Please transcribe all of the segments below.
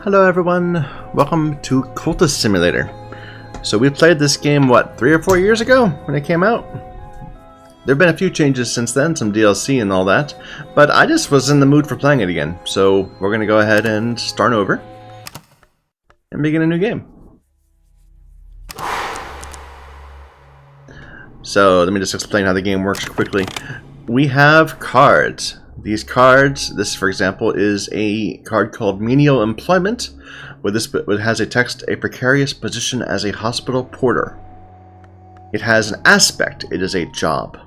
Hello everyone, welcome to Cultist Simulator. So we played this game, what, 3 or 4 years ago when it came out? There have been a few changes since then, some DLC and all that, but I just was in the mood for playing it again. So we're going to go ahead and start over and begin a new game. So let me just explain how the game works quickly. We have cards. These cards, this for example is a card called Menial Employment, where it has a text, a precarious position as a hospital porter. It has an aspect, it is a job.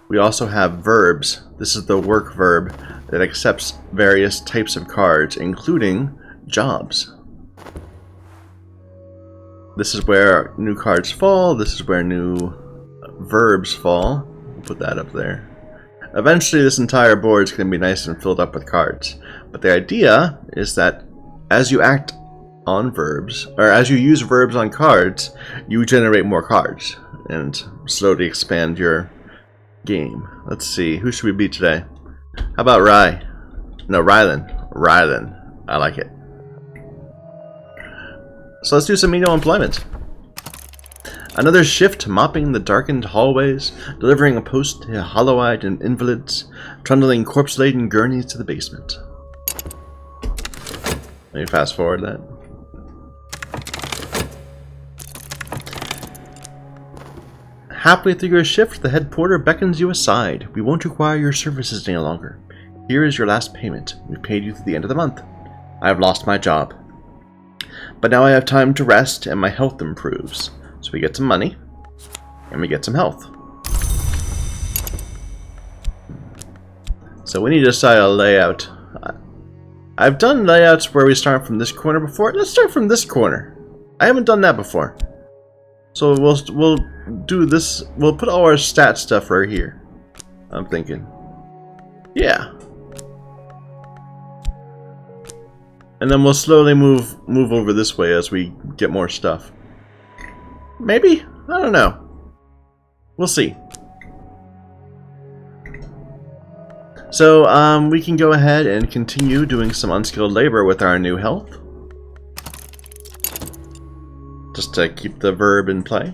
We also have verbs. This is the work verb that accepts various types of cards, including jobs. This is where new cards fall, this is where new verbs fall. We'll put that up there. Eventually this entire board is going to be nice and filled up with cards. But the idea is that as you act on verbs, or as you use verbs on cards, you generate more cards and slowly expand your game. Let's see, who should we be today? How about Rye? No, Rylan. Rylan. I like it. So let's do some menial employment. Another shift mopping the darkened hallways, delivering a post to hollow-eyed and invalids, trundling corpse-laden gurneys to the basement. Let me fast forward that. Halfway through your shift, the head porter beckons you aside. We won't require your services any longer. Here is your last payment. We've paid you through the end of the month. I have lost my job. But now I have time to rest and my health improves. So we get some money, and we get some health. So we need to decide a layout. I've done layouts where we start from this corner before. Let's start from this corner. I haven't done that before. So we'll do this. We'll put all our stat stuff right here. I'm thinking. Yeah. And then we'll slowly move over this way as we get more stuff. Maybe? I don't know. We'll see. So, we can go ahead and continue doing some unskilled labor with our new health. Just to keep the verb in play.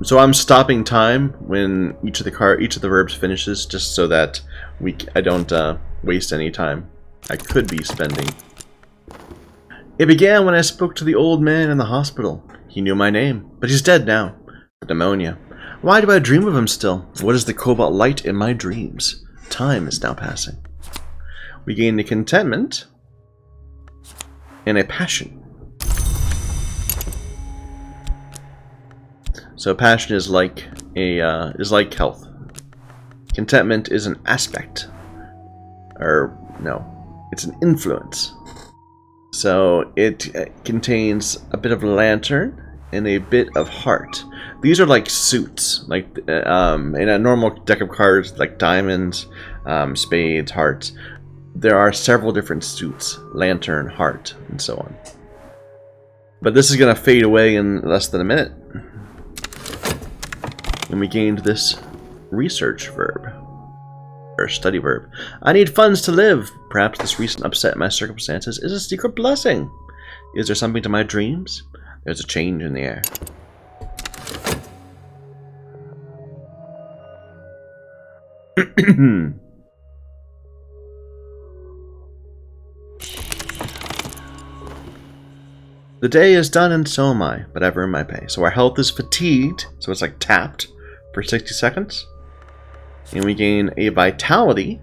So I'm stopping time when each of the verbs finishes, just so that I don't waste any time I could be spending. It began when I spoke to the old man in the hospital. He knew my name, but he's dead now. Pneumonia. Why do I dream of him still? What is the cobalt light in my dreams? Time is now passing. We gain a contentment and a passion. So passion is like health. Contentment is an aspect, or no, it's an influence. So it contains a bit of lantern and a bit of heart. These are like suits, like in a normal deck of cards, like diamonds, spades, hearts. There are several different suits: lantern, heart, and so on. But this is going to fade away in less than a minute. And we gained this research verb. Or study verb. I need funds to live. Perhaps this recent upset in my circumstances is a secret blessing. Is there something to my dreams? There's a change in the air. The day is done and so am I, but I've earned my pay. So our health is fatigued, so it's like tapped for 60 seconds. And we gain a vitality,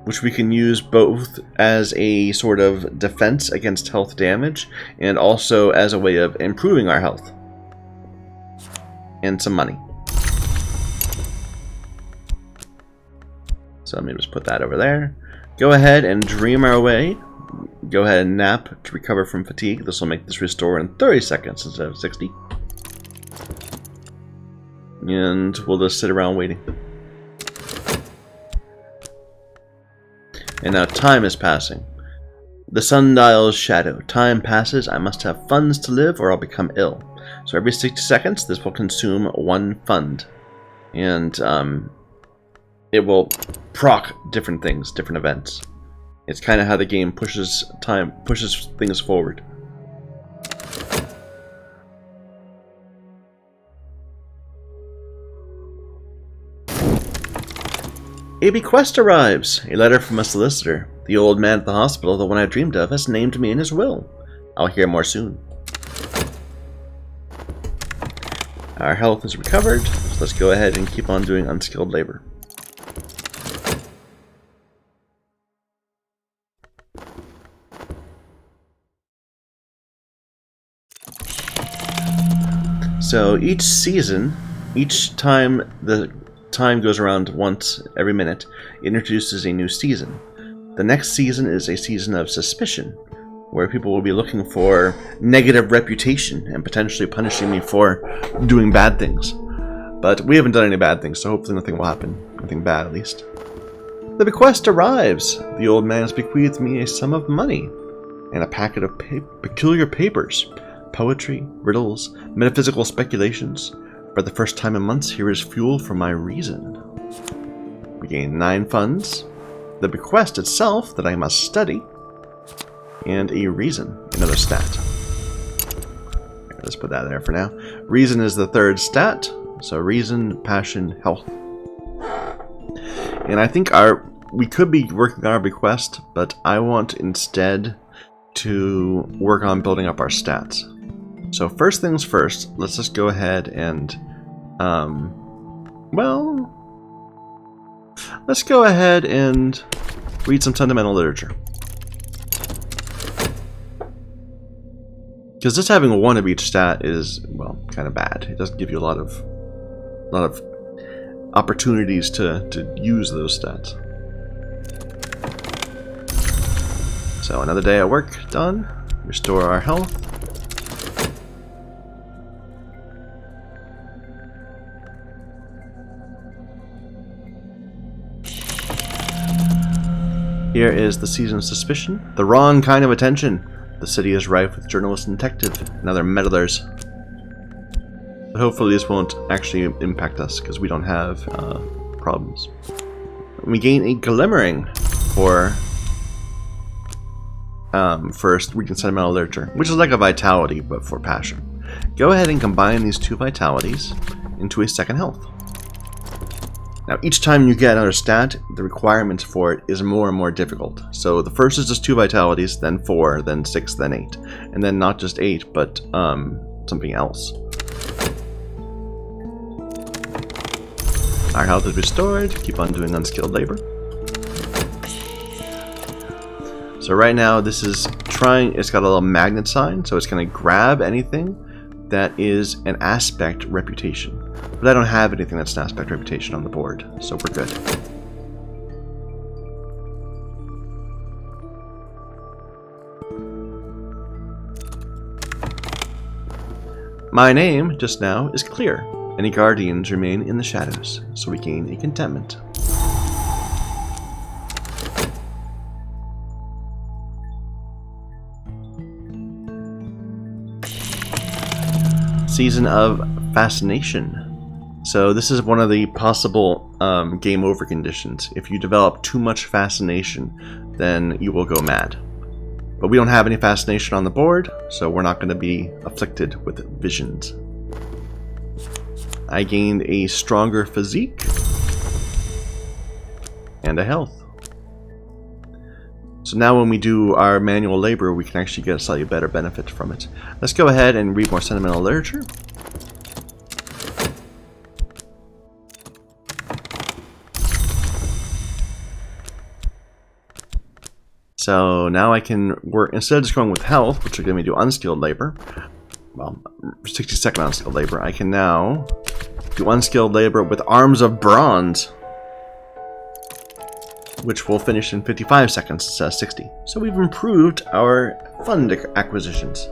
which we can use both as a sort of defense against health damage and also as a way of improving our health. And some money. So let me just put that over there. Go ahead and dream our way. Go ahead and nap to recover from fatigue. This will make this restore in 30 seconds instead of 60. And we'll just sit around waiting. And now time is passing. The sundial's shadow. Time passes. I must have funds to live or I'll become ill. So every 60 seconds, this will consume 1 fund. And it will proc different things, different events. It's kind of how the game pushes things forward. A bequest arrives. A letter from a solicitor. The old man at the hospital, the one I dreamed of, has named me in his will. I'll hear more soon. Our health is recovered, so let's go ahead and keep on doing unskilled labor. So each season, each time the time goes around once every minute, it introduces a new season. The next season is a season of suspicion, where people will be looking for negative reputation and potentially punishing me for doing bad things. But we haven't done any bad things, so hopefully nothing will happen. Nothing bad, at least. The bequest arrives. The old man has bequeathed me a sum of money and a packet of peculiar papers. Poetry, riddles, metaphysical speculations. For the first time in months, here is fuel for my reason. We gain 9 funds. The bequest itself that I must study. And a reason, another stat. Let's put that there for now. Reason is the 3rd stat. So reason, passion, health. And I think we could be working on our bequest, but I want instead to work on building up our stats. So first things first, let's just go ahead and, well, let's go ahead and read some fundamental literature. Because just having one of each stat is, well, kind of bad. It doesn't give you a lot of opportunities to use those stats. So another day at work done. Restore our health. Here is the season of suspicion. The wrong kind of attention. The city is rife with journalists and detectives and other meddlers. But hopefully this won't actually impact us because we don't have problems. We gain a glimmering for first reading sentimental literature, which is like a vitality but for passion. Go ahead and combine these 2 vitalities into a 2nd health. Now each time you get another stat, the requirements for it is more and more difficult. So the first is just 2 vitalities, then 4, then 6, then 8. And then not just 8, but something else. Our health is restored. Keep on doing unskilled labor. So right now this is trying, it's got a little magnet sign, so it's going to grab anything that is an aspect reputation. But I don't have anything that's an aspect reputation on the board, so we're good. My name, just now, is clear. Any guardians remain in the shadows, so we gain a contentment. Season of Fascination. So this is one of the possible game over conditions. If you develop too much fascination, then you will go mad. But we don't have any fascination on the board, so we're not going to be afflicted with visions. I gained a stronger physique and a health. So now when we do our manual labor, we can actually get a slightly better benefit from it. Let's go ahead and read more sentimental literature. So now I can work, instead of just going with health, which are going to do unskilled labor, well, 60-second unskilled labor, I can now do unskilled labor with arms of bronze, which will finish in 55 seconds instead of 60. So we've improved our fund acquisitions.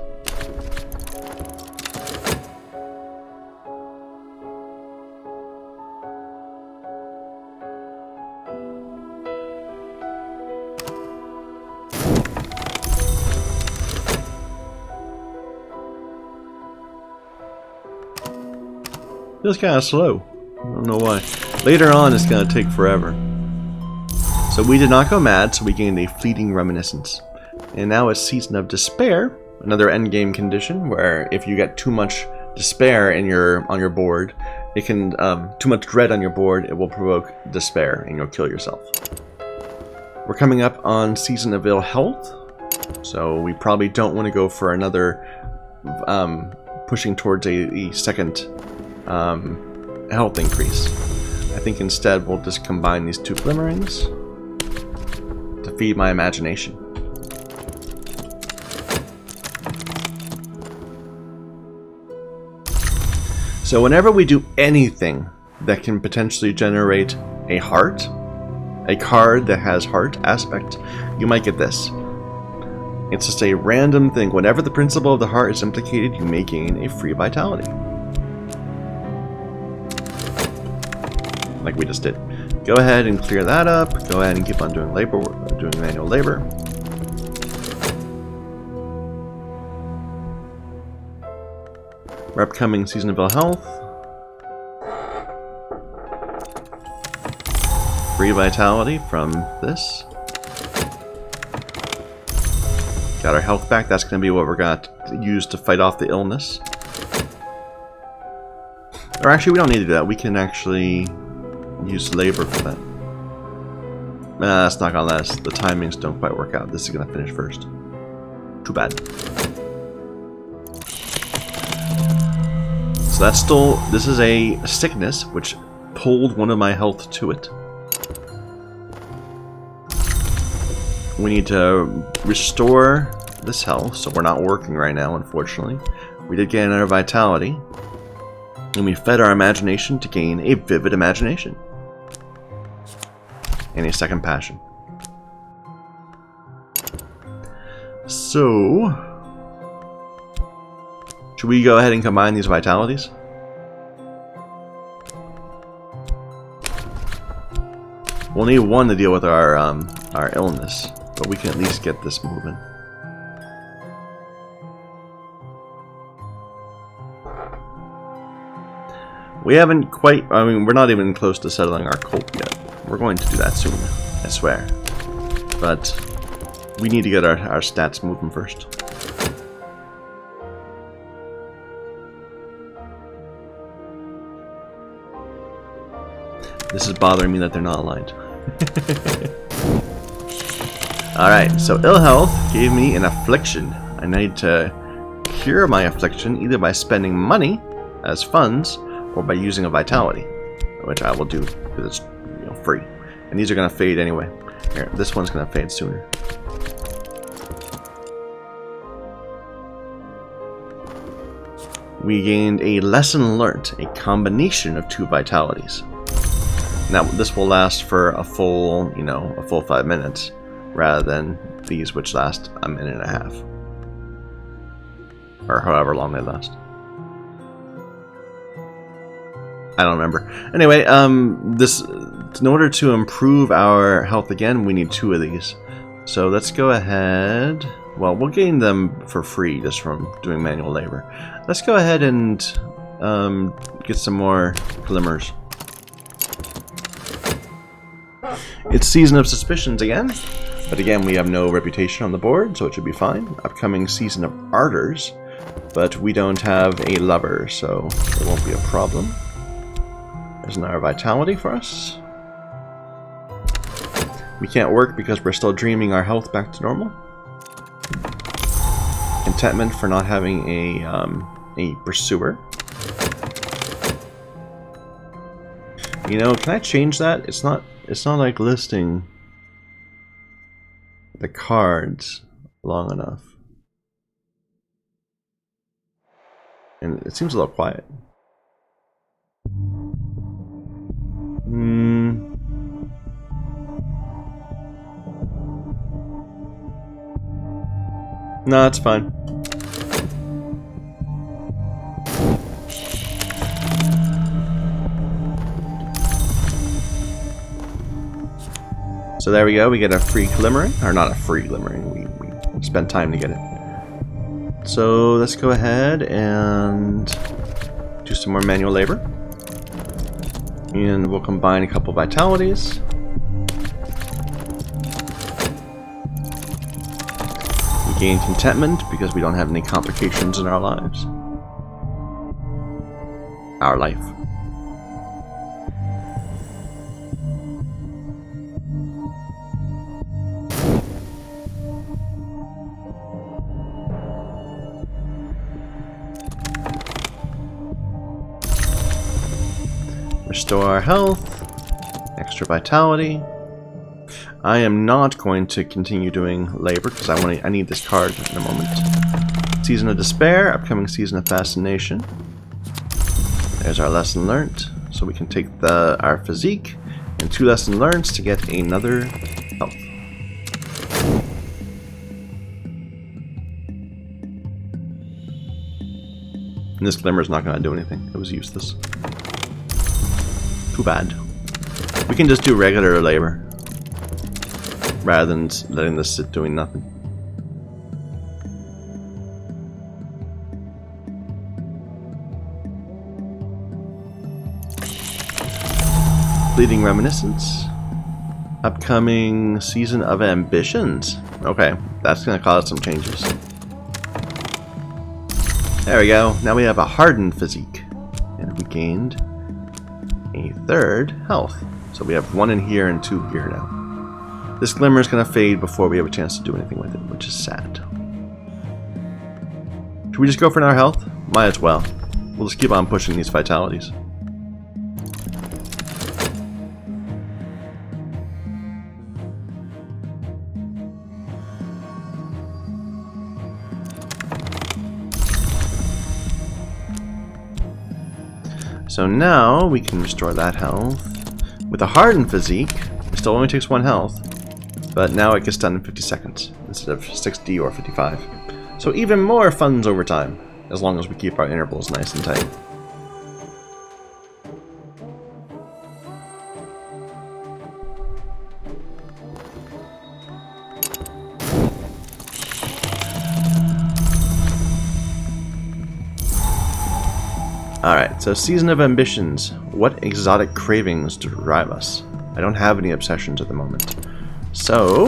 Feels kind of slow. I don't know why. Later on, it's going to take forever. So we did not go mad, so we gained a fleeting reminiscence. And now a Season of Despair, another endgame condition, where if you get too much despair on your board, it can too much dread on your board, it will provoke despair and you'll kill yourself. We're coming up on Season of Ill Health, so we probably don't want to go for another pushing towards a second health increase. I think instead we'll just combine these two glimmerings to feed my imagination. So whenever we do anything that can potentially generate a heart, a card that has heart aspect, you might get this. It's just a random thing. Whenever the principle of the heart is implicated, you may gain a free vitality. Like we just did. Go ahead and clear that up. Go ahead and keep on doing labor, doing manual labor. Our upcoming Season of Ill Health. Free vitality from this. Got our health back. That's going to be what we're going to use to fight off the illness. Or actually, we don't need to do that. We can actually use labor for that. Nah, that's not going to let us. The timings don't quite work out. This is going to finish first. Too bad. So that's still... This is a sickness, which pulled one of my health to it. We need to restore this health, so we're not working right now, unfortunately. We did gain another vitality. And we fed our imagination to gain a vivid imagination. And a second passion. So... should we go ahead and combine these vitalities? We'll need one to deal with our illness, but we can at least get this moving. We haven't quite, I mean, we're not even close to settling our cult yet. We're going to do that soon, I swear. But we need to get our stats moving first. This is bothering me that they're not aligned. Alright, so ill health gave me an affliction. I need to cure my affliction either by spending money as funds or by using a vitality, which I will do because it's free. And these are going to fade anyway. Here, this one's going to fade sooner. We gained a lesson learnt, a combination of two vitalities. Now this will last for a full, a full 5 minutes, rather than these which last a minute and a half, or however long they last. I don't remember. Anyway, in order to improve our health again, we need 2 of these. So let's go ahead. Well, we'll gain them for free just from doing manual labor. Let's go ahead and get some more glimmers. It's Season of Suspicions again, but again we have no reputation on the board, so it should be fine. Upcoming Season of Ardors, but we don't have a lover, so it won't be a problem. There's another vitality for us. We can't work because we're still dreaming our health back to normal. Contentment for not having a pursuer. Can I change that? It's not like listing the cards long enough. And it seems a little quiet. No, it's fine. So there we go, we get a free glimmering, or not a free glimmering, we spent time to get it. So let's go ahead and do some more manual labor. And we'll combine a couple vitalities. We gain contentment because we don't have any complications in our lives. Our life. Restore our health. Extra vitality. I am not going to continue doing labor because I need this card in a moment. Season of Despair, upcoming Season of Fascination. There's our lesson learned. So we can take our physique and 2 lesson learns to get another health. And this glimmer is not going to do anything. It was useless. Too bad. We can just do regular labor rather than letting this sit doing nothing. Fleeting Reminiscence. Upcoming Season of Ambitions. Okay, that's going to cause some changes. There we go. Now we have a hardened physique. And we gained a 3rd health. So we have 1 in here and 2 here now. This glimmer is going to fade before we have a chance to do anything with it, which is sad. Should we just go for our health? Might as well. We'll just keep on pushing these vitalities. So now we can restore that health. With a hardened physique, it still only takes 1 health, but now it gets done in 50 seconds instead of 60 or 55. So even more funds over time, as long as we keep our intervals nice and tight. Alright, so Season of Ambitions. What exotic cravings drive us? I don't have any obsessions at the moment. So,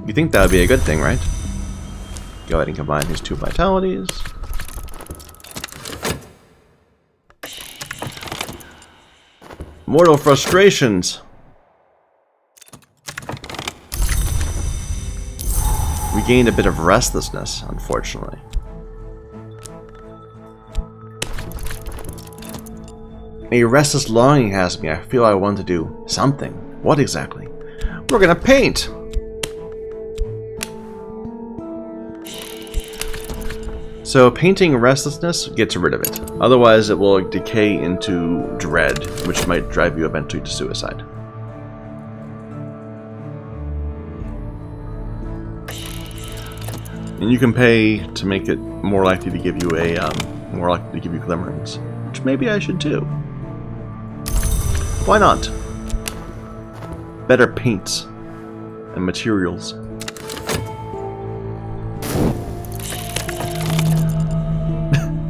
you think that would be a good thing, right? Go ahead and combine these 2 vitalities. Mortal Frustrations. We gained a bit of restlessness, unfortunately. A restless longing has me. I feel I want to do something. What exactly? We're gonna paint! So painting restlessness gets rid of it. Otherwise it will decay into dread, which might drive you eventually to suicide. And you can pay to make it more likely to give you glimmerings, which maybe I should do. Why not? Better paints and materials.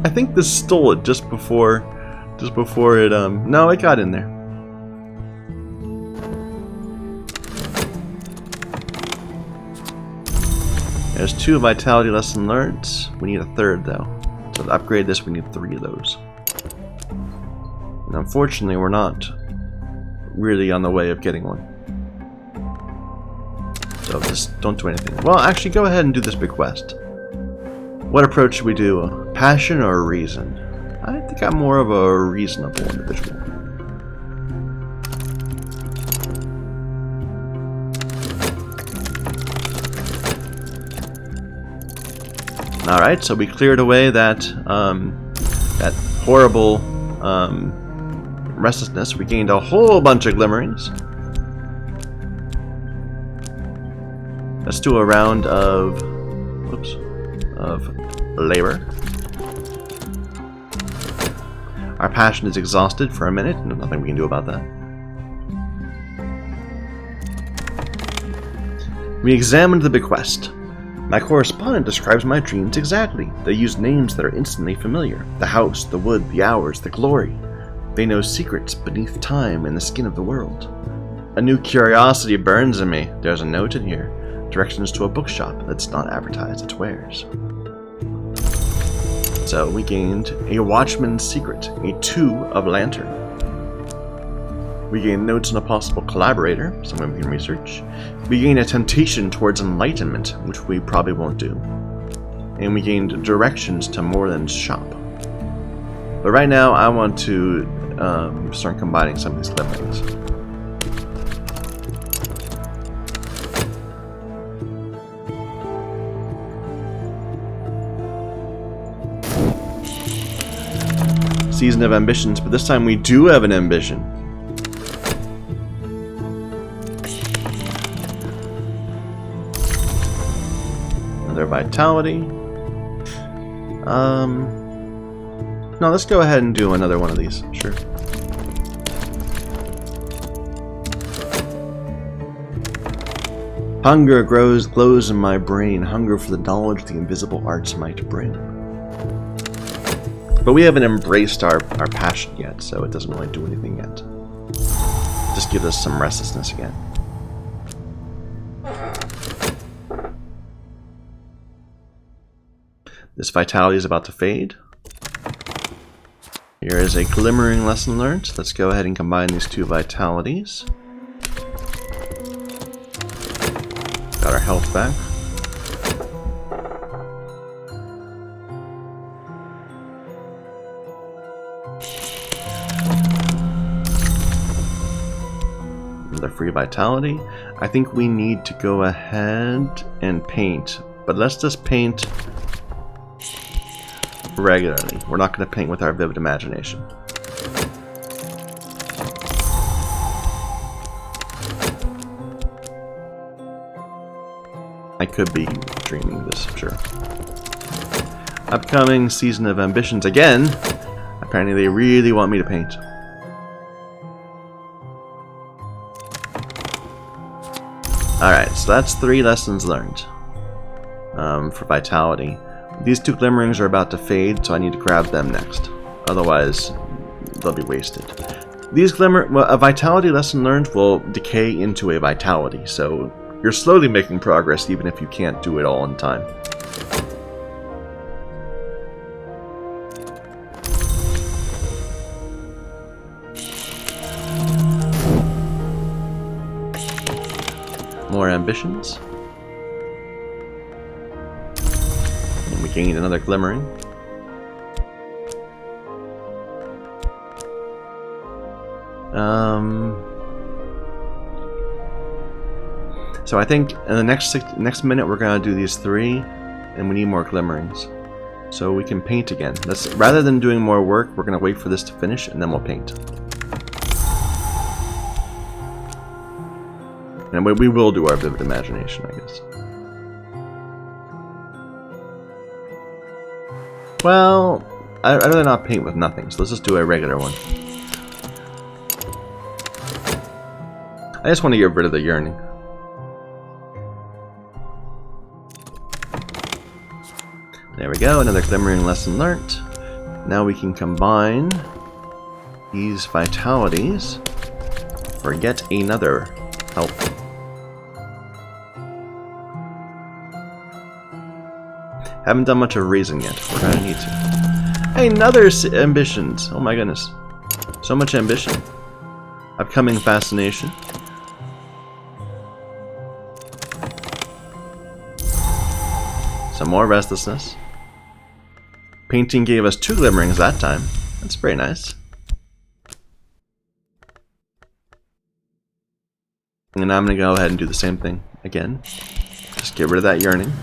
I think this stole it just before it no, it got in there. There's 2 vitality lesson learned. We need a 3rd though. So to upgrade this we need 3 of those. And unfortunately we're not really on the way of getting one. So just don't do anything. Well, actually go ahead and do this big quest. What approach should we do? Passion or reason? I think I'm more of a reasonable individual. Alright, so we cleared away that that horrible restlessness. We gained a whole bunch of glimmerings. Let's do a round of labor. Our passion is exhausted for a minute, and there's nothing we can do about that. We examined the bequest. My correspondent describes my dreams exactly. They use names that are instantly familiar. The house, the wood, the hours, the glory. They know secrets beneath time and the skin of the world. A new curiosity burns in me. There's a note in here. Directions to a bookshop that's not advertised, it's wares. So we gained a Watchman's Secret, a 2 of Lantern. We gained notes on a possible collaborator, someone we can research. We gained a temptation towards enlightenment, which we probably won't do. And we gained directions to Moreland's shop. But right now, I want to start combining some of these glimmerings. Season of Ambitions, but this time we do have an ambition. Another Vitality. No, let's go ahead and do another one of these. Sure. Hunger glows in my brain. Hunger for the knowledge the invisible arts might bring. But we haven't embraced our passion yet, so it doesn't really do anything yet. Just gives us some restlessness again. This vitality is about to fade. Here is a glimmering lesson learned. Let's go ahead and combine these 2 vitalities. Got our health back. Another free vitality. I think we need to go ahead and paint, but let's just paint regularly. We're not going to paint with our vivid imagination. I could be dreaming this, sure. Upcoming Season of Ambitions again. Apparently they really want me to paint. Alright, so that's 3 lessons learned for Vitality. These 2 glimmerings are about to fade, so I need to grab them next. Otherwise, they'll be wasted. These a Vitality lesson learned will decay into a Vitality, so you're slowly making progress even if you can't do it all in time. More ambitions. And we gained another glimmering. So I think in the next minute we're gonna do these 3, and we need more glimmerings, so we can paint again. Rather than doing more work, we're gonna wait for this to finish, and then we'll paint. And we will do our vivid imagination, I guess. Well, I'd rather not paint with nothing, so let's just do a regular one. I just want to get rid of the yearning. There we go, another glimmering lesson learnt. Now we can combine these vitalities for yet another help. Haven't done much of reason yet. We're gonna need to. Another ambitions! Oh my goodness. So much ambition. Upcoming Fascination. Some more restlessness. Painting gave us 2 glimmerings that time. That's very nice. And I'm gonna go ahead and do the same thing again. Just get rid of that yearning.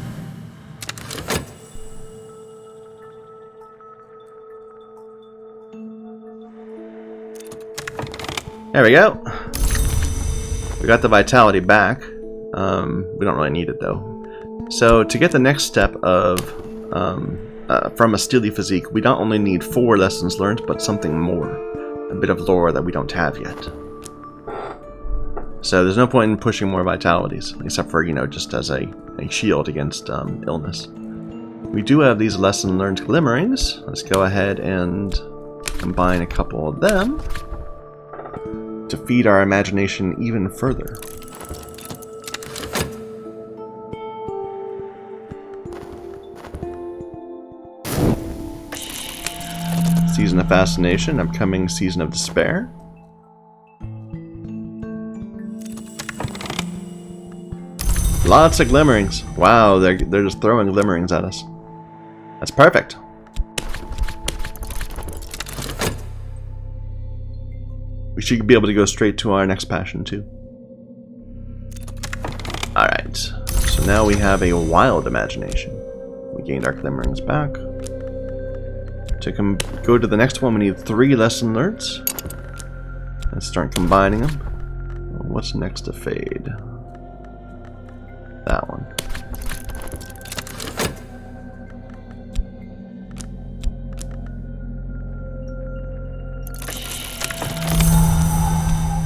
There we go. We got the vitality back. We don't really need it though. So to get the next step of from a steely physique, we not only need 4 lessons learned, but something more, a bit of lore that we don't have yet. So there's no point in pushing more vitalities, except for, you know, just as a shield against illness. We do have these lesson learned glimmerings. Let's go ahead and combine a couple of them to feed our imagination even further. Season of Fascination, upcoming Season of Despair. Lots of glimmerings. Wow, they're just throwing glimmerings at us. That's perfect. We should be able to go straight to our next passion too. Alright, so now we have a wild imagination. We gained our glimmerings back. To go to the next one, we need 3 lesson learns. Let's start combining them. What's next to fade? That one.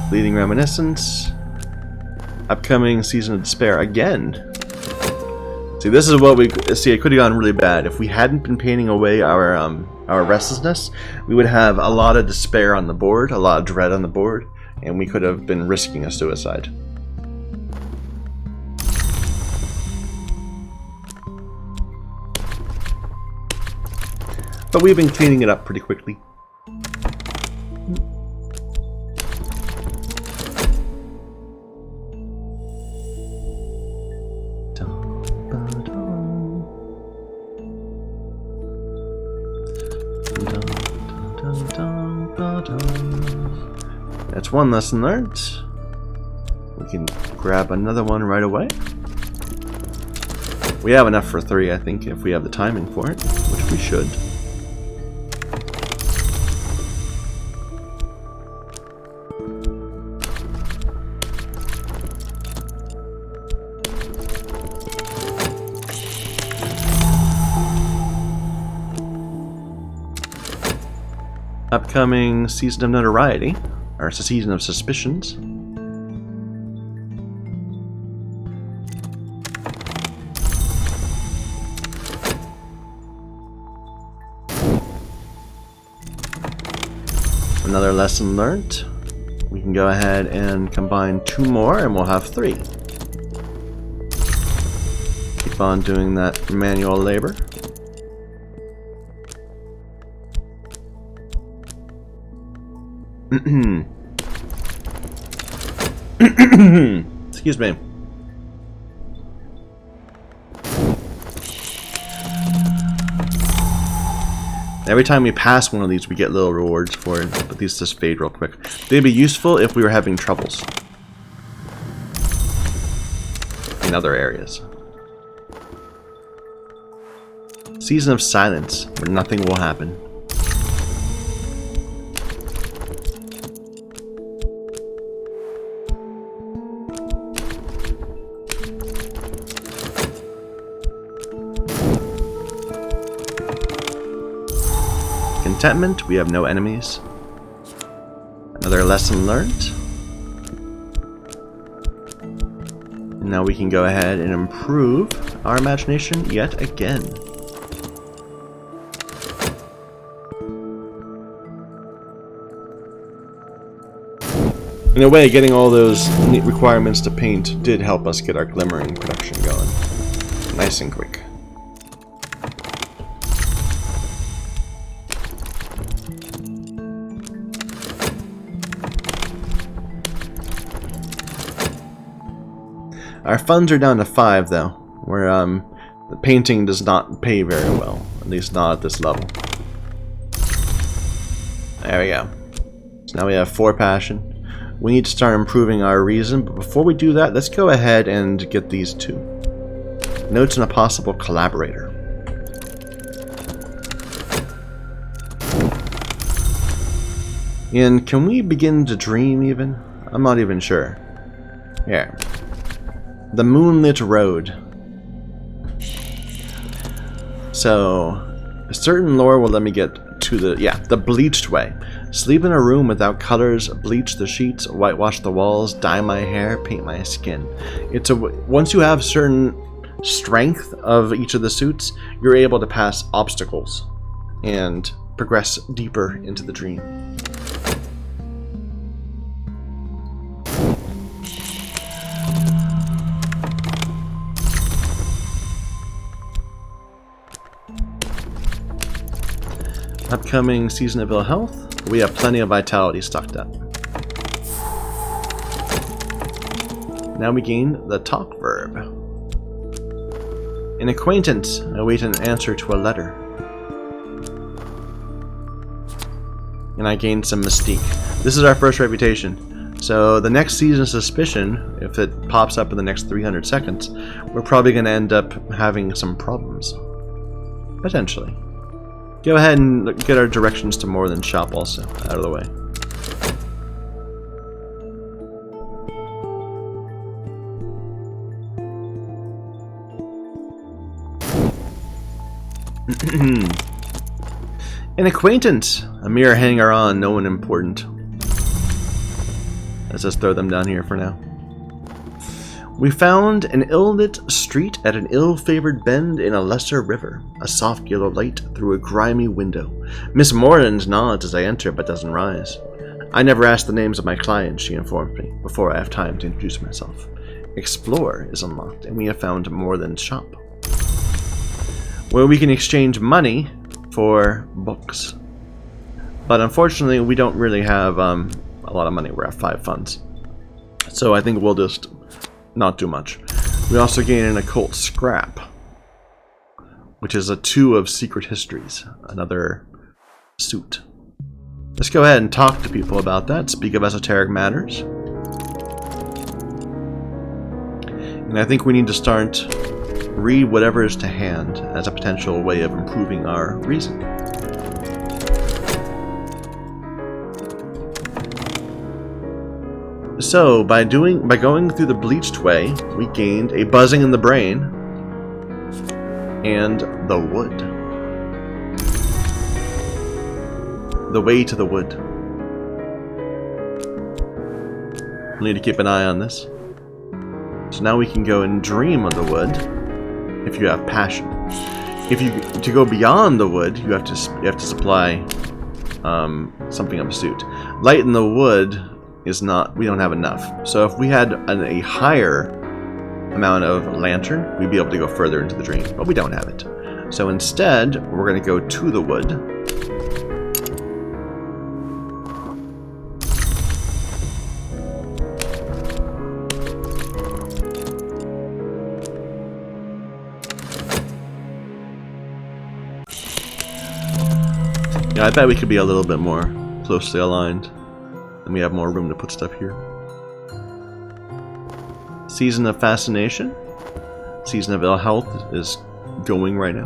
Fleeting Reminiscence. Upcoming Season of Despair again. See, this is what we see. It could have gone really bad if we hadn't been painting away our restlessness. We would have a lot of despair on the board, a lot of dread on the board, and we could have been risking a suicide. But we've been cleaning it up pretty quickly. That's one lesson learned. We can grab another one right away. We have enough for 3, I think, if we have the timing for it, which we should. Upcoming Season of Notoriety, or it's a Season of Suspicions. Another lesson learned. We can go ahead and combine 2 more and we'll have 3. Keep on doing that manual labor. Excuse me. Every time we pass one of these, we get little rewards for it, but these just fade real quick. They'd be useful if we were having troubles in other areas. Season of Silence, where nothing will happen. Contentment, we have no enemies. Another lesson learned. And now we can go ahead and improve our imagination yet again. In a way, getting all those neat requirements to paint did help us get our glimmering production going. Nice and quick. Our funds are down to 5 though, where the painting does not pay very well, at least not at this level. There we go. So now we have 4 passion. We need to start improving our reason, but before we do that, let's go ahead and get these 2. Notes on a possible collaborator. And can we begin to dream even? I'm not even sure. Here. The Moonlit Road. So, a certain lore will let me get to the bleached way. Sleep in a room without colors, bleach the sheets, whitewash the walls, dye my hair, paint my skin. Once you have certain strength of each of the suits, you're able to pass obstacles and progress deeper into the dream. Upcoming Season of Ill Health. We have plenty of vitality stocked up. Now we gain the talk verb. An acquaintance. Await an answer to a letter. And I gained some mystique. This is our first reputation. So the next Season of Suspicion, if it pops up in the next 300 seconds, we're probably going to end up having some problems. Potentially. Go ahead and get our directions to more than shop also out of the way. An acquaintance! A mere hanger-on, no one important. Let's just throw them down here for now. We found an ill-lit street at an ill-favored bend in a lesser river. A soft yellow light through a grimy window. Miss Mordaunt nods as I enter, but doesn't rise. I never ask the names of my clients, she informed me, before I have time to introduce myself. Explore is unlocked, and we have found more than shop, where we can exchange money for books. But unfortunately, we don't really have a lot of money. We're at 5 funds. So I think we'll just not do much. We also gain an occult scrap, which is a 2 of secret histories, another suit. Let's go ahead and talk to people about that, speak of esoteric matters. And I think we need to start read whatever is to hand as a potential way of improving our reason. So, by going through the bleached way, we gained a buzzing in the brain and the wood. The way to the wood. We need to keep an eye on this. So now we can go and dream of the wood if you have passion. To go beyond the wood, you have to supply something of a suit. Light in the wood is not, we don't have enough. So if we had a higher amount of lantern, we'd be able to go further into the dream, but we don't have it. So instead, we're going to go to the wood. Yeah, I bet we could be a little bit more closely aligned. And we have more room to put stuff here. Season of Fascination. Season of Ill Health is going right now.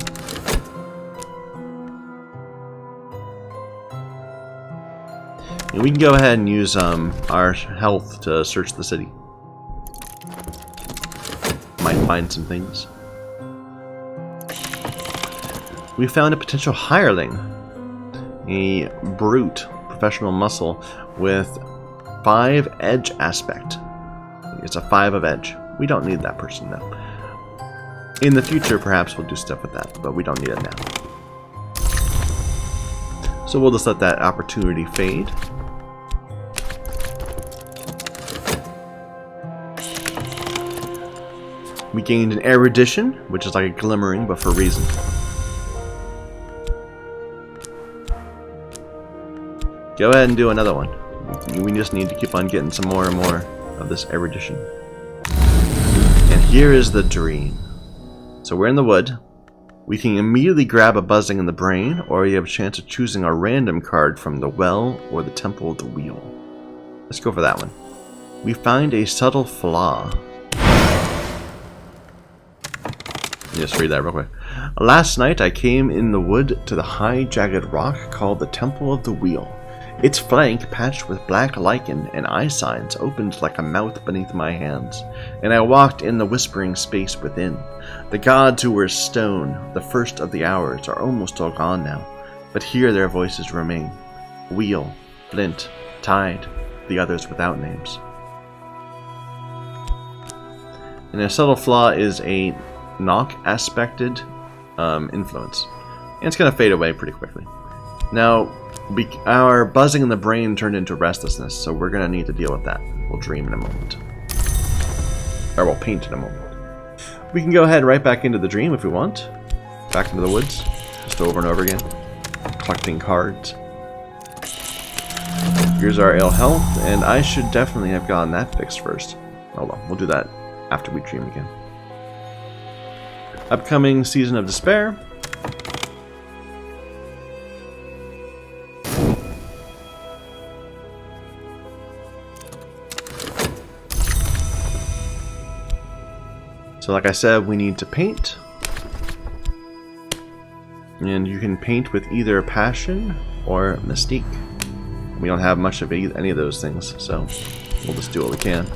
And we can go ahead and use our health to search the city. Might find some things. We found a potential hireling. A brute, professional muscle with 5 edge aspect. It's a 5 of edge. We don't need that person now. In the future, perhaps we'll do stuff with that, but we don't need it now. So we'll just let that opportunity fade. We gained an erudition, which is like a glimmering, but for reason. Go ahead and do another one. We just need to keep on getting some more and more of this erudition. And here is the dream. So we're in the wood. We can immediately grab a buzzing in the brain, or you have a chance of choosing a random card from the well or the temple of the wheel. Let's go for that one. We find a subtle flaw. Just read that real quick. Last night I came in the wood to the high jagged rock called the Temple of the Wheel. Its flank, patched with black lichen and eye signs, opened like a mouth beneath my hands, and I walked in the whispering space within. The gods who were stone, the first of the hours, are almost all gone now, but here their voices remain. Wheel, flint, tide, the others without names. And a subtle flaw is a knock aspected influence, and it's going to fade away pretty quickly. Now, our buzzing in the brain turned into restlessness, so we're going to need to deal with that. We'll dream in a moment. Or we'll paint in a moment. We can go ahead right back into the dream if we want. Back into the woods. Just over and over again. collecting cards. Here's our ill health, and I should definitely have gotten that fixed first. Oh well, we'll do that after we dream again. Upcoming Season of Despair. So like I said, we need to paint. And you can paint with either passion or mystique. We don't have much of any of those things, so we'll just do what we can.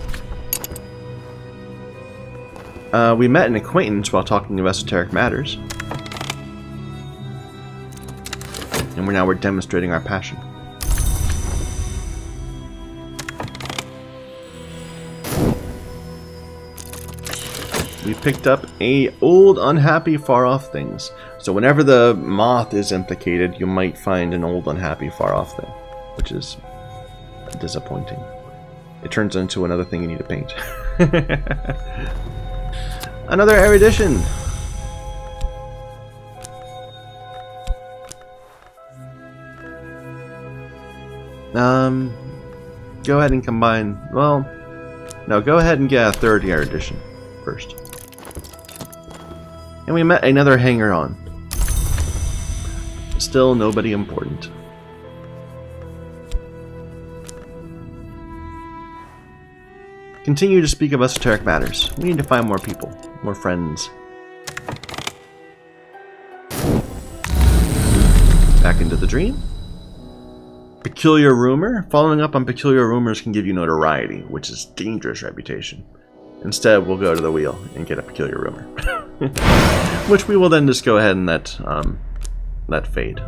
We met an acquaintance while talking of esoteric matters. And we're demonstrating our passion. We picked up a old, unhappy, far-off things. So whenever the moth is implicated, you might find an old, unhappy, far-off thing, which is disappointing. It turns into another thing you need to paint. Another erudition. Go ahead and combine. Well, no, go ahead and get a third erudition first. And we met another hanger-on. Still nobody important. Continue to speak of esoteric matters. We need to find more people, more friends. Back into the dream. Peculiar rumor. Following up on peculiar rumors can give you notoriety, which is dangerous reputation. Instead, we'll go to the wheel and get a peculiar rumor. Which we will then just go ahead and let fade.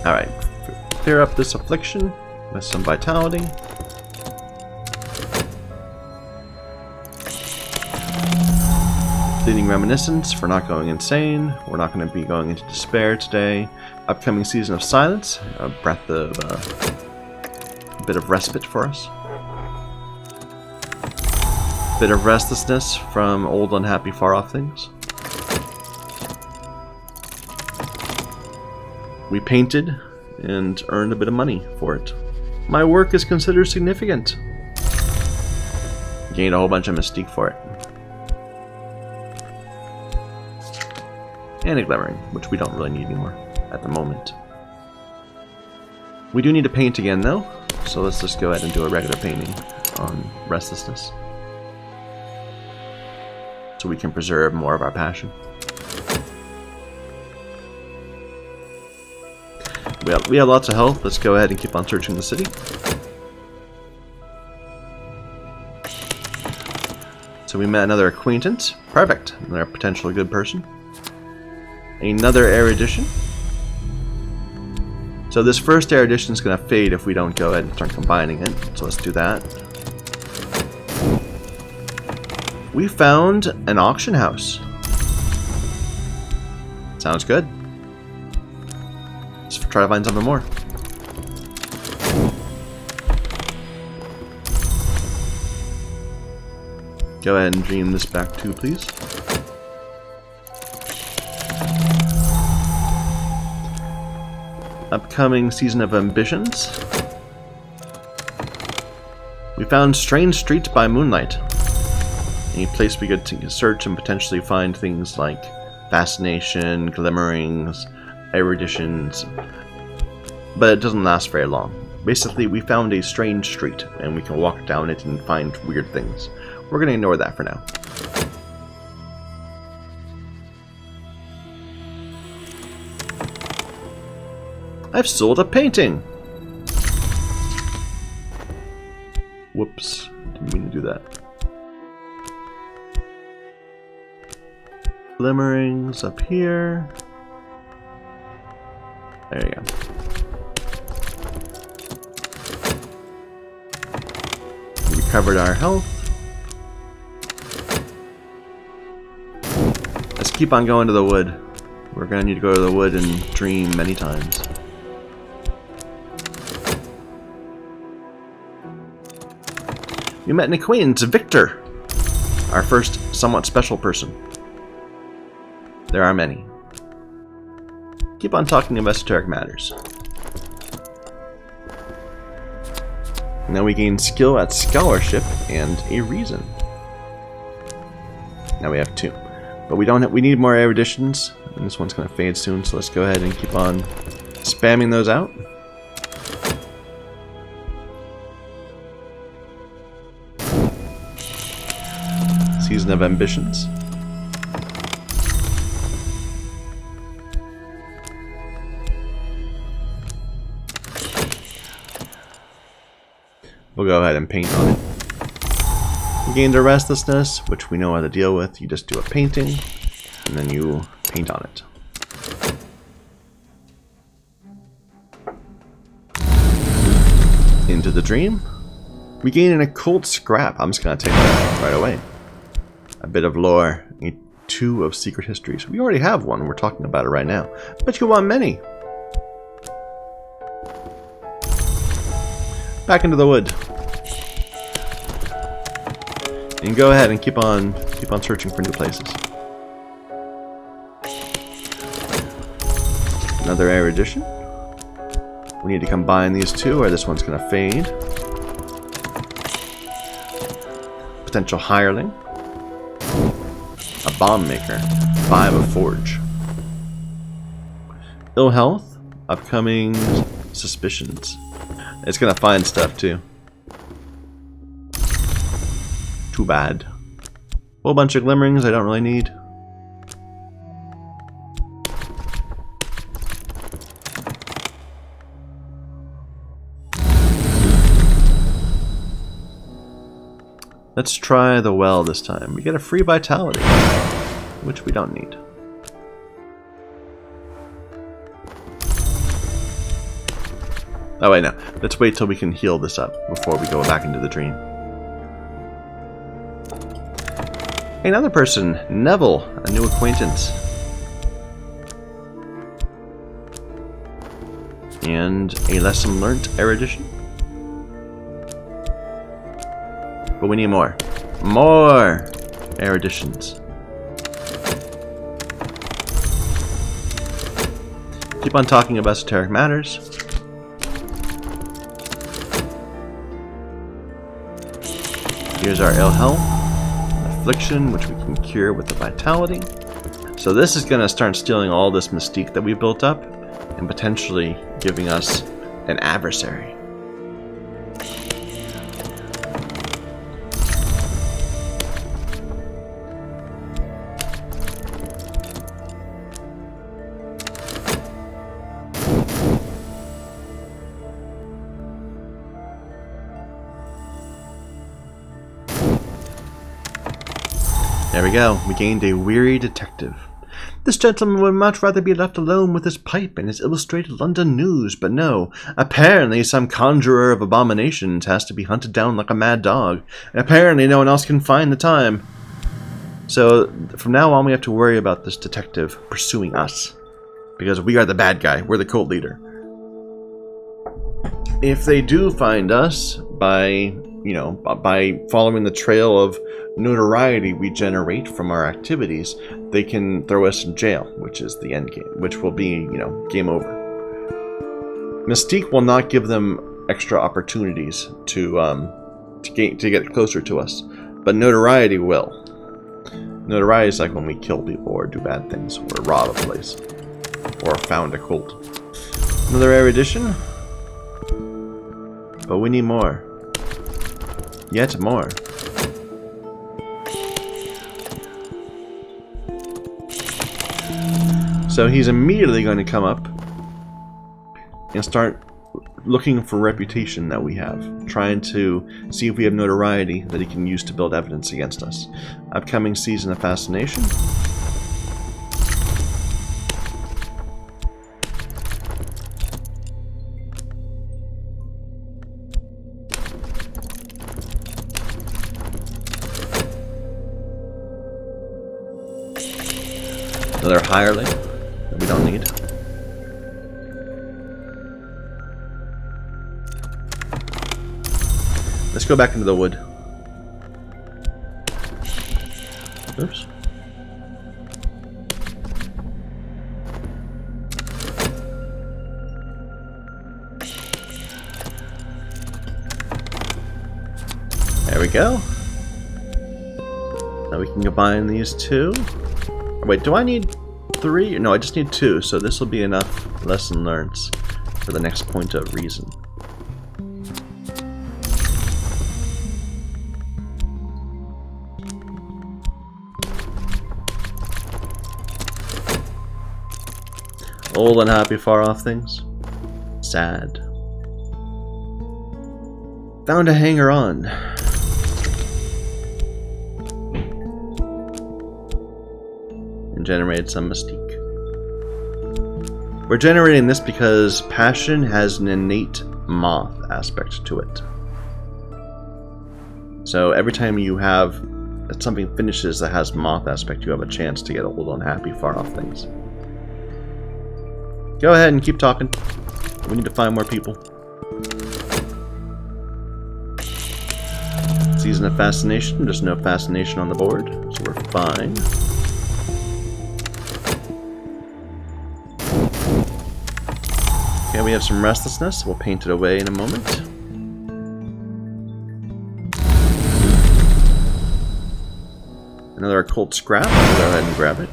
Alright, clear up this affliction with some vitality. Fleeting reminiscence for not going insane. We're not going to be going into despair today. Upcoming Season of Silence, a breath of a bit of respite for us. Bit of restlessness from old, unhappy, far-off things. We painted and earned a bit of money for it. My work is considered significant. Gained a whole bunch of mystique for it. And a glimmering, which we don't really need anymore at the moment. We do need to paint again though, so let's just go ahead and do a regular painting on restlessness. So we can preserve more of our passion. We have lots of health. Let's go ahead and keep on searching the city. So we met another acquaintance. Perfect. Another potentially good person. Another erudition. So this first erudition is going to fade if we don't go ahead and start combining it. So let's do that. We found an auction house. Sounds good. Let's try to find something more. Go ahead and dream this back too, please. Upcoming Season of Ambitions. We found Strange Streets by Moonlight. A place we could search and potentially find things like Fascination, Glimmerings, Eruditions, but it doesn't last very long. Basically, we found a strange street, and we can walk down it and find weird things. We're going to ignore that for now. I've sold a painting! Whoops, didn't mean to do that. Glimmerings up here. There you go. We recovered our health. Let's keep on going to the wood. We're going to need to go to the wood and dream many times. We met an acquaintance, Victor. Our first somewhat special person. There are many. keep on talking of esoteric matters. Now we gain skill at scholarship and a reason. Now we have 2. But we need more eruditions, and this one's going to fade soon, so let's go ahead and keep on spamming those out. Season of Ambitions. We'll go ahead and paint on it. We gained a restlessness, which we know how to deal with. You just do a painting, and then you paint on it. Into the dream. We gain an occult scrap. I'm just going to take that right away. A bit of lore. Need 2 of secret histories. We already have one. We're talking about it right now. But you want many. Back into the wood. And go ahead and keep on searching for new places. Another erudition. We need to combine these 2 or this one's going to fade. Potential hireling. A bomb maker. 5 of forge. Ill health. Upcoming suspicions. It's going to find stuff too. Too bad. Whole bunch of glimmerings I don't really need. Let's try the well this time. We get a free vitality, which we don't need. Oh wait, no. Let's wait till we can heal this up before we go back into the dream. Another person, Neville, a new acquaintance. And a lesson learnt erudition. But we need more. More eruditions. Keep on talking about esoteric matters. Here's our ill health. Affliction, which we can cure with the vitality. So this is going to start stealing all this mystique that we built up and potentially giving us an adversary. There we go. We gained a weary detective. This gentleman would much rather be left alone with his pipe and his illustrated London news, but no. Apparently some conjurer of abominations has to be hunted down like a mad dog, and apparently no one else can find the time. So from now on we have to worry about this detective pursuing us, because we are the bad guy. We're the cult leader. If they do find us by following the trail of notoriety we generate from our activities, they can throw us in jail, which is the end game, which will be, game over. Mystique will not give them extra opportunities to get closer to us, but notoriety will. Notoriety is like when we kill people or do bad things, or rob a place, or found a cult. Another erudition, but we need more. Yet more. So he's immediately going to come up and start looking for reputation that we have, trying to see if we have notoriety that he can use to build evidence against us. Upcoming season of Fascination. Another hireling that we don't need. Let's go back into the wood. Oops. There we go. Now we can combine these two. Wait, do I need 3? No, I just need 2, so this will be enough lesson learned for the next point of reason. Old and happy far off things. Sad. Found a hanger on. And generated some mystique. We're generating this because passion has an innate moth aspect to it. So every time you have something finishes that has moth aspect, you have a chance to get old, unhappy, far off things. Go ahead and keep talking. We need to find more people. Season of Fascination. There's no Fascination on the board, so we're fine. Okay, we have some restlessness. We'll paint it away in a moment. Another occult scrap. We'll go ahead and grab it.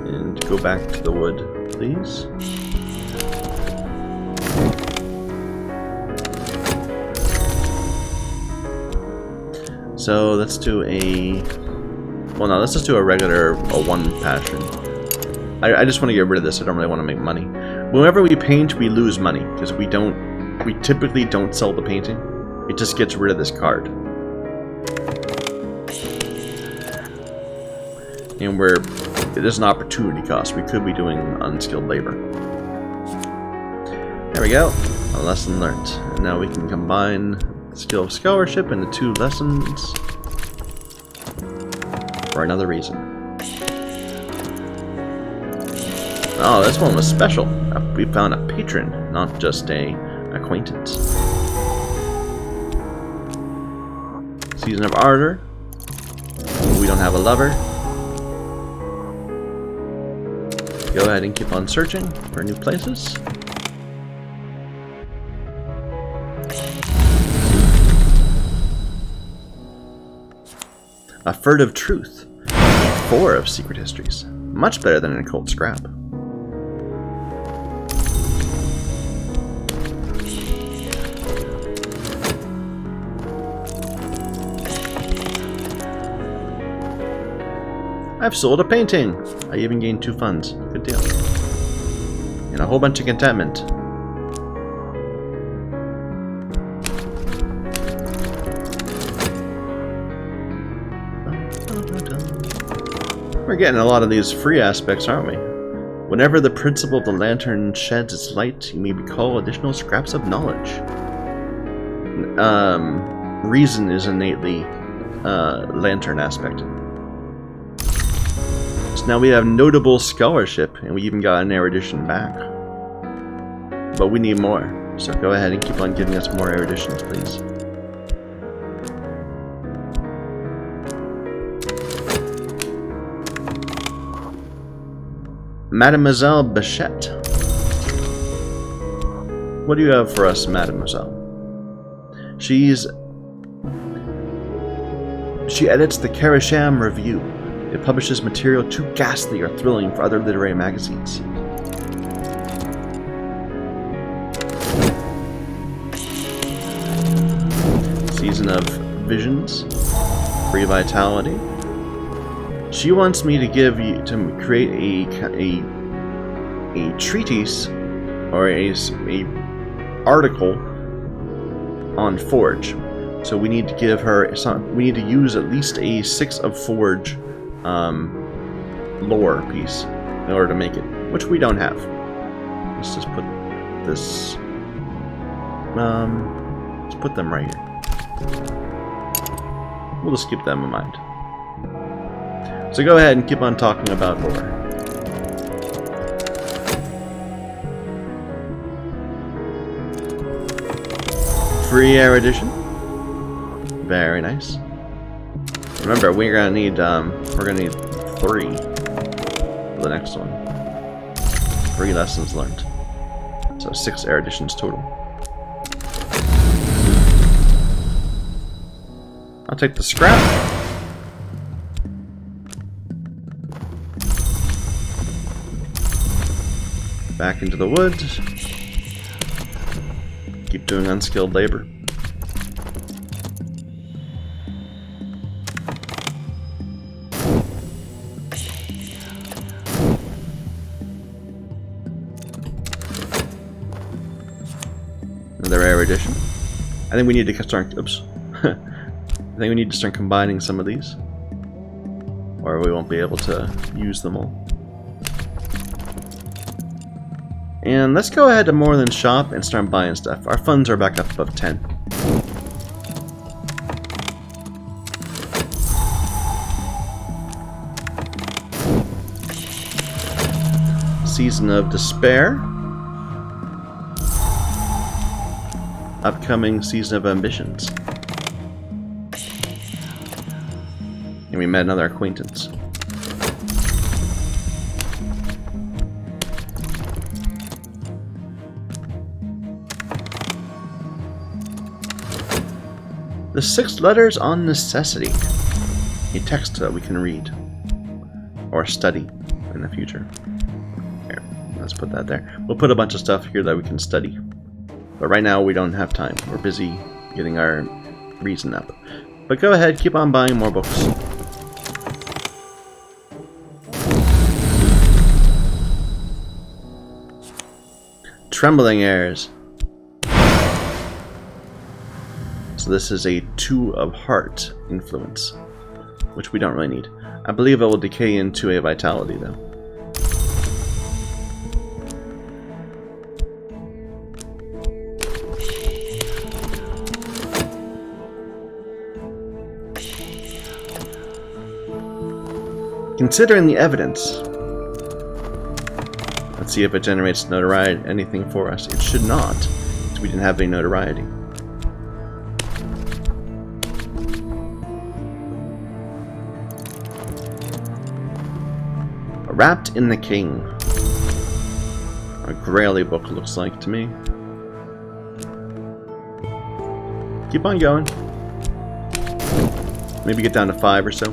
And go back to the wood, please. So let's do a... Well, no, let's just do a regular 1 passion. I just want to get rid of this. I don't really want to make money. Whenever we paint, we lose money because we typically don't sell the painting. It just gets rid of this card. And there's an opportunity cost. We could be doing unskilled labor. There we go. A lesson learned. And now we can combine skill of scholarship into 2 lessons for another reason. Oh, this one was special. We found a patron, not just a acquaintance. Season of Ardor. We don't have a lover. Go ahead and keep on searching for new places. A Furtive Truth. 4 of Secret Histories. Much better than an occult scrap. I've sold a painting! I even gained 2 funds. Good deal. And a whole bunch of contentment. We're getting a lot of these free aspects, aren't we? Whenever the principle of the lantern sheds its light, you may recall additional scraps of knowledge. Reason is innately lantern aspect. So now we have notable scholarship, and we even got an erudition back. But we need more, so go ahead and keep on giving us more eruditions, please. Mademoiselle Bichette. What do you have for us, Mademoiselle? She edits the Karasham Review. It publishes material too ghastly or thrilling for other literary magazines. Season of Visions. Free Vitality. She wants me to create a treatise or a article on Forge. So we need to give her we need to use at least a 6 of Forge lore piece in order to make it, which we don't have. Let's just put this. Let's put them right here. We'll just keep them in mind. So go ahead and keep on talking about lore. Free erudition. Very nice. Remember, we're gonna need 3 for the next one. 3 lessons learned. So 6 eruditions total. I'll take the scrap. Back into the woods. Keep doing unskilled labor. Another erudition. I think we need to start. Oops. I think we need to start combining some of these, or we won't be able to use them all. And let's go ahead to More Than Shop and start buying stuff. Our funds are back up above 10. Season of Despair. Upcoming Season of Ambitions. And we met another acquaintance. The 6 letters on necessity. A text that we can read. Or study in the future. Here, let's put that there. We'll put a bunch of stuff here that we can study. But right now we don't have time. We're busy getting our reason up. But go ahead, keep on buying more books. Trembling Airs. So this is a 2 of Heart influence, which we don't really need. I believe it will decay into a Vitality though. Considering the evidence, let's see if it generates notoriety, anything for us. It should not, because we didn't have any notoriety. Wrapped in the King. A Graily book looks like to me. Keep on going. Maybe get down to 5 or so.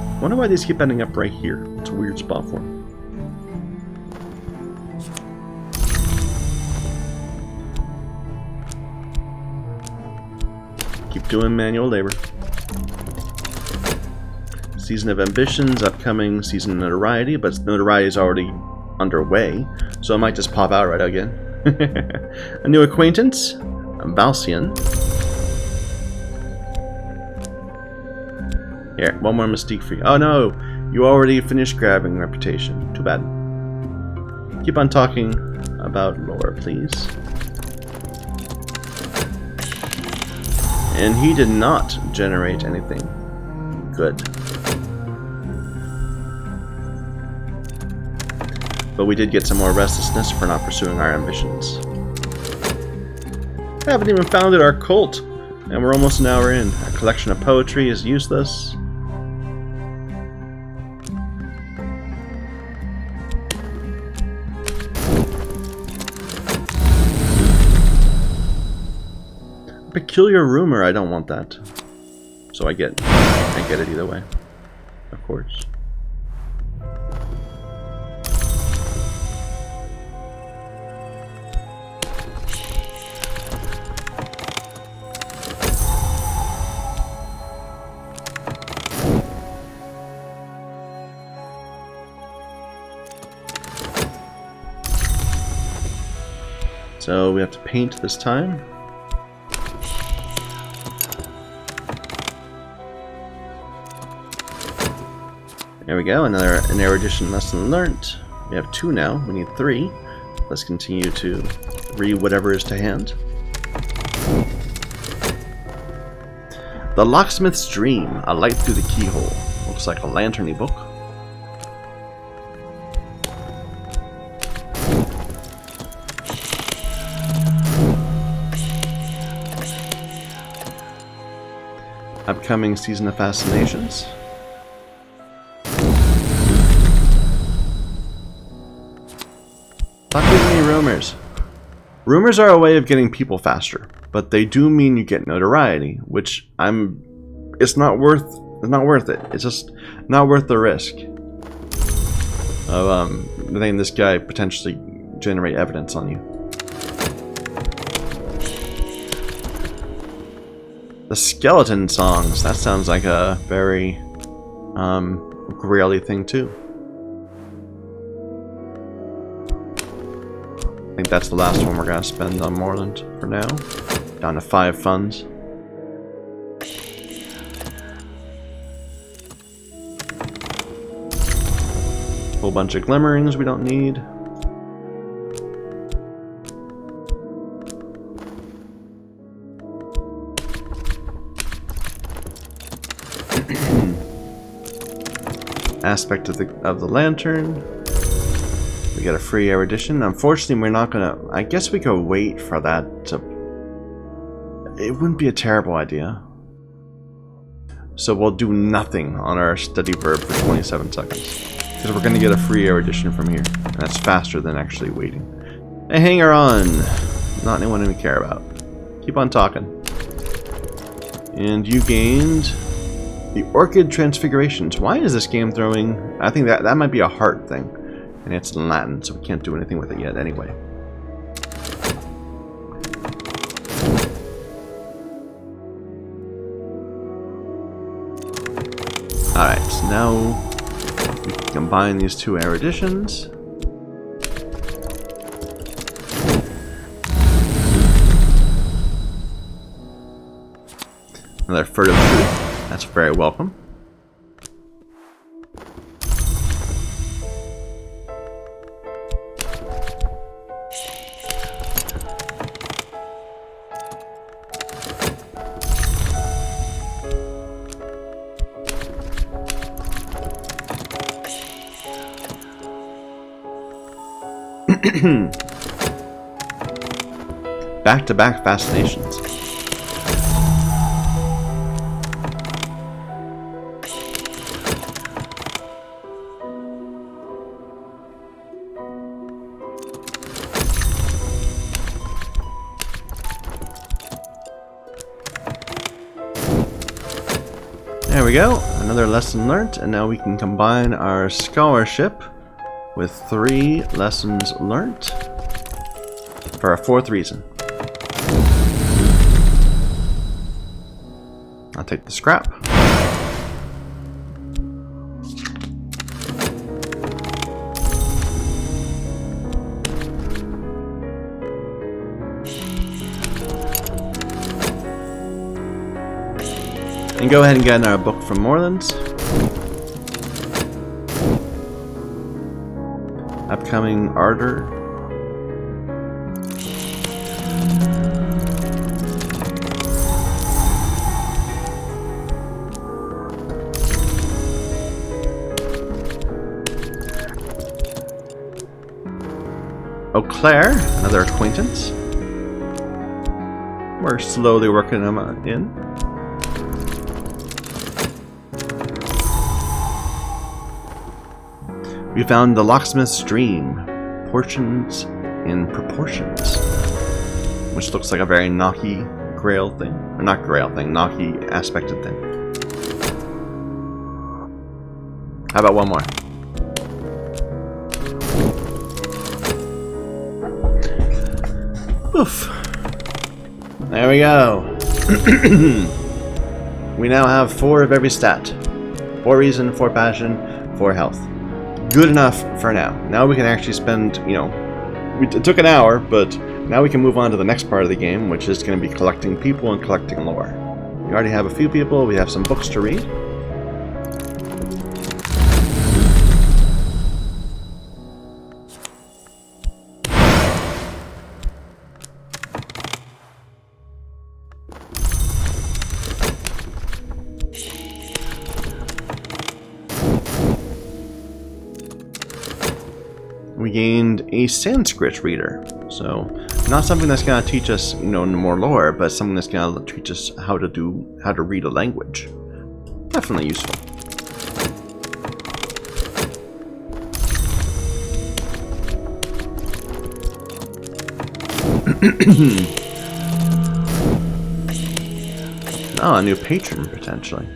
I wonder why these keep ending up right here. It's a weird spot for them. Keep doing manual labor. Season of Ambitions, upcoming Season of Notoriety, but Notoriety is already underway, so it might just pop out right again. A new acquaintance, Valsian. Here, one more mystique for you. Oh no, you already finished grabbing reputation. Too bad. Keep on talking about lore, please. And he did not generate anything. Good. But we did get some more restlessness for not pursuing our ambitions. Haven't even founded our cult, and we're almost an hour in. Our collection of poetry is useless. Peculiar rumor, I don't want that. So I get it either way. Of course. So we have to paint this time. There we go, an erudition lesson learnt. We have 2 now, we need 3. Let's continue to read whatever is to hand. The Locksmith's Dream, A Light Through the Keyhole. Looks like a lanterny book. Upcoming Season of Fascinations. Stop giving me rumors. Rumors are a way of getting people faster, but they do mean you get notoriety, which it's not worth it. It's just not worth the risk of letting this guy potentially generate evidence on you. The skeleton songs, that sounds like a very graily thing too. I think that's the last one we're gonna spend on Moorland for now. Down to 5 funds. Whole bunch of glimmerings we don't need. Aspect of the lantern. We get a free erudition. Unfortunately, we're not gonna. I guess we could wait for that to. It wouldn't be a terrible idea. So we'll do nothing on our steady verb for 27 seconds. Because we're gonna get a free erudition from here. And that's faster than actually waiting. A hanger on. Not anyone we care about. Keep on talking. And you gained the Orchid Transfigurations. Why is this game throwing... I think that might be a heart thing. And it's in Latin, so we can't do anything with it yet anyway. Alright, so now we can combine these 2 eruditions. Another furtive truth. That's very welcome. Back-to-back fascinations. There we go, another lesson learnt, and now we can combine our scholarship with 3 lessons learnt for a 4th reason. I'll take the scrap. And go ahead and get our book from Moorlands. Upcoming Ardor. Eau Claire, another acquaintance. We're slowly working them in. We found the Locksmith's Dream, Portions in Proportions, which looks like a very knocky grail thing. Or not grail thing, knocky aspected thing. How about one more? Oof. There we go. We now have 4 of every stat. 4 reason, 4 passion, 4 health. Good enough for now. Now we can actually spend, you know, it took an hour, but now we can move on to the next part of the game, which is going to be collecting people and collecting lore. We already have a few people, we have some books to read. We gained a Sanskrit reader, so not something that's going to teach us, you know, more lore, but something that's going to teach us how to read a language. Definitely useful. Oh, a new patron, potentially.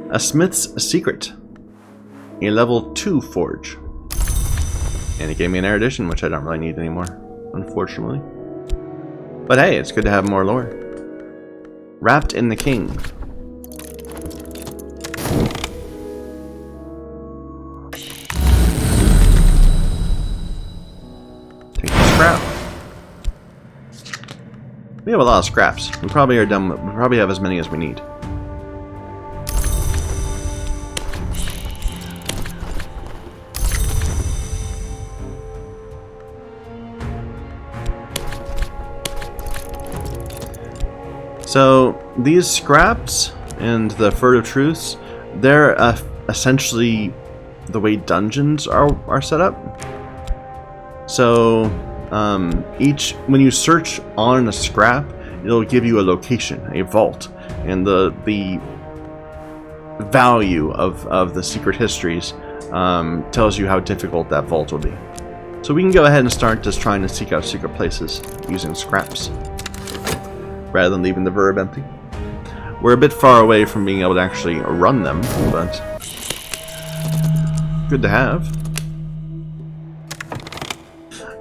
A Smith's Secret. A level 2 forge. And it gave me an erudition, which I don't really need anymore, unfortunately. But hey, it's good to have more lore. Wrapped in the King. Take the scrap. We have a lot of scraps. We probably are done. We probably have as many as we need. So these scraps and the furtive truths, they're essentially the way dungeons are set up. So when you search on a scrap, it'll give you a location, a vault, and the value of the secret histories tells you how difficult that vault will be. So we can go ahead and start just trying to seek out secret places using scraps, rather than leaving the verb empty. We're a bit far away from being able to actually run them, but good to have.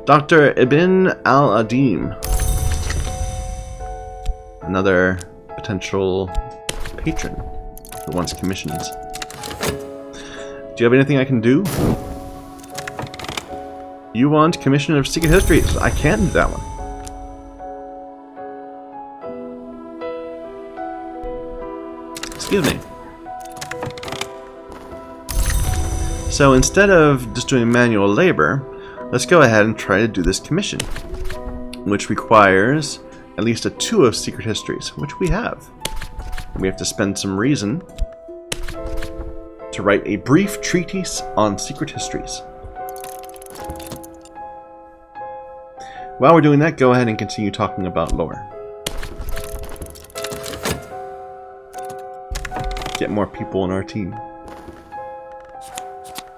Dr. Ibn al-Adim. Another potential patron who wants commissions. Do you have anything I can do? You want commission of secret histories? I can do that one. Excuse me. So instead of just doing manual labor, let's go ahead and try to do this commission, which requires at least a 2 of secret histories, which we have. We have to spend some reason to write a brief treatise on secret histories. While we're doing that, go ahead and continue talking about lore. Get more people in our team.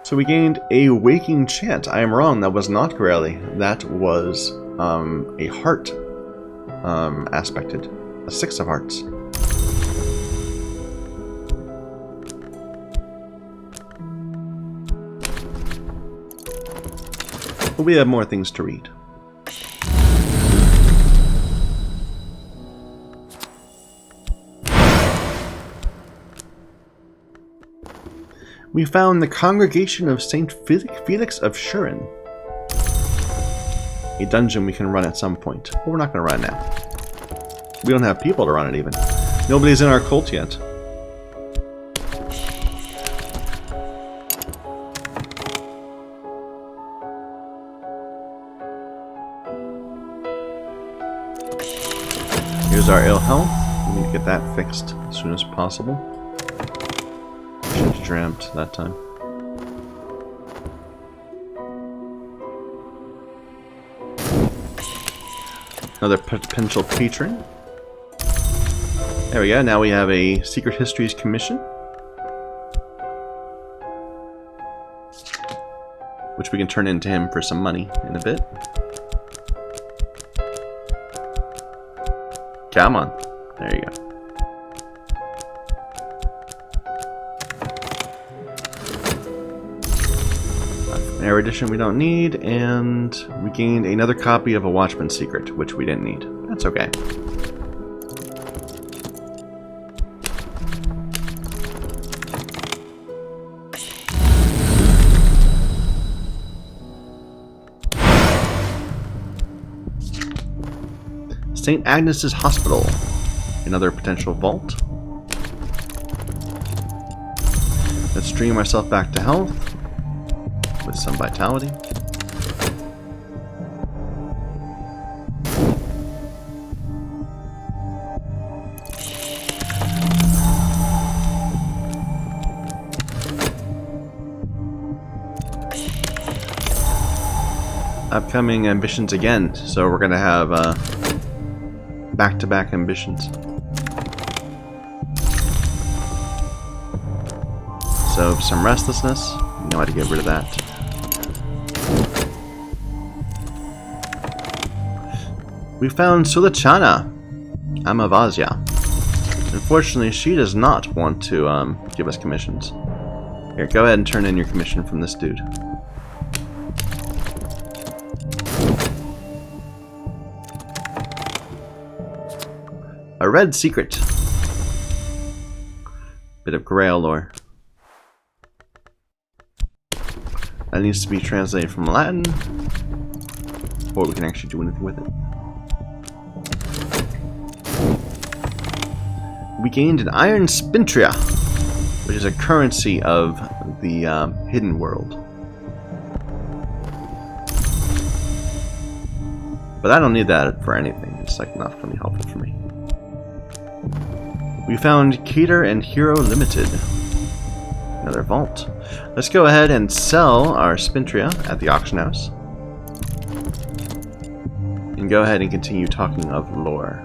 So we gained a waking chant. I am wrong, that was not Corelli. That was a heart aspected. A 6 of hearts. But we have more things to read. We found the Congregation of Saint Felix of Shurin. A dungeon we can run at some point. But we're not going to run it now. We don't have people to run it even. Nobody's in our cult yet. Here's our ill health. We need to get that fixed as soon as possible. Dreamt that time. Another potential patron. There we go. Now we have a Secret Histories commission, which we can turn into him for some money in a bit. Come on. There you go. Erudition we don't need, and we gained another copy of a Watchman's Secret, which we didn't need. That's okay. St. Agnes Hospital. Another potential vault. Let's stream ourselves back to health with some vitality. Upcoming ambitions again, so we're gonna have back-to-back ambitions. So, some restlessness. You know how to get rid of that. We found Sulachana Amavazya. Unfortunately, she does not want to give us commissions. Here, go ahead and turn in your commission from this dude. A red secret. Bit of Grail lore. That needs to be translated from Latin, before we can actually do anything with it. We gained an iron spintria, which is a currency of the hidden world. But I don't need that for anything. It's like not really helpful for me. We found Cater and Hero Limited. Another vault. Let's go ahead and sell our spintria at the auction house. And go ahead and continue talking of lore.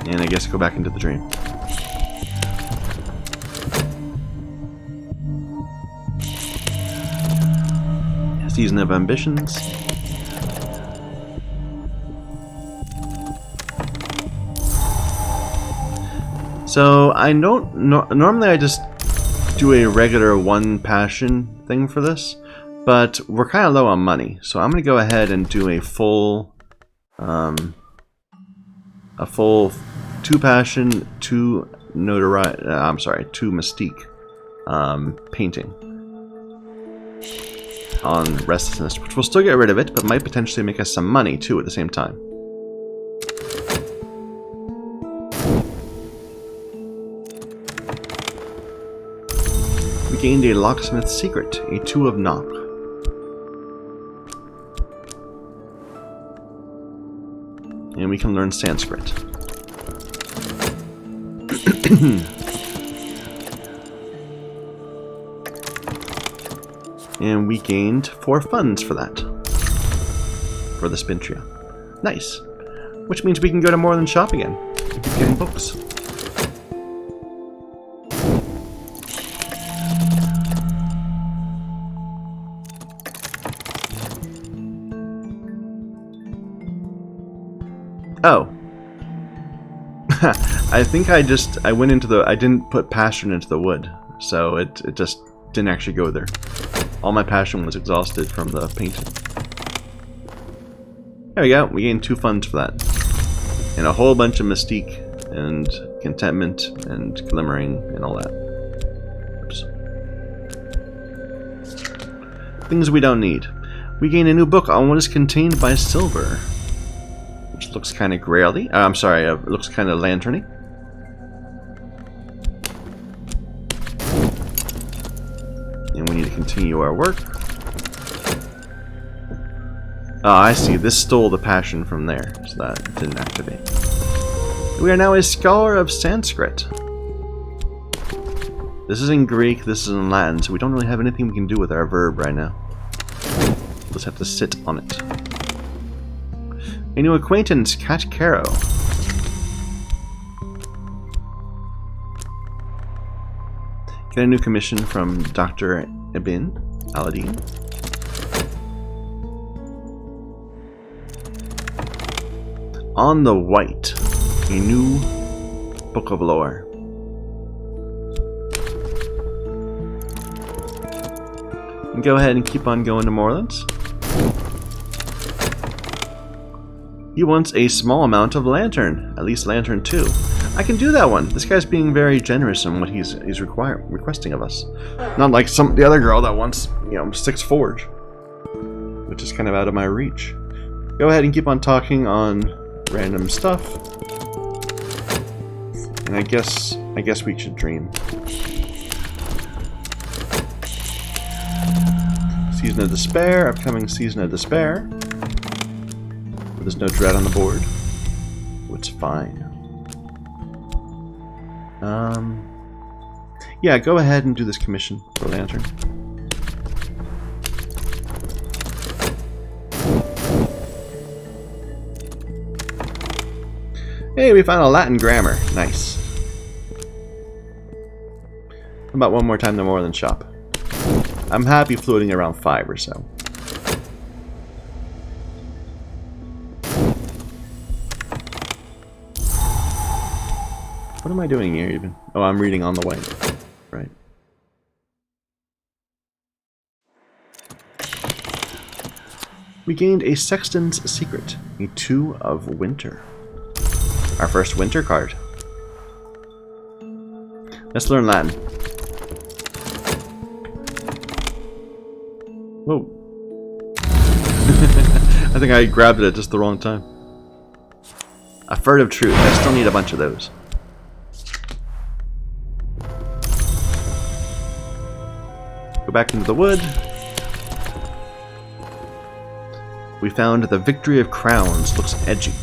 And I guess go back into the dream. Season of Ambitions. So I don't normally I just do a regular one passion thing for this, but we're kind of low on money, so I'm gonna go ahead and do a full 2 passion, 2 notoriety. I'm sorry, 2 mystique painting on restlessness, which will still get rid of it, but might potentially make us some money too at the same time. We gained a locksmith's secret, a 2 of knock. And we can learn Sanskrit. And we gained 4 funds for that. For the Spintria. Nice. Which means we can go to More Than Shop again. Keep getting books. Oh. I think I went into the... I didn't put passion into the wood. So it just didn't actually go there. All my passion was exhausted from the painting. There we go. We gained 2 funds for that. And a whole bunch of mystique and contentment and glimmering and all that. Oops. Things we don't need. We gain a new book on what is contained by silver. Which looks kind of graily. I'm sorry, it looks kind of lanterny. And we need to continue our work. Oh, I see. This stole the passion from there, so that didn't activate. We are now a scholar of Sanskrit. This is in Greek, this is in Latin, so we don't really have anything we can do with our verb right now. We'll just have to sit on it. A new acquaintance, Cat Caro. Get a new commission from Dr. Ibn Aladdin. On the White, a new book of lore. And go ahead and keep on going to Moorlands. He wants a small amount of lantern, at least lantern 2. I can do that one. This guy's being very generous in what he's requesting of us. Not like the other girl that wants, 6 forge, which is kind of out of my reach. Go ahead and keep on talking on random stuff. And I guess we should dream. Season of Despair, upcoming Season of Despair. There's no dread on the board. It's fine. Yeah, go ahead and do this commission for Lantern. Hey, we found a Latin grammar. Nice. How about one more time the Moreland shop? I'm happy floating around 5 or so. What am I doing here even? Oh, I'm reading on the way. Right. We gained a Sexton's Secret, a 2 of Winter. Our first Winter card. Let's learn Latin. Whoa. I think I grabbed it at just the wrong time. A Furtive Truth. I still need a bunch of those. Go back into the wood. We found the Victory of Crowns. Looks edgy.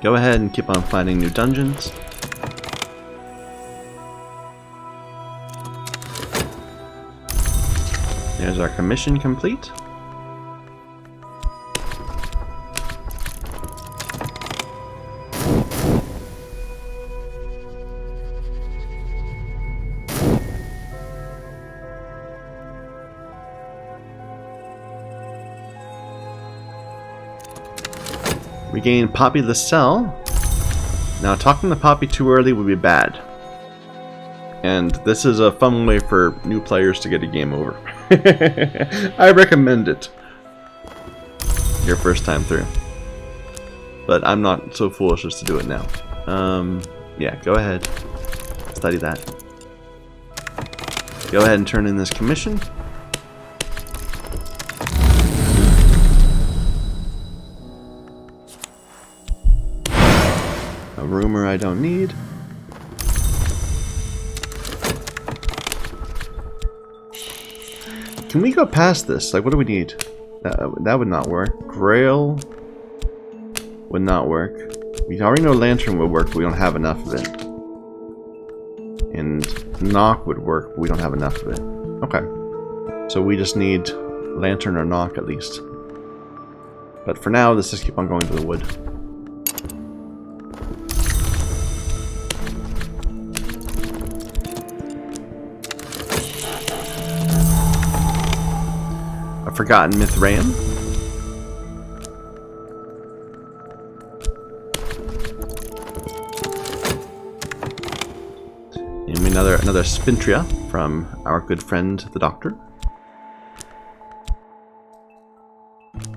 Go ahead and keep on finding new dungeons. There's our commission complete. We gain Poppy the Cell. Now, talking to Poppy too early would be bad. And this is a fun way for new players to get a game over. I recommend it. Your first time through. But I'm not so foolish as to do it now. Yeah, go ahead. Study that. Go ahead and turn in this commission. A rumor I don't need. Can we go past this? Like, what do we need? That would not work. Grail would not work. We already know Lantern would work, but we don't have enough of it. And Knock would work, but we don't have enough of it. Okay. So we just need Lantern or Knock at least. But for now, let's just keep on going to the wood. A Forgotten Mithraeum. And another Spintria from our good friend the Doctor.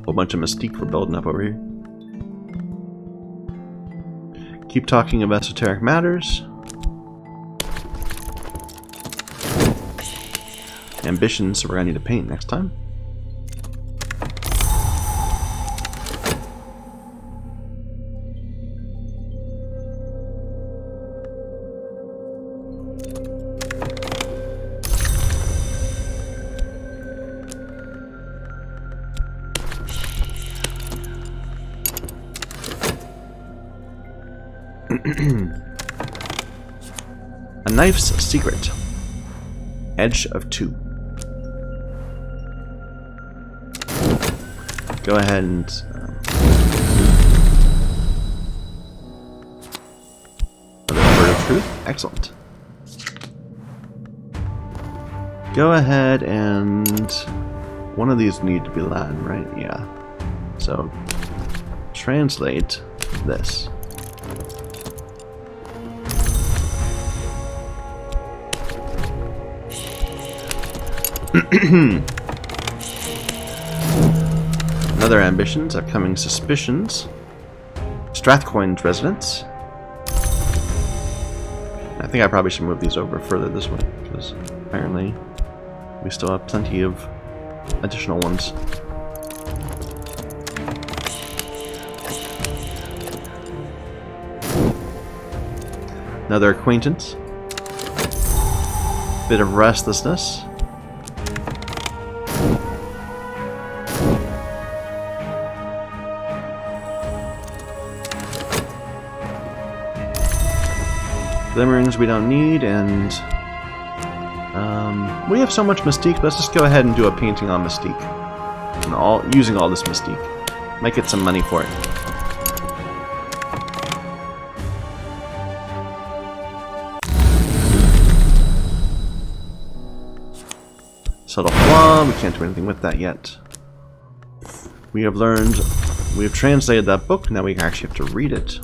Whole bunch of mystique we're building up over here. Keep talking of esoteric matters. Ambitions, so we're gonna need to paint next time. A Knife's Secret. Edge of 2. Go ahead and another Word of Truth. Excellent. Go ahead and one of these need to be Latin, right? Yeah. So translate this. Another ambitions, upcoming suspicions. Strathcoin's residence. I think I probably should move these over further this way, because apparently we still have plenty of additional ones. Another acquaintance. Bit of restlessness. Glimmerings we don't need, and We have so much Mystique, let's just go ahead and do a painting on Mystique. And using all this Mystique. Might get some money for it. Subtle flaw, we can't do anything with that yet. We have translated that book, now we actually have to read it.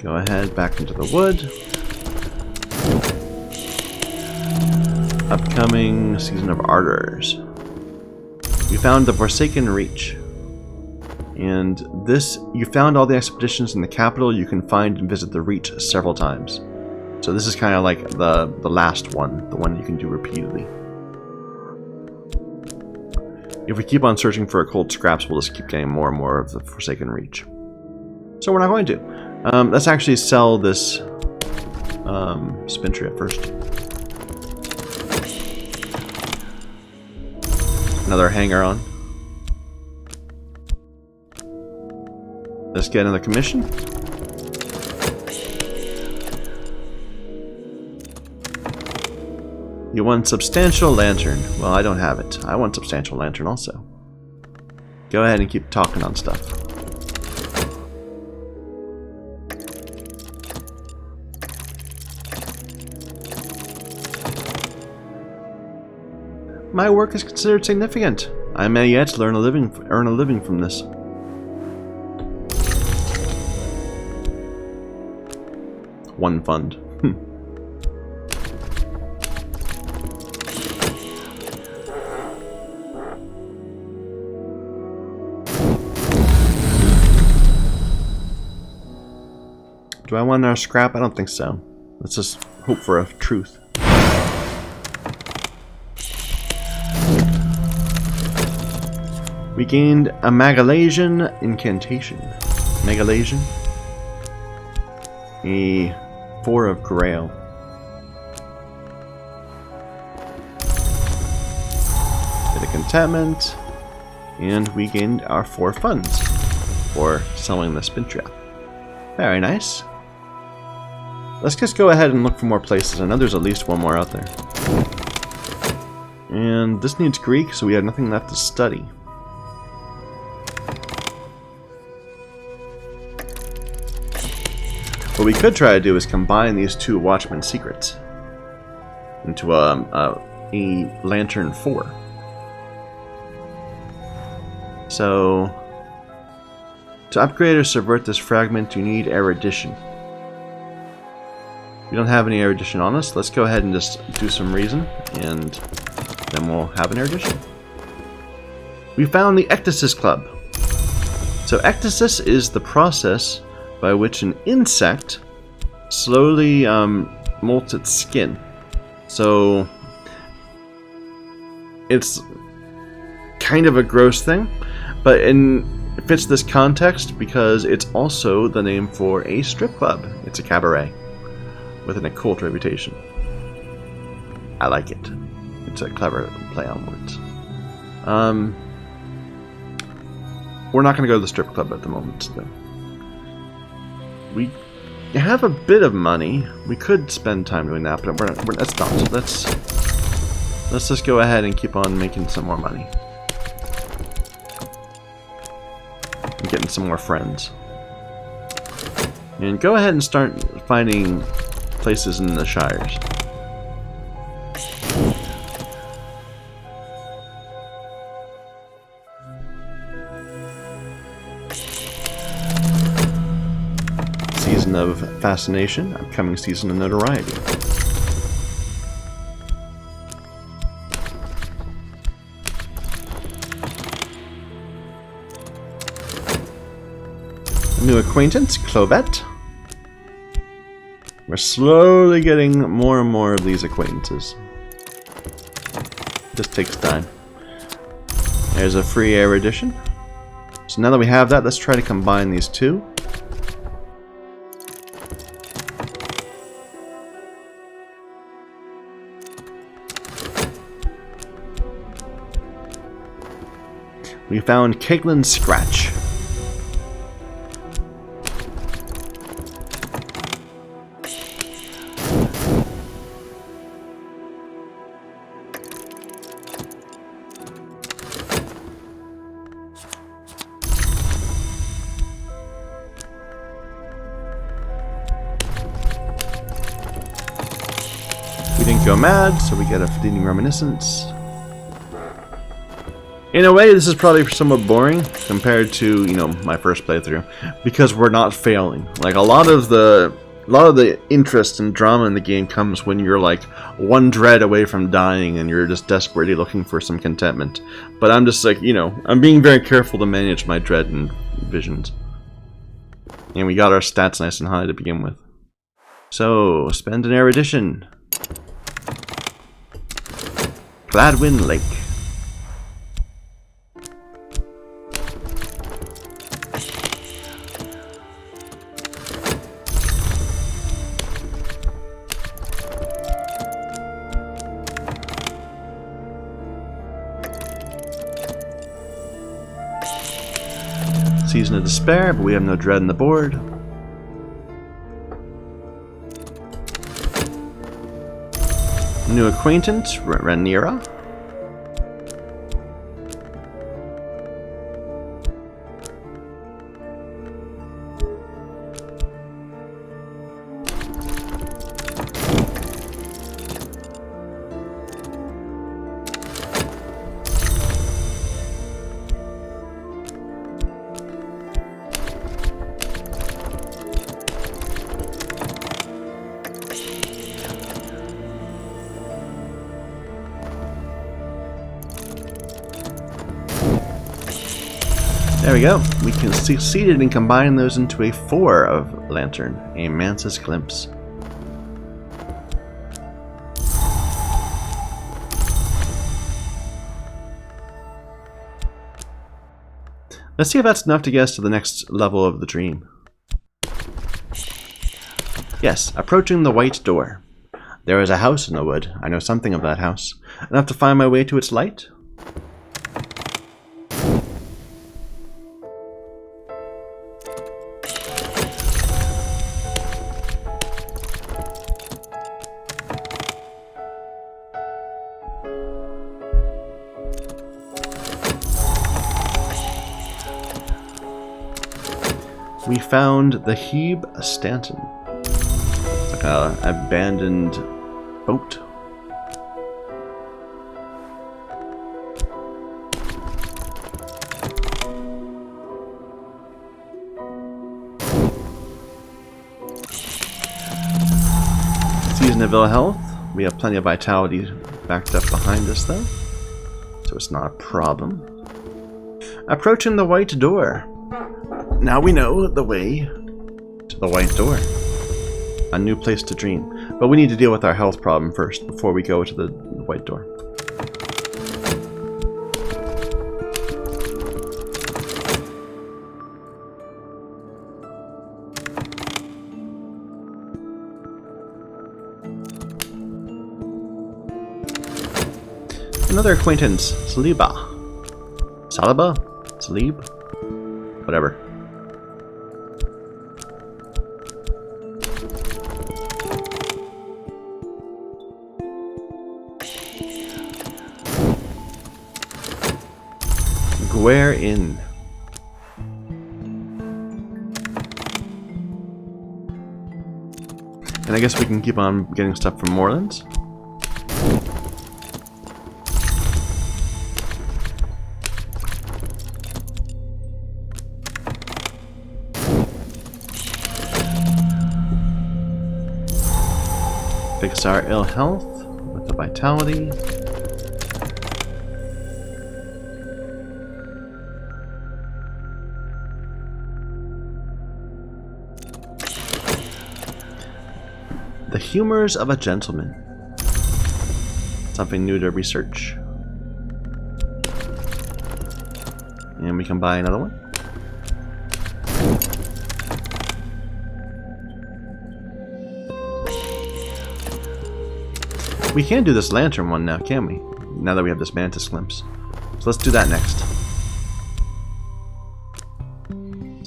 Go ahead, back into the wood. Upcoming Season of Ardors. We found the Forsaken Reach. And you found all the expeditions in the capital. You can find and visit the Reach several times. So this is kind of like the last one, the one you can do repeatedly. If we keep on searching for occult scraps, we'll just keep getting more and more of the Forsaken Reach. So we're not going to. Let's actually sell this Spintria first. Another hanger-on. Let's get another commission. You want Substantial Lantern. Well, I don't have it. I want Substantial Lantern also. Go ahead and keep talking on stuff. My work is considered significant. I may yet earn a living from this. One fund. Do I want another scrap? I don't think so. Let's just hope for a truth. We gained a Magalasian incantation. Magalasian? A 4 of Grail. Did a contentment. And we gained our 4 funds for selling the Spintria. Very nice. Let's just go ahead and look for more places. I know there's at least one more out there. And this needs Greek, so we have nothing left to study. What we could try to do is combine these 2 Watchman secrets into a Lantern 4. So, to upgrade or subvert this fragment, you need erudition. We don't have any erudition on us. Let's go ahead and just do some reason, and then we'll have an erudition. We found the Ectasis Club. So ectasis is the process by which an insect slowly molts its skin. So it's kind of a gross thing, but it fits this context because it's also the name for a strip club. It's a cabaret with an occult reputation. I like it. It's a clever play on words. We're not going to go to the strip club at the moment, though. We have a bit of money. We could spend time doing that, but let's not. Let's just go ahead and keep on making some more money. And getting some more friends. And go ahead and start finding places in the Shires. Season of Fascination, upcoming season of Notoriety. A new acquaintance, Clovette. We're slowly getting more and more of these acquaintances. Just takes time. There's a free erudition. So now that we have that, let's try to combine these 2. We found Caitlin's Scratch. go mad, so we get a fleeting reminiscence. In a way, this is probably somewhat boring compared to, you know, my first playthrough, because we're not failing. Like, a lot of the interest and drama in the game comes when you're like one dread away from dying and you're just desperately looking for some contentment. But I'm just like, you know, I'm being very careful to manage my dread and visions. And we got our stats nice and high to begin with. So, spend an erudition. Gladwin Lake. Season of Despair, but we have no dread on the board. New acquaintance, Rhaenyra. There we go. We can succeeded in combining those into a 4 of Lantern, a Mantis Glimpse. Let's see if that's enough to get us to the next level of the dream. Yes, approaching the white door. There is a house in the wood. I know something of that house. Enough to find my way to its light? We found the Hebe Stanton. It's like an abandoned boat. Season of ill health. We have plenty of vitality backed up behind us though, so it's not a problem. Approaching the white door. Now we know the way to the white door. A new place to dream. But we need to deal with our health problem first before we go to the white door. Another acquaintance, Saliba. Saliba? Salib? Whatever. Gware Inn. And I guess we can keep on getting stuff from Moorlands. Fix our ill health with the vitality. The humors of a gentleman. Something new to research. And we can buy another one. We can do this lantern one now, can't we? Now that we have this Mantis Glimpse. So let's do that next.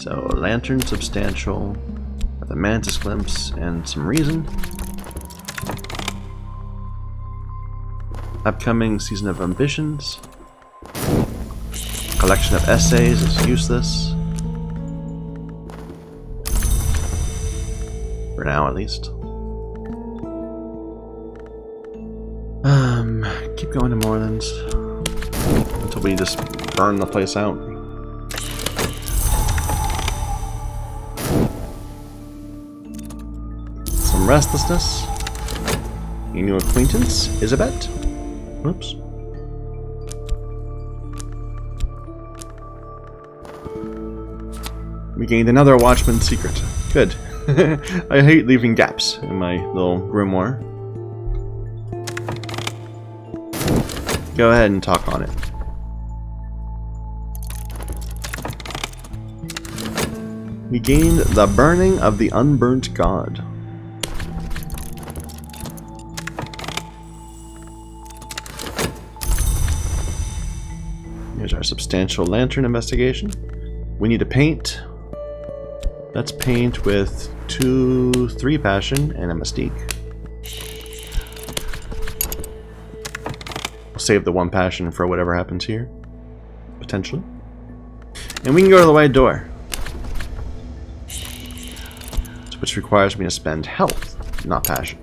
So, lantern, substantial, with a Mantis Glimpse, and some reason. Upcoming Season of Ambitions. Collection of essays is useless. For now, at least. Keep going to Moorlands until we just burn the place out. Some restlessness. A new acquaintance, Isabet. Oops. We gained another Watchman's secret. Good. I hate leaving gaps in my little grimoire. Go ahead and talk on it. We gained the Burning of the Unburnt God. Here's our substantial lantern investigation. We need to paint. Let's paint with 3 passion and a mystique. We'll save the 1 passion for whatever happens here, potentially. And we can go to the white door, which requires me to spend health, not passion.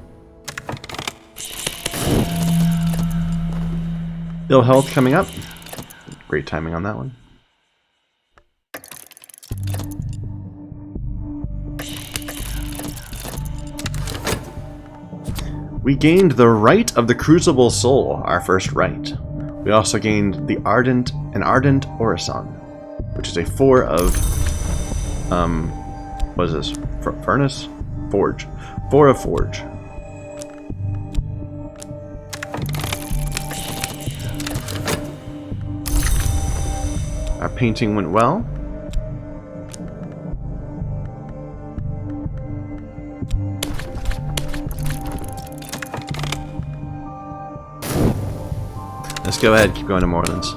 Ill health coming up. Great timing on that one. We gained the Rite of the Crucible Soul, our first rite. We also gained the Ardent Orison, which is a 4 of what is this? Furnace? Forge. 4 of Forge. Our painting went well. Let's go ahead, keep going to Moorlands.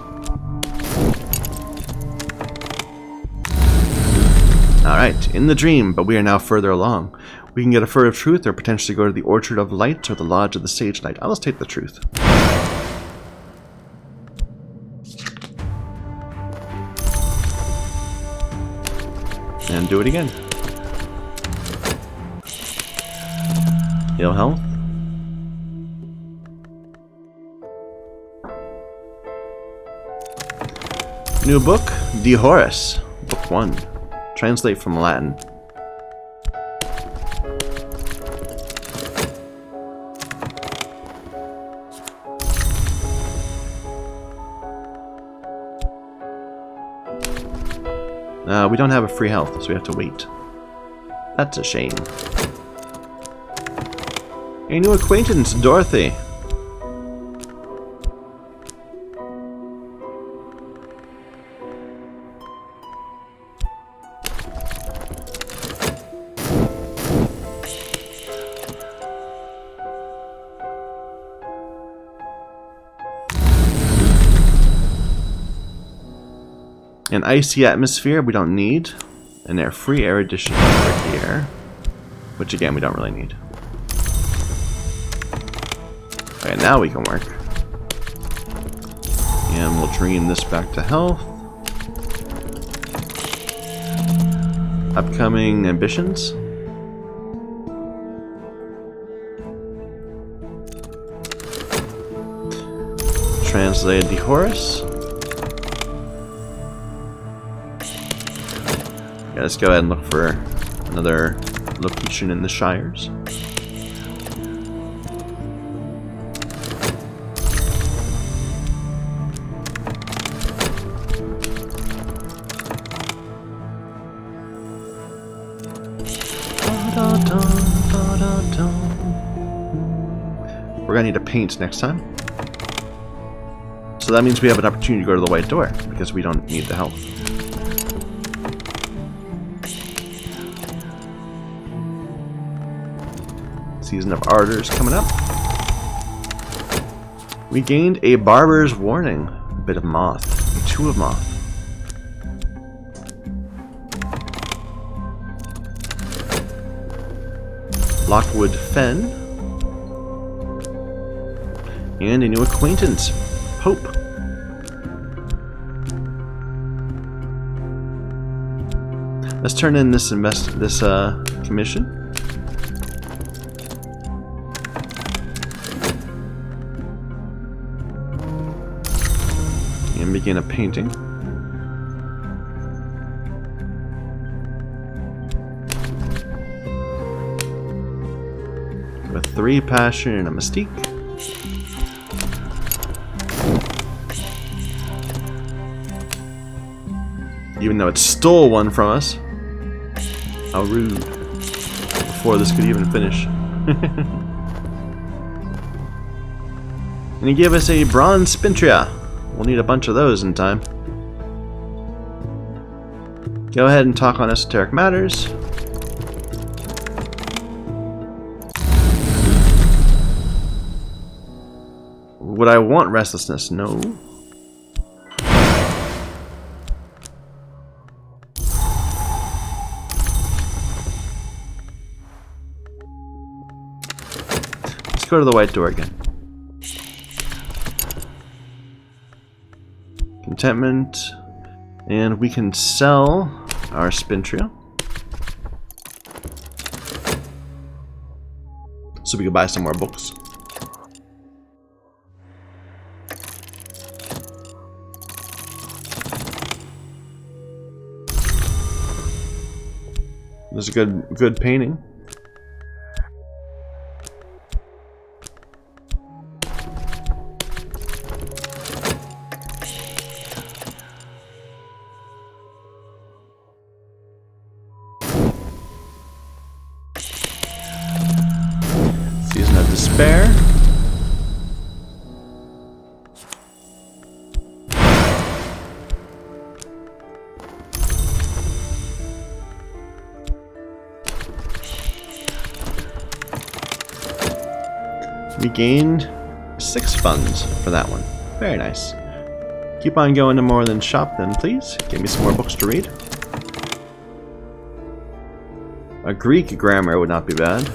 Alright, in the dream, but we are now further along. We can get a Fur of Truth or potentially go to the Orchard of Light or the Lodge of the Sage Knight. Let's take the Truth. And do it again. Ill health. New book, De Horis, Book 1. Translate from Latin. We don't have a free health, so we have to wait. That's a shame. A new acquaintance, Dorothy. An icy atmosphere we don't need, and a free air edition over here, which again we don't really need. Okay, now we can work. And we'll dream this back to health. Upcoming ambitions. Translated De Horis. Yeah, let's go ahead and look for another location in the Shires. We're gonna need to paint next time. So that means we have an opportunity to go to the white door, because we don't need the health. Season of Ardors coming up. We gained a Barber's Warning. A bit of Moth. A 2 of Moth. Lockwood Fen. And a new acquaintance, Pope. Let's turn in this commission. and begin a painting. With 3 passion and a mystique. Even though it stole one from us. How rude. Before this could even finish. And he gave us a bronze Spintria. We'll need a bunch of those in time. Go ahead and talk on esoteric matters. Would I want restlessness? No. Let's go to the white door again. Contentment, and we can sell our Spintria. So we can buy some more books. This is a good painting. Season of Despair. We gained 6 funds for that one. Very nice. Keep on going to more than shop then, please. Give me some more books to read. A Greek grammar would not be bad.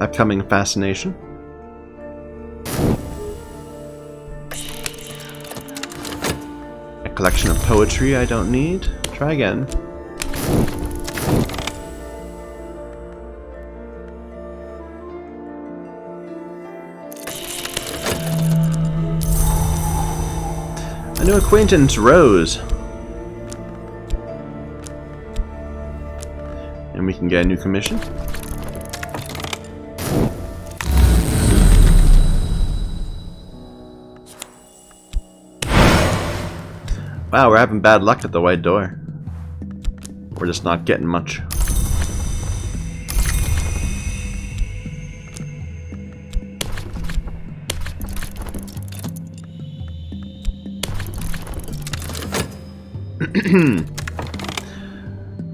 Upcoming Fascination. A collection of poetry I don't need. Try again. A new acquaintance, Rose. And we can get a new commission. Wow, we're having bad luck at the white door. We're just not getting much.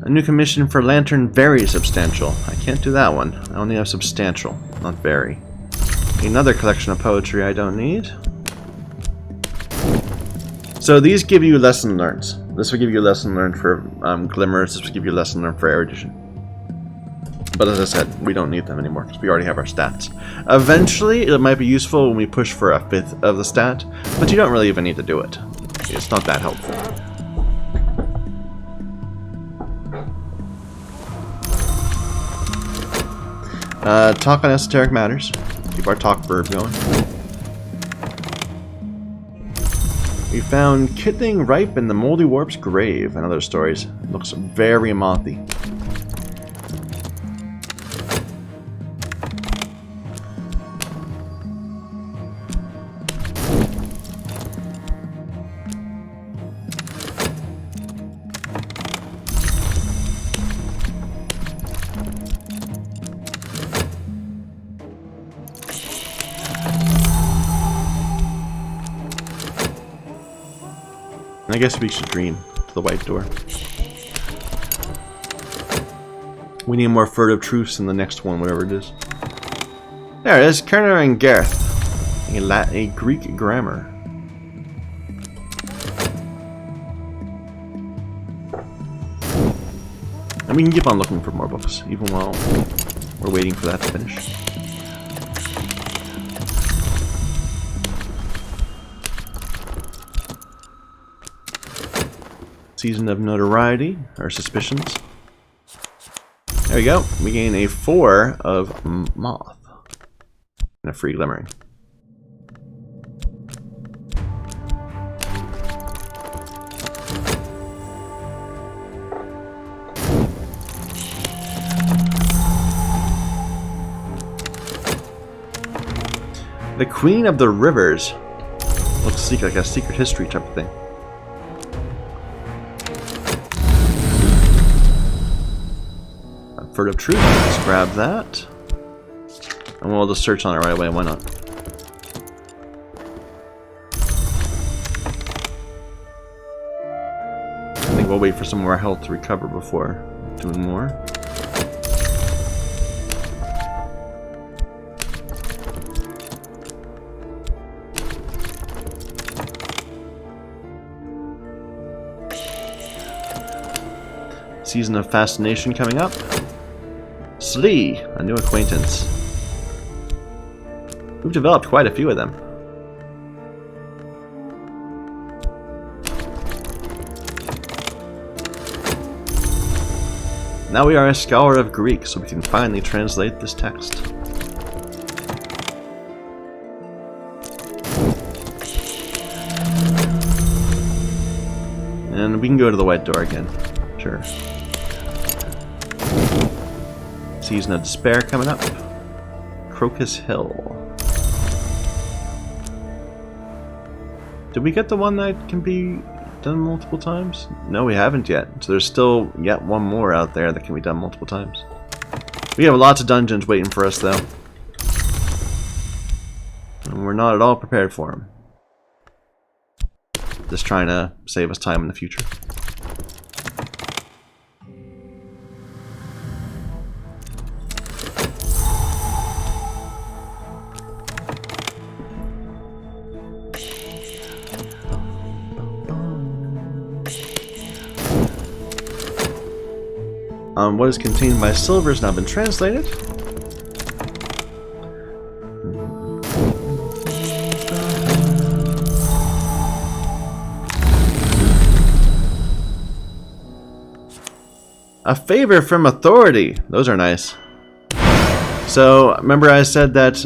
A new commission for Lantern, very substantial. I can't do that one. I only have substantial, not very. Another collection of poetry I don't need. So these give you lesson learns. This will give you a lesson learned for glimmers. This will give you a lesson learned for erudition. But as I said, we don't need them anymore because we already have our stats. Eventually, it might be useful when we push for a 5th of the stat, but you don't really even need to do it. It's not that helpful. Talk on esoteric matters. Keep our talk verb going. We found Kittling ripe in the Moldy Warp's grave and other stories. Looks very mothy. I guess we should dream to the white door. We need more furtive truths in the next one, whatever it is. There it is, Kerner and Gareth. A Greek grammar. And we can keep on looking for more books, even while we're waiting for that to finish. Season of Notoriety, or Suspicions. There we go. We gain a 4 of Moth. And a free Glimmering. The Queen of the Rivers. Looks like a secret history type of thing. Of Truth. Let's grab that. And we'll just search on it right away. Why not? I think we'll wait for some more health to recover before doing more. Season of Fascination coming up. Slee, a new acquaintance. We've developed quite a few of them. Now we are a scholar of Greek, so we can finally translate this text. And we can go to the White Door again. Sure. Season of Despair coming up. Crocus Hill. Did we get the one that can be done multiple times? No, we haven't yet. So there's still yet one more out there that can be done multiple times. We have lots of dungeons waiting for us, though. And we're not at all prepared for them. Just trying to save us time in the future. What is contained by silver has now been translated. A favor from authority. Those are nice. So, remember I said that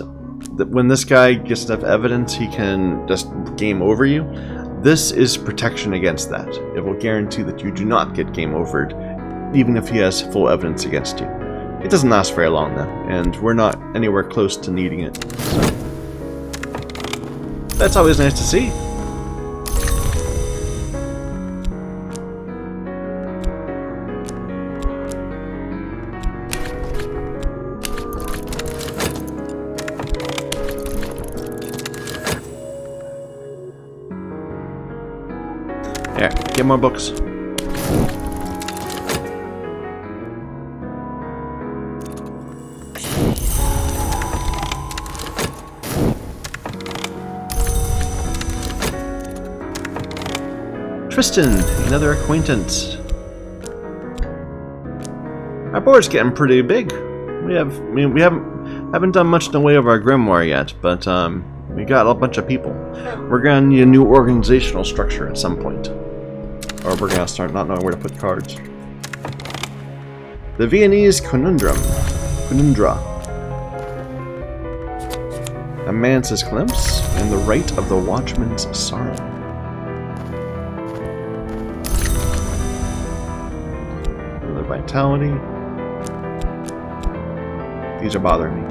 when this guy gets enough evidence, he can just game over you? This is protection against that. It will guarantee that you do not get game overed, even if he has full evidence against you. It doesn't last very long though, and we're not anywhere close to needing it. So that's always nice to see. There, get more books. Tristan, another acquaintance. Our board's getting pretty big. We haven't done much in the way of our grimoire yet, but we got a bunch of people. We're gonna need a new organizational structure at some point, or we're gonna start not knowing where to put cards. The Viennese Conundra. A Mance's Glimpse, and the Rite of the Watchman's Sorrow. Vitality. These are bothering me.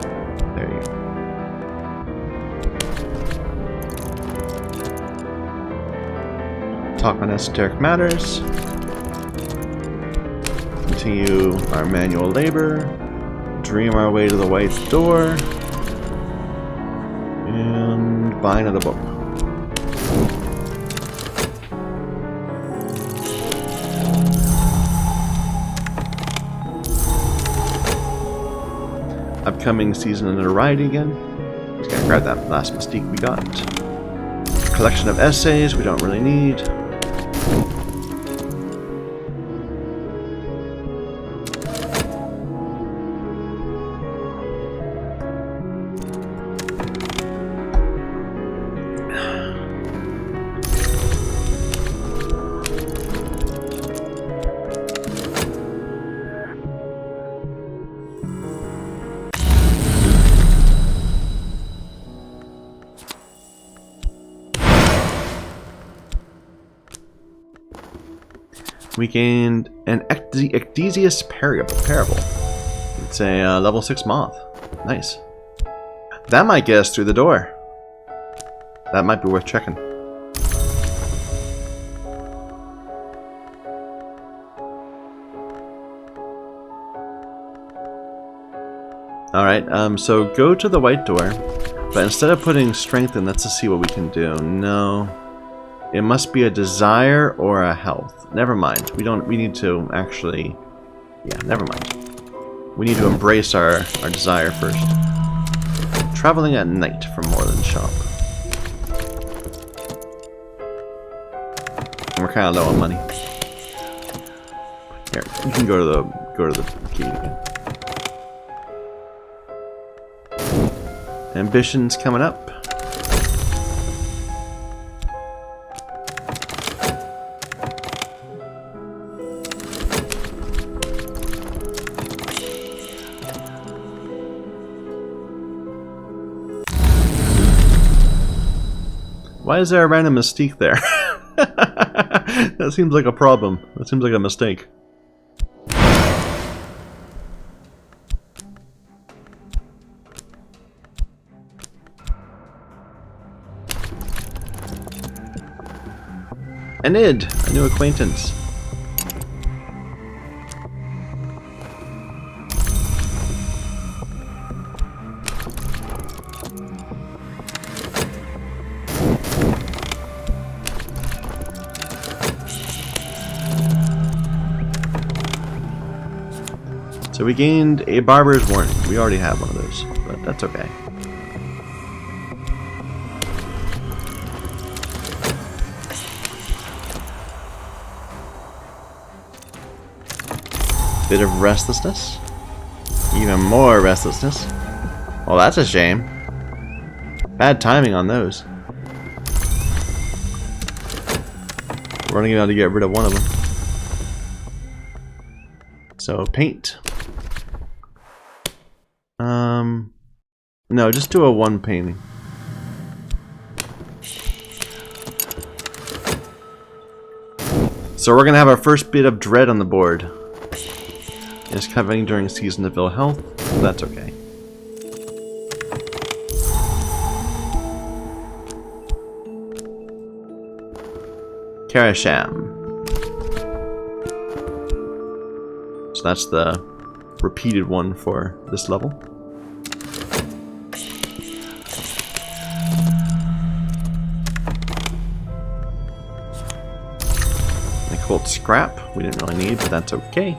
There you go. Talk on esoteric matters. Continue our manual labor. Dream our way to the White Door. And buy another book. Upcoming season of notoriety again. Just gotta grab that last mystique we got. Collection of essays we don't really need. We gained an Ectasis Parable. It's a level 6 moth. Nice. That might get us through the door. That might be worth checking. Alright, so go to the white door, but instead of putting strength in, let's just see what we can do. No. It must be a desire or a health. Never mind. We need to actually... Yeah, never mind. We need to embrace our desire first. Traveling at night from Moreland Shop. And we're kind of low on money. Here, you can go to the key again. Ambition's coming up. Why is there a random mystique there? That seems like a problem. That seems like a mistake. Enid, a new acquaintance. So we gained a barber's warning. We already have one of those, but that's okay. Bit of restlessness. Even more restlessness. Well, that's a shame. Bad timing on those. We're only going to get rid of one of them. So, paint. No, just do a 1 painting. So we're going to have our first bit of dread on the board. It's coming during season of ill health, so that's okay. Karasham. So that's the repeated one for this level. The Colt Scrap, we didn't really need, but that's okay.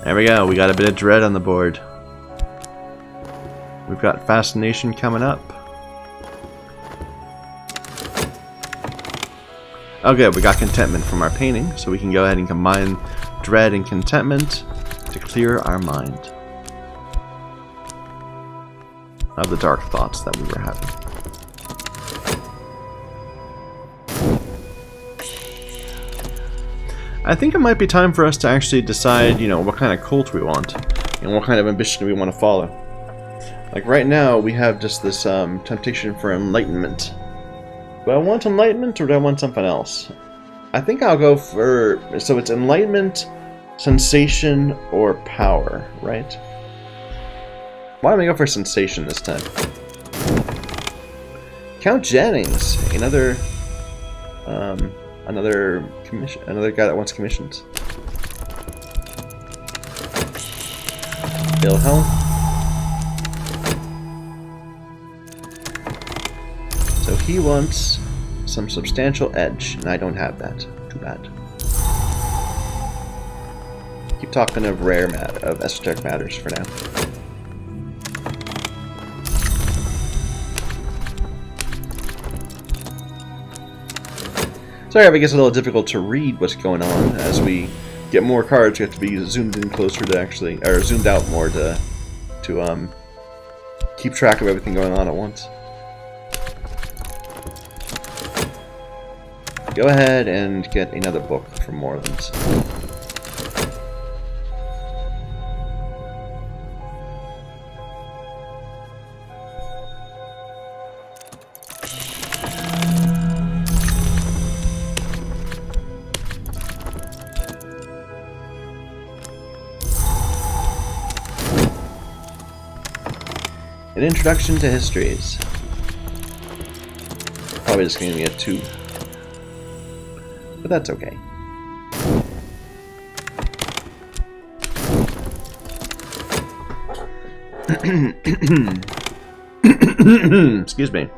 There we go, we got a bit of dread on the board. We've got Fascination coming up. Oh good, we got Contentment from our painting, so we can go ahead and combine Dread and Contentment to clear our mind of the dark thoughts that we were having. I think it might be time for us to actually decide, you know, what kind of cult we want and what kind of ambition we want to follow. Like right now, we have just this temptation for enlightenment. Do I want enlightenment or do I want something else? I think I'll go for... So it's enlightenment, sensation, or power, right? Why don't we go for sensation this time? Count Jennings, another guy that wants commissions. Ill health. So he wants some substantial edge, and I don't have that. Too bad. Keep talking of of esoteric matters for now. Sorry if it gets a little difficult to read what's going on. As we get more cards, we have to be zoomed in closer to actually, or zoomed out more to keep track of everything going on at once. Go ahead and get another book from Morelands. An introduction to histories. Probably just going to be a 2. But that's okay. Excuse me.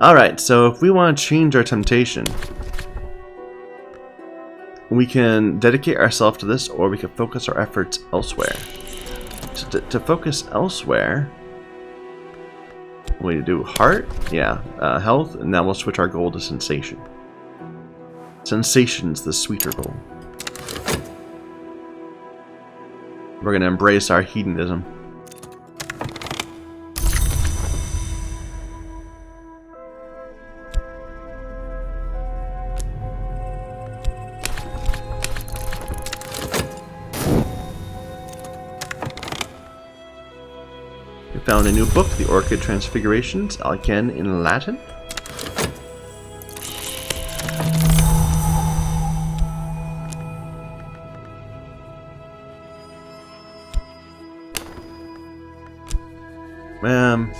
Alright, so if we want to change our temptation, we can dedicate ourselves to this, or we can focus our efforts elsewhere. To focus elsewhere, we do heart, yeah, health, and now we'll switch our goal to sensation. Sensation's the sweeter goal. We're going to embrace our hedonism. We found a new book, The Orchid Transfigurations, again in Latin.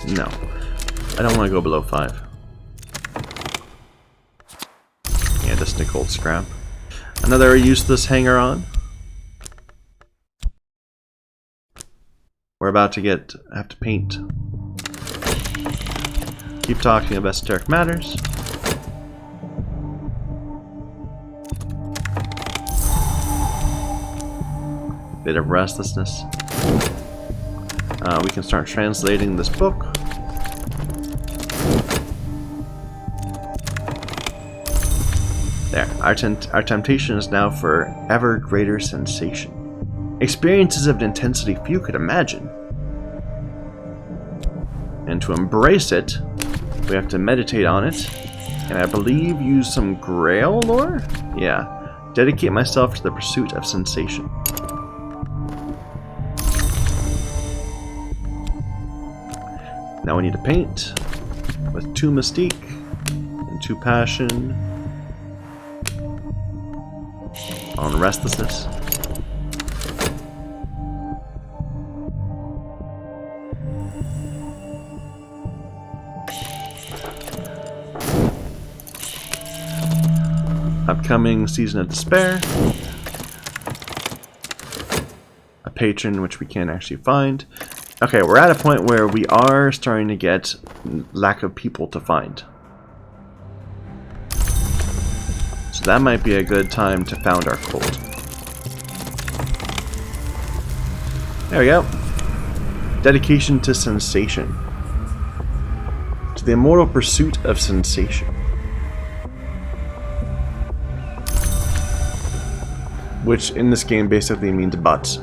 No. I don't want to go below 5. Yeah, just a gold scrap. Another useless hanger-on. We're about to have to paint. Keep talking about esoteric matters. Bit of restlessness. We can start translating this book. There. Our temptation is now for ever greater sensation. Experiences of an intensity few could imagine. And to embrace it, we have to meditate on it. And I believe use some Grail lore? Yeah. Dedicate myself to the pursuit of sensation. Now we need to paint with 2 Mystique and 2 Passion on Restlessness. Upcoming Season of Despair. A patron which we can't actually find. Okay, we're at a point where we are starting to get lack of people to find. So that might be a good time to found our cult. There we go. Dedication to sensation. To the immortal pursuit of sensation. Which in this game basically means butts.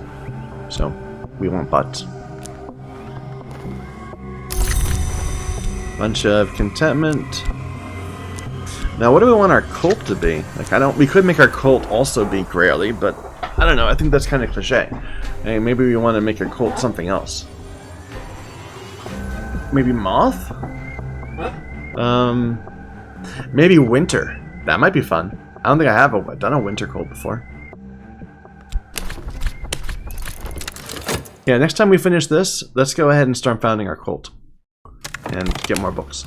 So, we want butts. Bunch of contentment. Now, what do we want our cult to be? Like, we could make our cult also be Graily, but I don't know. I think that's kind of cliche. Hey, maybe we want to make our cult something else. Maybe Moth? Maybe Winter. That might be fun. I don't think I've done a Winter cult before. Yeah, next time we finish this, let's go ahead and start founding our cult. And get more books.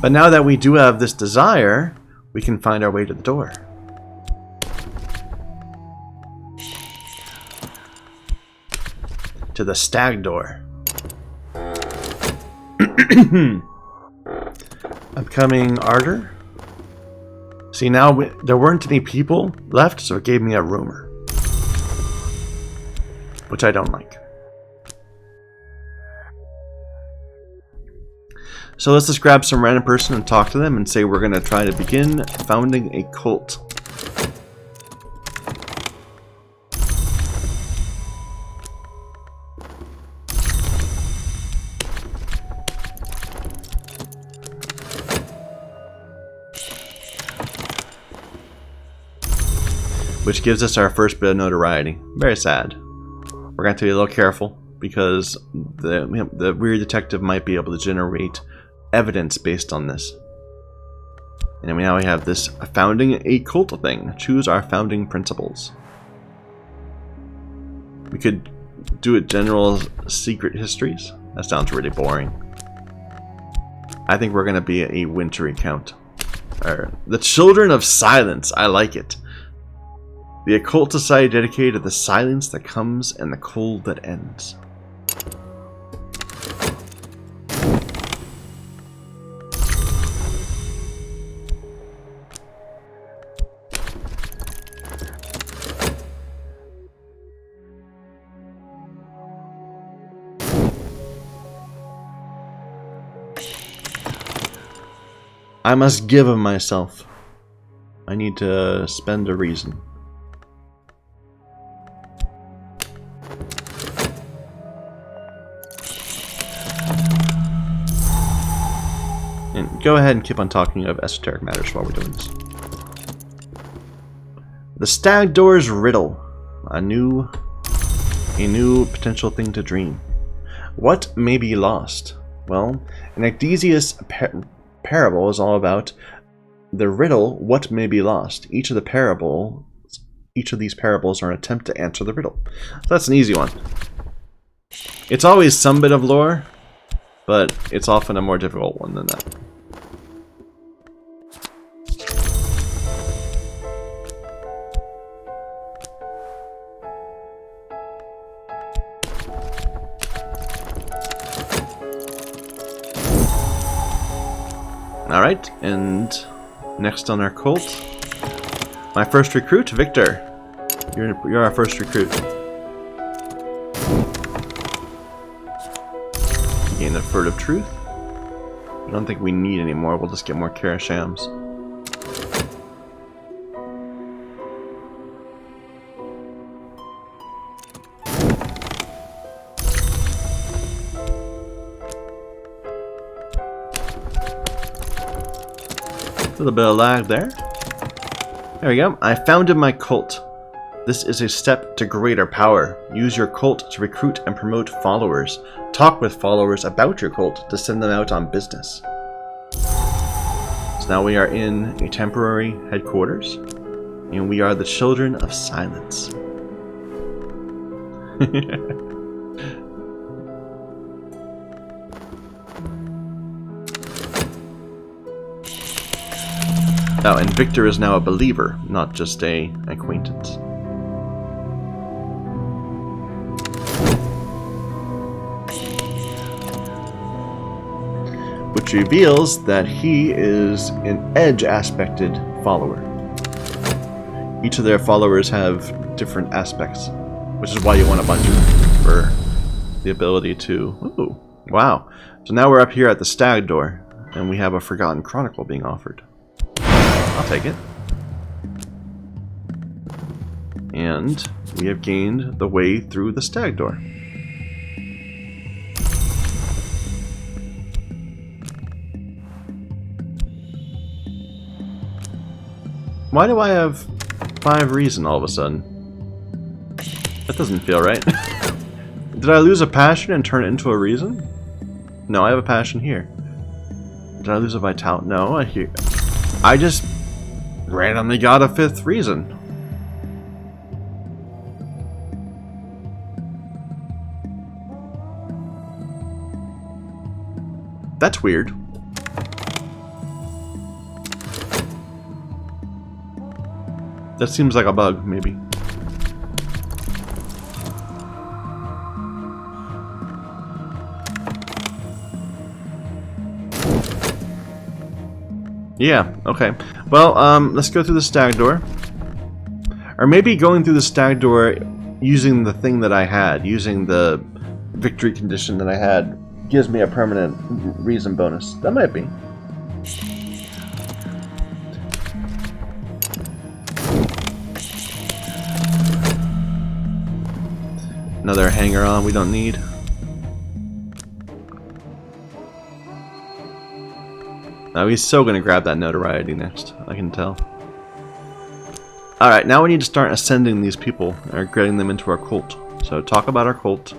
But now that we do have this desire, we can find our way to the door. To the Stag door. Upcoming Ardor. See, now there weren't any people left, so it gave me a rumor. Which I don't like. So let's just grab some random person and talk to them and say we're going to try to begin founding a cult. Which gives us our first bit of notoriety. Very sad. We're going to have to be a little careful because the weird detective might be able to generate evidence based on this. And now we have this founding a cult thing. Choose our founding principles. We could do it general secret histories. That sounds really boring. I think we're going to be a wintry count. The Children of Silence. I like it. The occult society dedicated to the silence that comes and the cold that ends. I must give of myself. I need to spend a reason. And go ahead and keep on talking of esoteric matters while we're doing this. The Stag Door's Riddle. A new potential thing to dream. What may be lost? Well, an Ectasis parable is all about the riddle, what may be lost. Each of these parables are an attempt to answer the riddle. So that's an easy one. It's always some bit of lore, but it's often a more difficult one than that. Alright, and next on our cult, my first recruit, Victor. You're our first recruit. Gain the furtive truth. I don't think we need any more, we'll just get more Karashams. A little bit of lag there. There we go. I founded my cult. This is a step to greater power. Use your cult to recruit and promote followers. Talk with followers about your cult to send them out on business. So now we are in a temporary headquarters, and we are the Children of Silence. Oh, and Victor is now a believer, not just an acquaintance. Which reveals that he is an edge-aspected follower. Each of their followers have different aspects, which is why you want a bunch of them, for the ability to... Ooh, wow. So now we're up here at the Stag Door, and we have a Forgotten Chronicle being offered. I'll take it. And we have gained the way through the Stag Door. Why do I have 5 reason all of a sudden? That doesn't feel right. Did I lose a passion and turn it into a reason? No, I have a passion here. Did I lose a vitality? No, I just randomly got a 5th reason. That's weird. That seems like a bug, maybe. Yeah, okay. Well, let's go through the Stag Door. Or maybe going through the Stag Door using the thing that I had, using the victory condition that I had, gives me a permanent reason bonus. That might be. Another hanger-on we don't need. Now he's so going to grab that notoriety next, I can tell. Alright, now we need to start ascending these people, or getting them into our cult. So talk about our cult.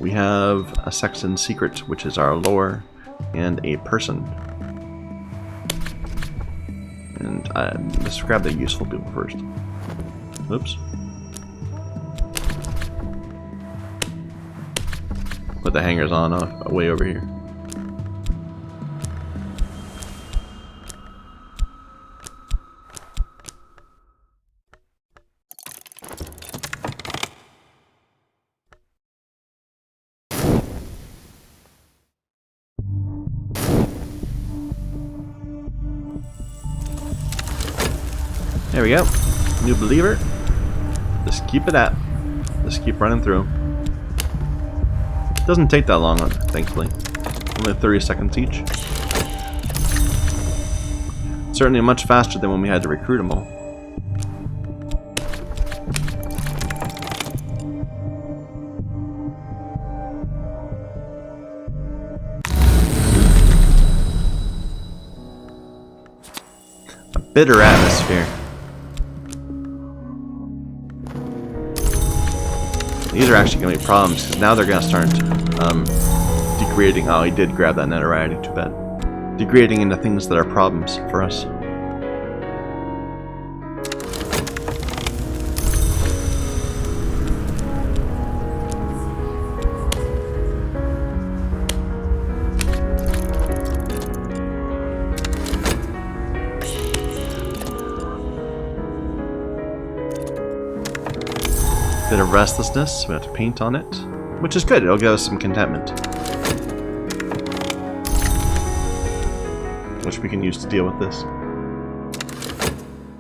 We have a Sexton secret, which is our lore. and a person. And let's grab the useful people first. Oops. Put the hangers on way over here. There we go. New believer. Just keep it at. Just keep running through. Doesn't take that long, thankfully. Only 30 seconds each. Certainly much faster than when we had to recruit them all. A bitter atmosphere. These are actually going to be problems, because now they're going to start degrading. Oh, he did grab that notoriety, too bad. Degrading into things that are problems for us. Bit of restlessness, we have to paint on it, which is good, it'll give us some contentment. Which we can use to deal with this.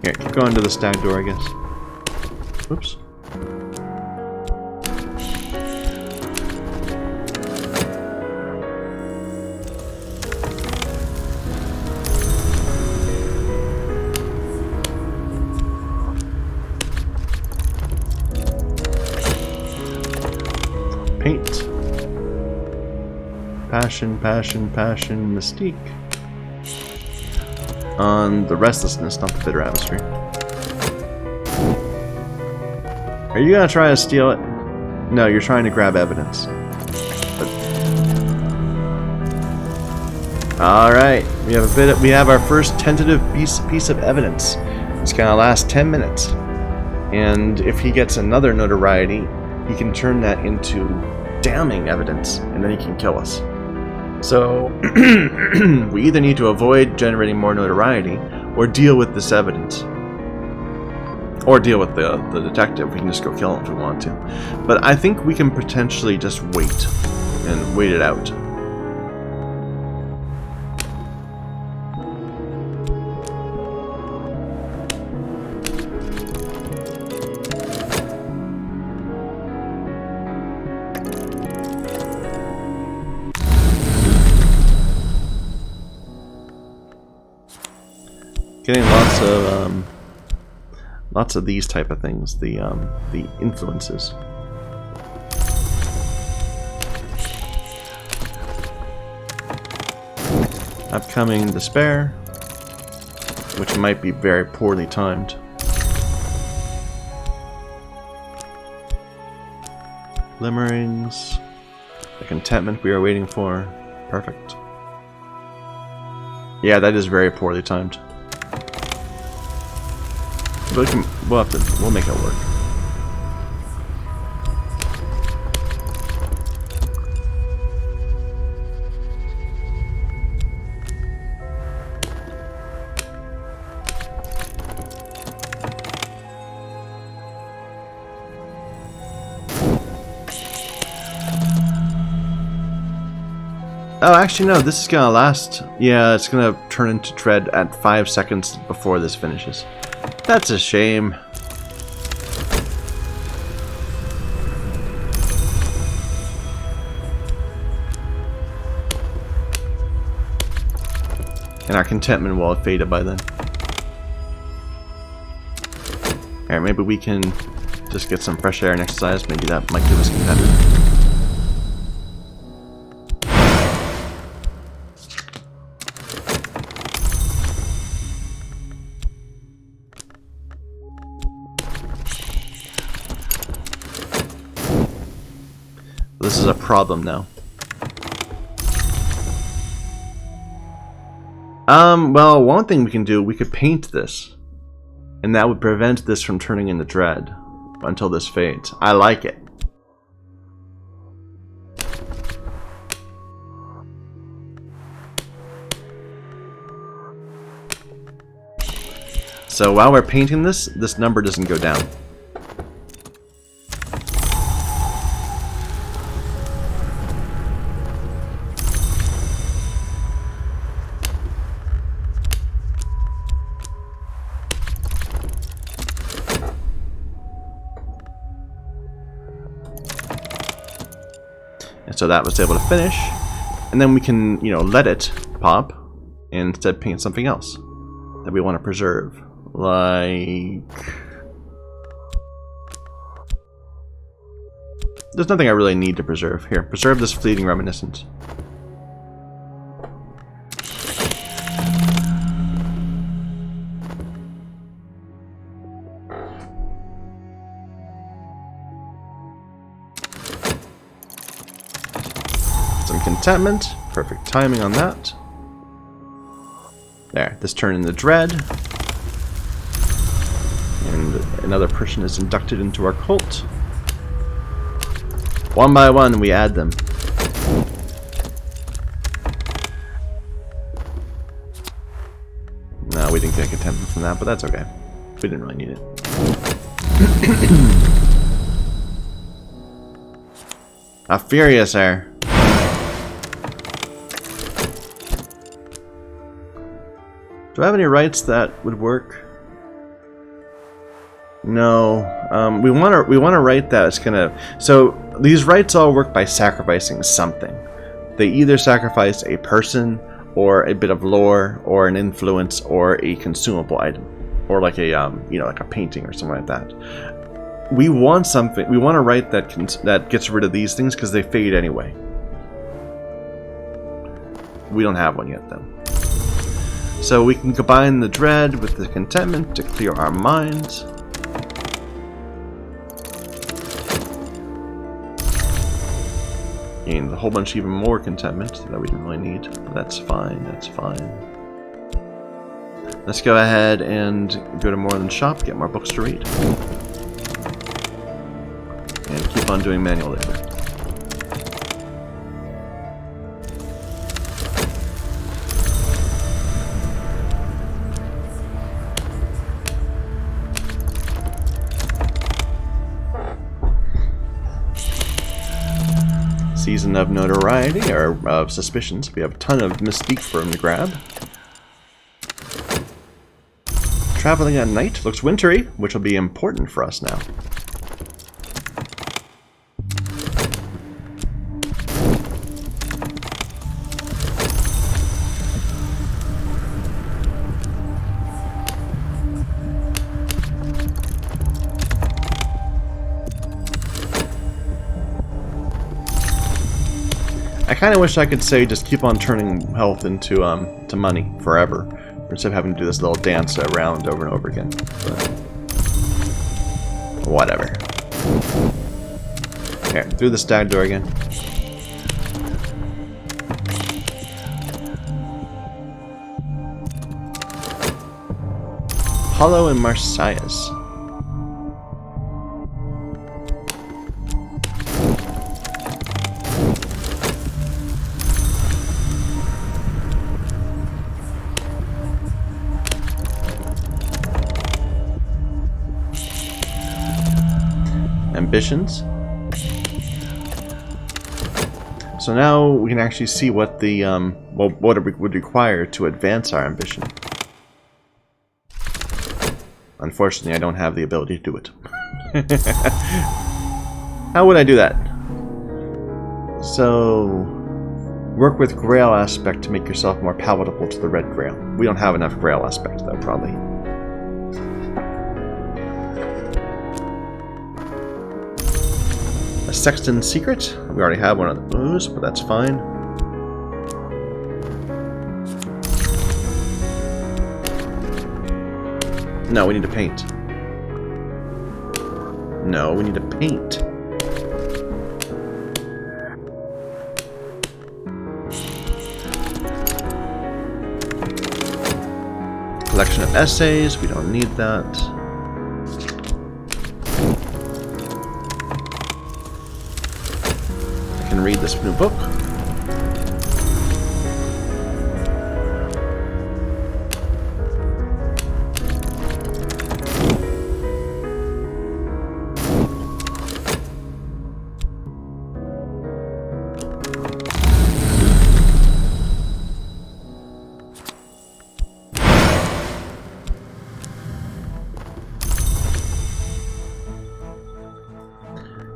Here, keep going to the stag door, I guess. Oops. Paint. Passion, passion, passion, mystique. On the restlessness, not the bitter atmosphere. Are you gonna try to steal it? No, you're trying to grab evidence. Alright, we have our first tentative piece of evidence. It's gonna last 10 minutes. And if he gets another notoriety, he can turn that into damning evidence, and then he can kill us. So, we either need to avoid generating more notoriety, or deal with this evidence. Or deal with the detective. We can just go kill him if we want to. But I think we can potentially just wait, and wait it out. Getting lots of these type of things, the influences. Upcoming despair, which might be very poorly timed. Glimmerings, the contentment we are waiting for. Perfect. Yeah, that is very poorly timed. We'll make it work. Oh, actually no, this is gonna last. Yeah, it's gonna turn into tread at 5 seconds before this finishes. That's a shame. And our contentment will have faded by then. Alright, maybe we can just get some fresh air and exercise. Maybe that might give us contentment. This is a problem now. Well, one thing we can do, we could paint this. And that would prevent this from turning into dread until this fades. I like it. So while we're painting this, this number doesn't go down. And so that was able to finish. And then we can, you know, let it pop and instead paint something else that we want to preserve. Like... There's nothing I really need to preserve. Here, preserve this fleeting reminiscence. Some contentment. Perfect timing on that. There, this turned into dread. And another person is inducted into our cult. One by one, we add them. No, we didn't get contentment from that, but that's okay. We didn't really need it. A furious air. Do I have any rights that would work? No. We want to write that it's gonna. So these rights all work by sacrificing something. They either sacrifice a person, or a bit of lore, or an influence, or a consumable item, or like a you know, like a painting or something like that. We want something. We want to write that that gets rid of these things because they fade anyway. We don't have one yet, though. So we can combine the dread with the contentment to clear our minds. Gained a whole bunch even more contentment that we didn't really need, but that's fine, that's fine. Let's go ahead and go to More Than Shop, get more books to read. And keep on doing manual labor. Season of notoriety, or of suspicions. We have a ton of mystique for him to grab. Traveling at night looks wintry, which will be important for us now. I kind of wish I could say just keep on turning health into to money forever, instead of having to do this little dance around over and over again. But whatever. Here, through the stag door again. Hollow and Marsyas. Ambitions. So now we can actually see what the well, what it would require to advance our ambition. Unfortunately, I don't have the ability to do it. How would I do that? So, work with Grail aspect to make yourself more palatable to the Red Grail. We don't have enough Grail aspect though, probably. A Sexton's Secret. We already have one of those, but that's fine. No, we need to paint. No, we need to paint. Collection of essays, we don't need that. I can read this new book.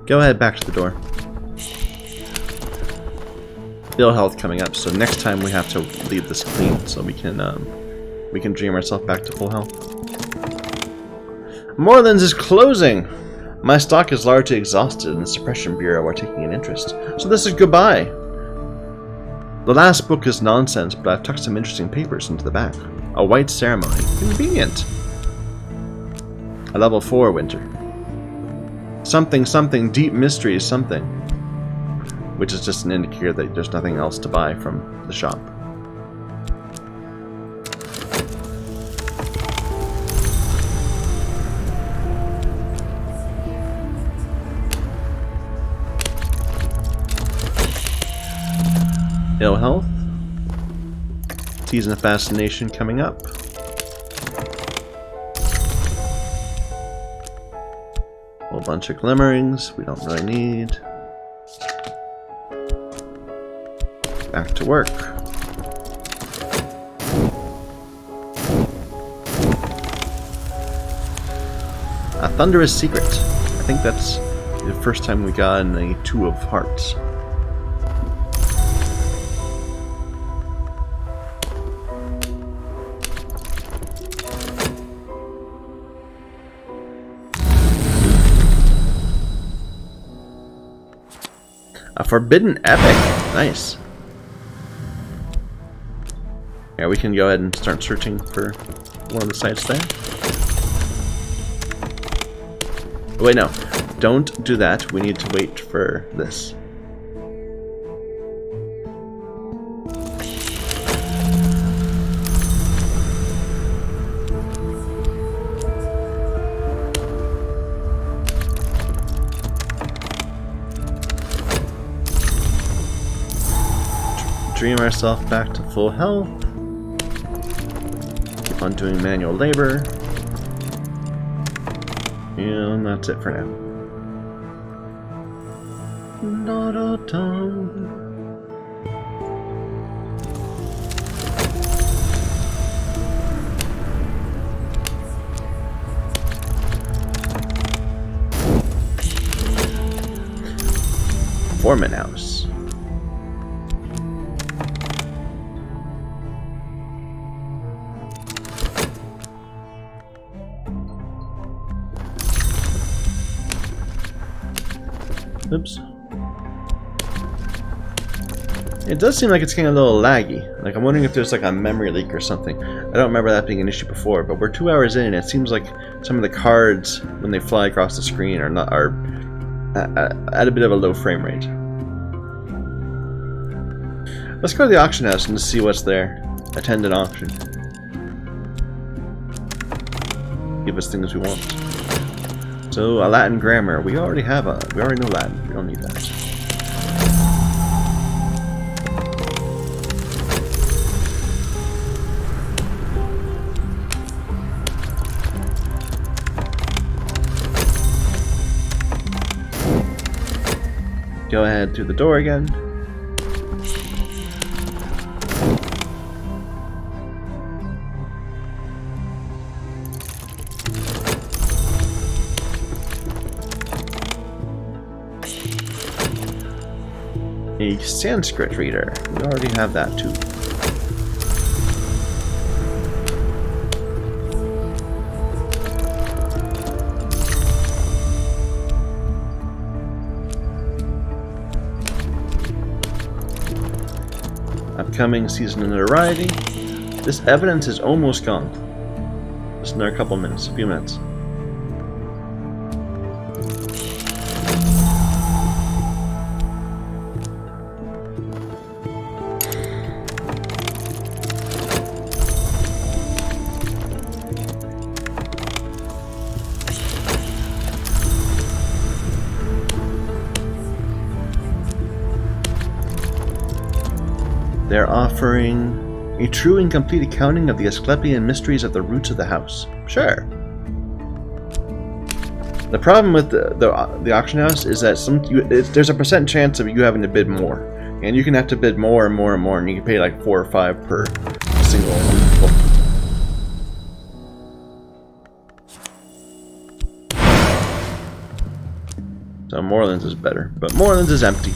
Go ahead, back to the door. Ill health coming up, so next time we have to leave this clean so we can dream ourselves back to full health. Morelands is closing! My stock is largely exhausted and the Suppression Bureau are taking an interest. So this is goodbye! The last book is nonsense, but I've tucked some interesting papers into the back. A white ceremony. Convenient! A level 4 winter. Something, something, deep mystery, something. Which is just an indicator that there's nothing else to buy from the shop. Ill health. Season of Fascination coming up. Whole bunch of glimmerings we don't really need. Back to work. A thunderous secret. I think that's the first time we got in a Two of Hearts. A forbidden epic. Nice. Yeah, we can go ahead and start searching for one of the sites there. Oh, wait, no. Don't do that. We need to wait for this. Dream ourselves back to full health. Keep on doing manual labor. And that's it for now. Foreman House. Oops. It does seem like it's getting a little laggy. Like, I'm wondering if there's like a memory leak or something. I don't remember that being an issue before, but we're 2 hours in and it seems like some of the cards, when they fly across the screen, are at a bit of a low frame rate. Let's go to the auction house and see what's there. Attend an auction. Give us things we want. So, a Latin grammar. We already know Latin. We don't need that. Go ahead through the door again. A Sanskrit reader. We already have that too. Upcoming season of notoriety. This evidence is almost gone. Just another couple minutes, a few minutes. They're offering a true and complete accounting of the Asclepian mysteries of the roots of the house. Sure. The problem with the auction house is that there's a % chance of you having to bid more. And you can have to bid more and more and more, and you can pay like 4 or 5 per single book. So Moorlands is better, but Moorlands is empty.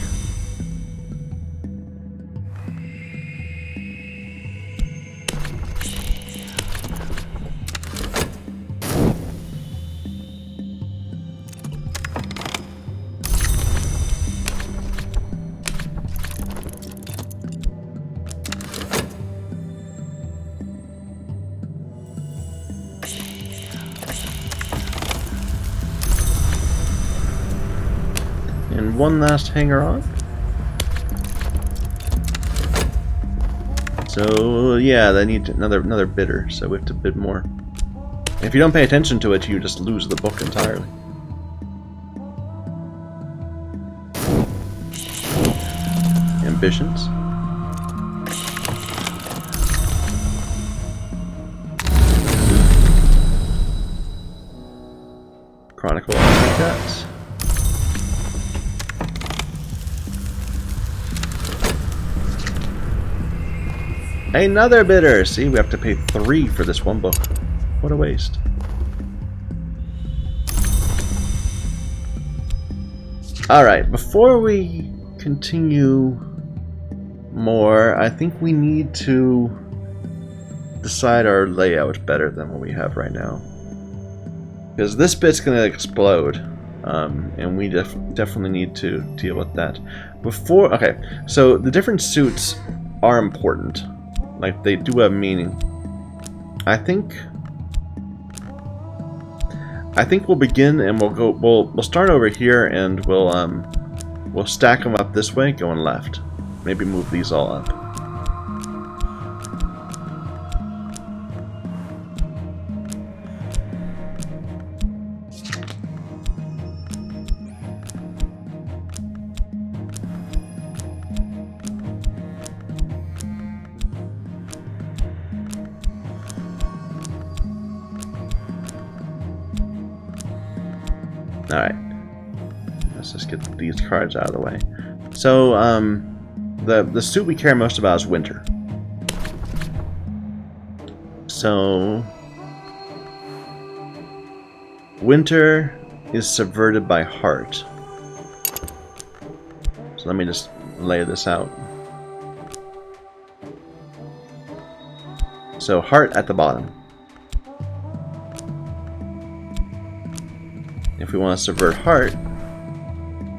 And one last hanger on. So yeah, they need another bidder, so we have to bid more. And if you don't pay attention to it, you just lose the book entirely. Ambitions. Chronicle, I'll take that. Another bidder! See, we have to pay 3 for this one book. What a waste. Alright, before we continue more, I think we need to decide our layout better than what we have right now. Because this bit's going to explode, and we definitely need to deal with that. Okay, so the different suits are important. Like, they do have meaning. I think we'll begin and we'll start over here and we'll stack them up this way, going left. Maybe move these all up. Alright, let's just get these cards out of the way. So, the suit we care most about is Winter. So, Winter is subverted by Heart. So let me just lay this out. So, Heart at the bottom. If we want to subvert Heart,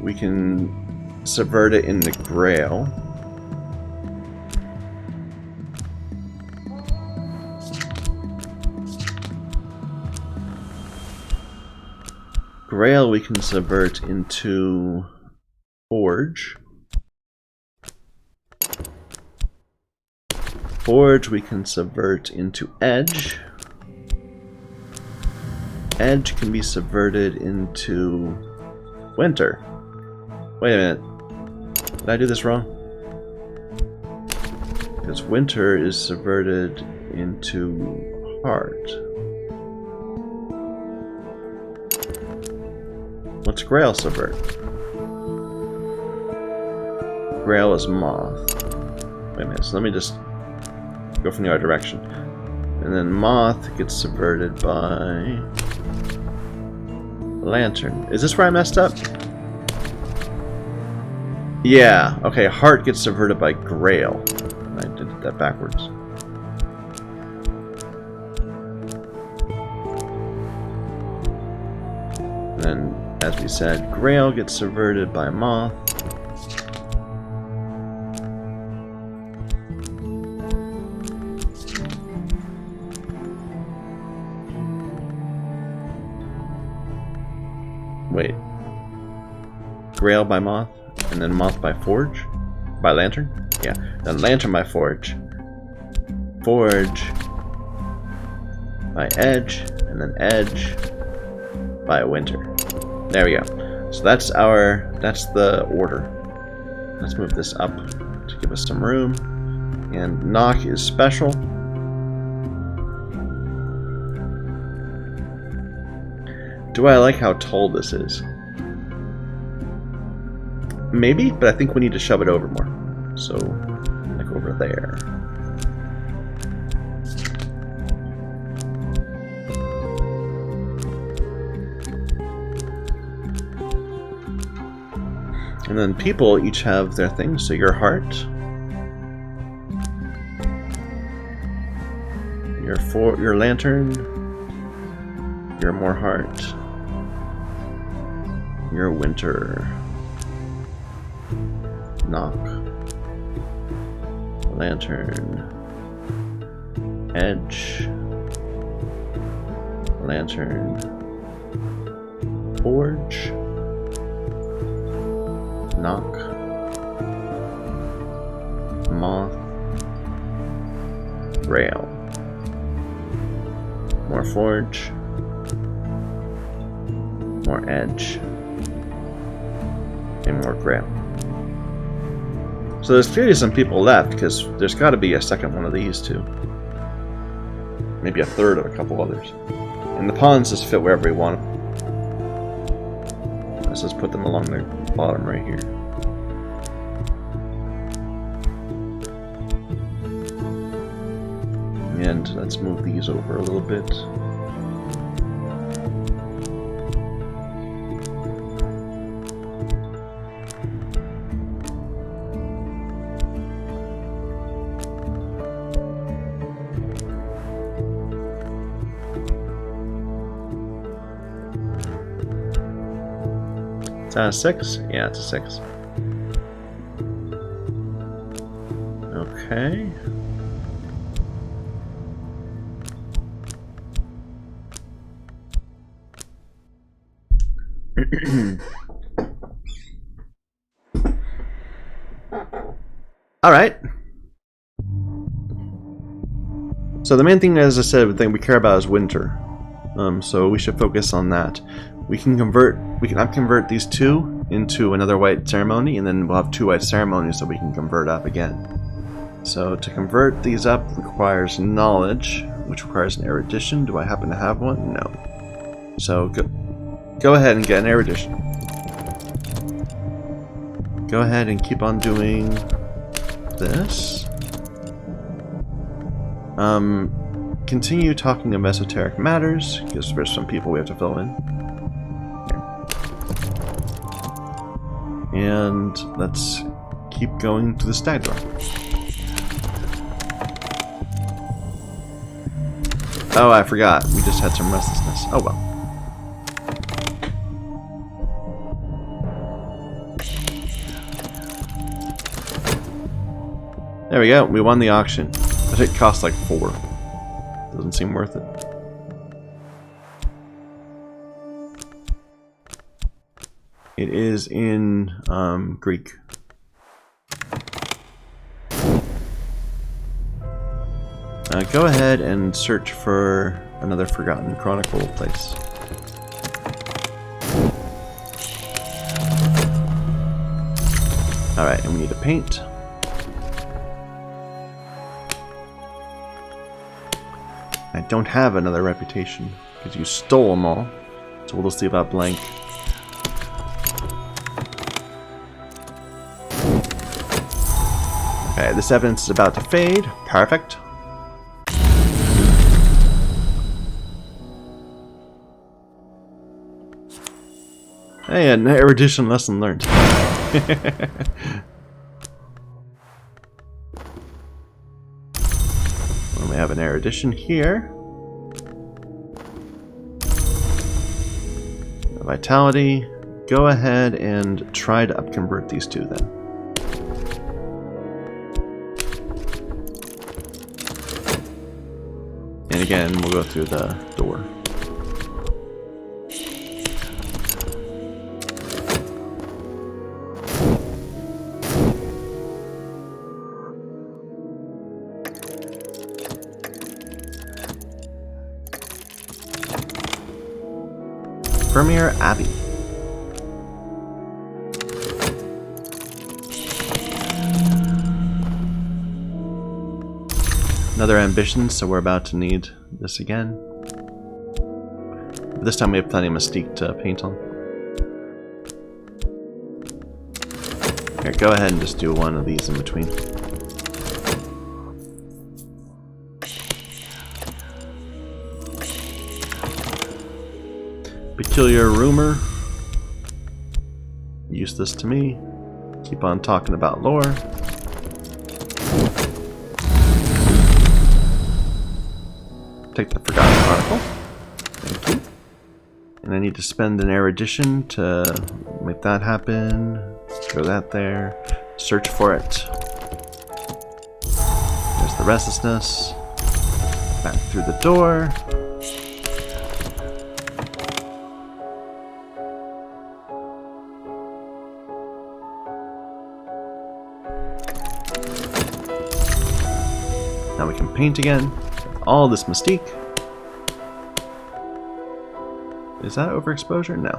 we can subvert it in the Grail. Grail we can subvert into Forge. Forge we can subvert into Edge. Edge can be subverted into Winter. Wait a minute. Did I do this wrong? Because Winter is subverted into Heart. What's Grail subvert? Grail is Moth. Wait a minute, so let me just go from the other direction. And then Moth gets subverted by Lantern. Is this where I messed up? Yeah, okay, Heart gets subverted by Grail. I did that backwards. And then, as we said, Grail gets subverted by Moth. Wait. Grail by Moth, and then Moth by Forge? By Lantern? Yeah. Then Lantern by Forge. Forge by Edge, and then Edge by Winter. There we go. So that's the order. Let's move this up to give us some room. And knock is special. Do I like how tall this is? Maybe, but I think we need to shove it over more. So, like over there. And then people each have their things. So your heart, your lantern, your more heart, your winter, knock, lantern, edge, lantern, forge, knock, moth, rail, more forge, more edge, and more grail. So there's clearly some people left, because there's got to be a second one of these too. Maybe a third of a couple others. And the pawns just fit wherever we want them. Let's just put them along the bottom right here. And let's move these over a little bit. Is that a 6? Yeah, it's a 6. Okay. Alright. So the main thing, as I said, the thing we care about is winter. So we should focus on that. We can convert these two into another white ceremony, and then we'll have 2 white ceremonies that we can convert up again. So to convert these up requires knowledge, which requires an erudition. Do I happen to have one? No. So go ahead and get an erudition. Go ahead and keep on doing this. Continue talking of esoteric matters, because there's some people we have to fill in. Here. And let's keep going to the stag door. Oh, I forgot. We just had some restlessness. Oh well. There we go. We won the auction. But it cost like 4. Doesn't seem worth it. It is in Greek. Go ahead and search for another Forgotten Chronicle place. Alright, and we need to paint. I don't have another reputation, because you stole them all. So we'll just leave that blank. Okay, this evidence is about to fade. Perfect. Hey, an erudition lesson learned. We have an erudition here. Vitality. Go ahead and try to upconvert these two then. And again, we'll go through the door. Premier Abbey. Another ambition, so we're about to need this again. But this time we have plenty of Mystique to paint on. Here, go ahead and just do one of these in between. Peculiar rumor. Useless to me. Keep on talking about lore. Take the Forgotten Chronicle. Thank you. And I need to spend an erudition to make that happen. Throw that there. Search for it. There's the restlessness. Back through the door. Now we can paint again. All this Mystique. Is that overexposure? No.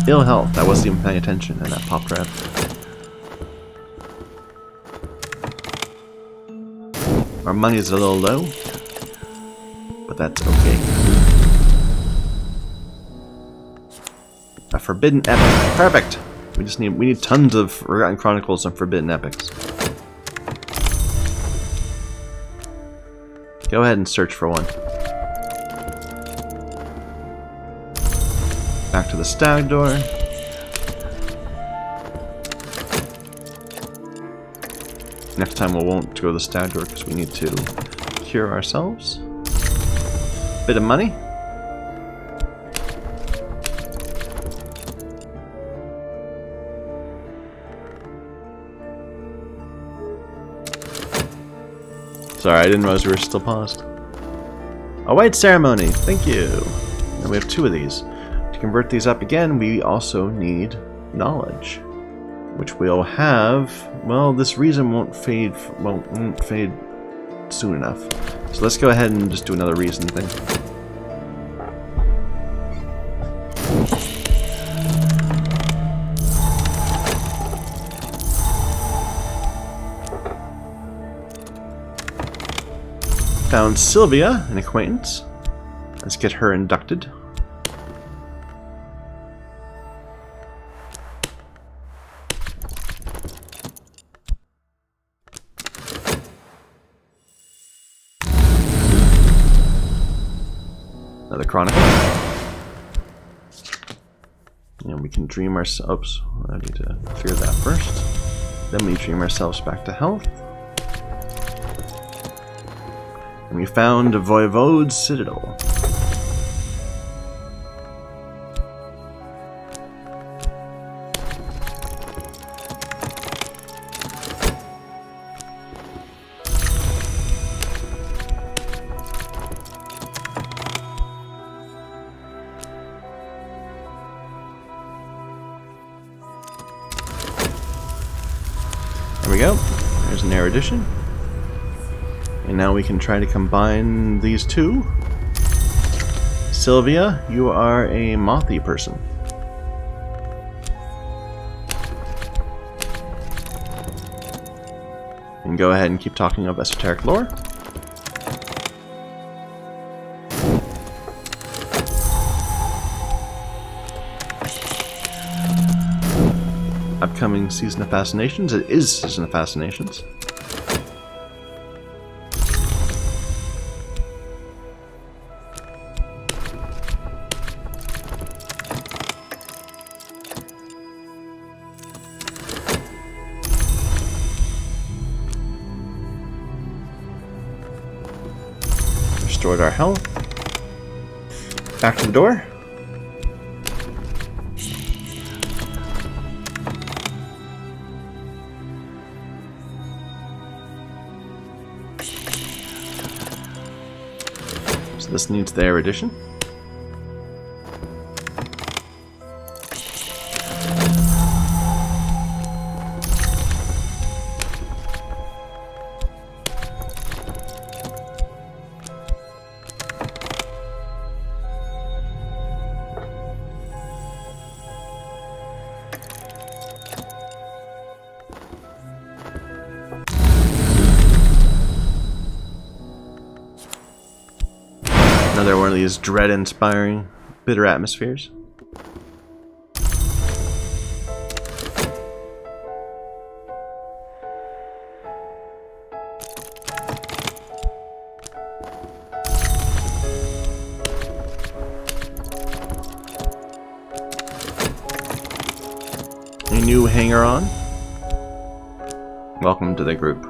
Ill health. I wasn't even paying attention and that popped right up. Our money is a little low, but that's okay. A Forbidden Epic. Perfect! We need tons of Forgotten Chronicles and Forbidden Epics. Go ahead and search for one. Back to the Stag door. Next time we won't go to the Stag door because we need to cure ourselves. Bit of money. Sorry, I didn't realize we were still paused. A white ceremony, thank you. And we have 2 of these. To convert these up again, we also need knowledge, which we'll have. Well, this reason won't fade soon enough. So let's go ahead and just do another reason thing. Found Sylvia, an acquaintance. Let's get her inducted. Another chronicle. And we can dream ourselves. I need to clear that first. Then we dream ourselves back to health. And we found a Voivode's Citadel. There we go. There's an erudition. And now we can try to combine these 2. Sylvia, you are a mothy person. And go ahead and keep talking of esoteric lore. Upcoming Season of Fascinations. It is Season of Fascinations. Restored our health. Back to the door. So this needs the erudition. of these dread-inspiring, bitter atmospheres. A new hanger-on. Welcome to the group.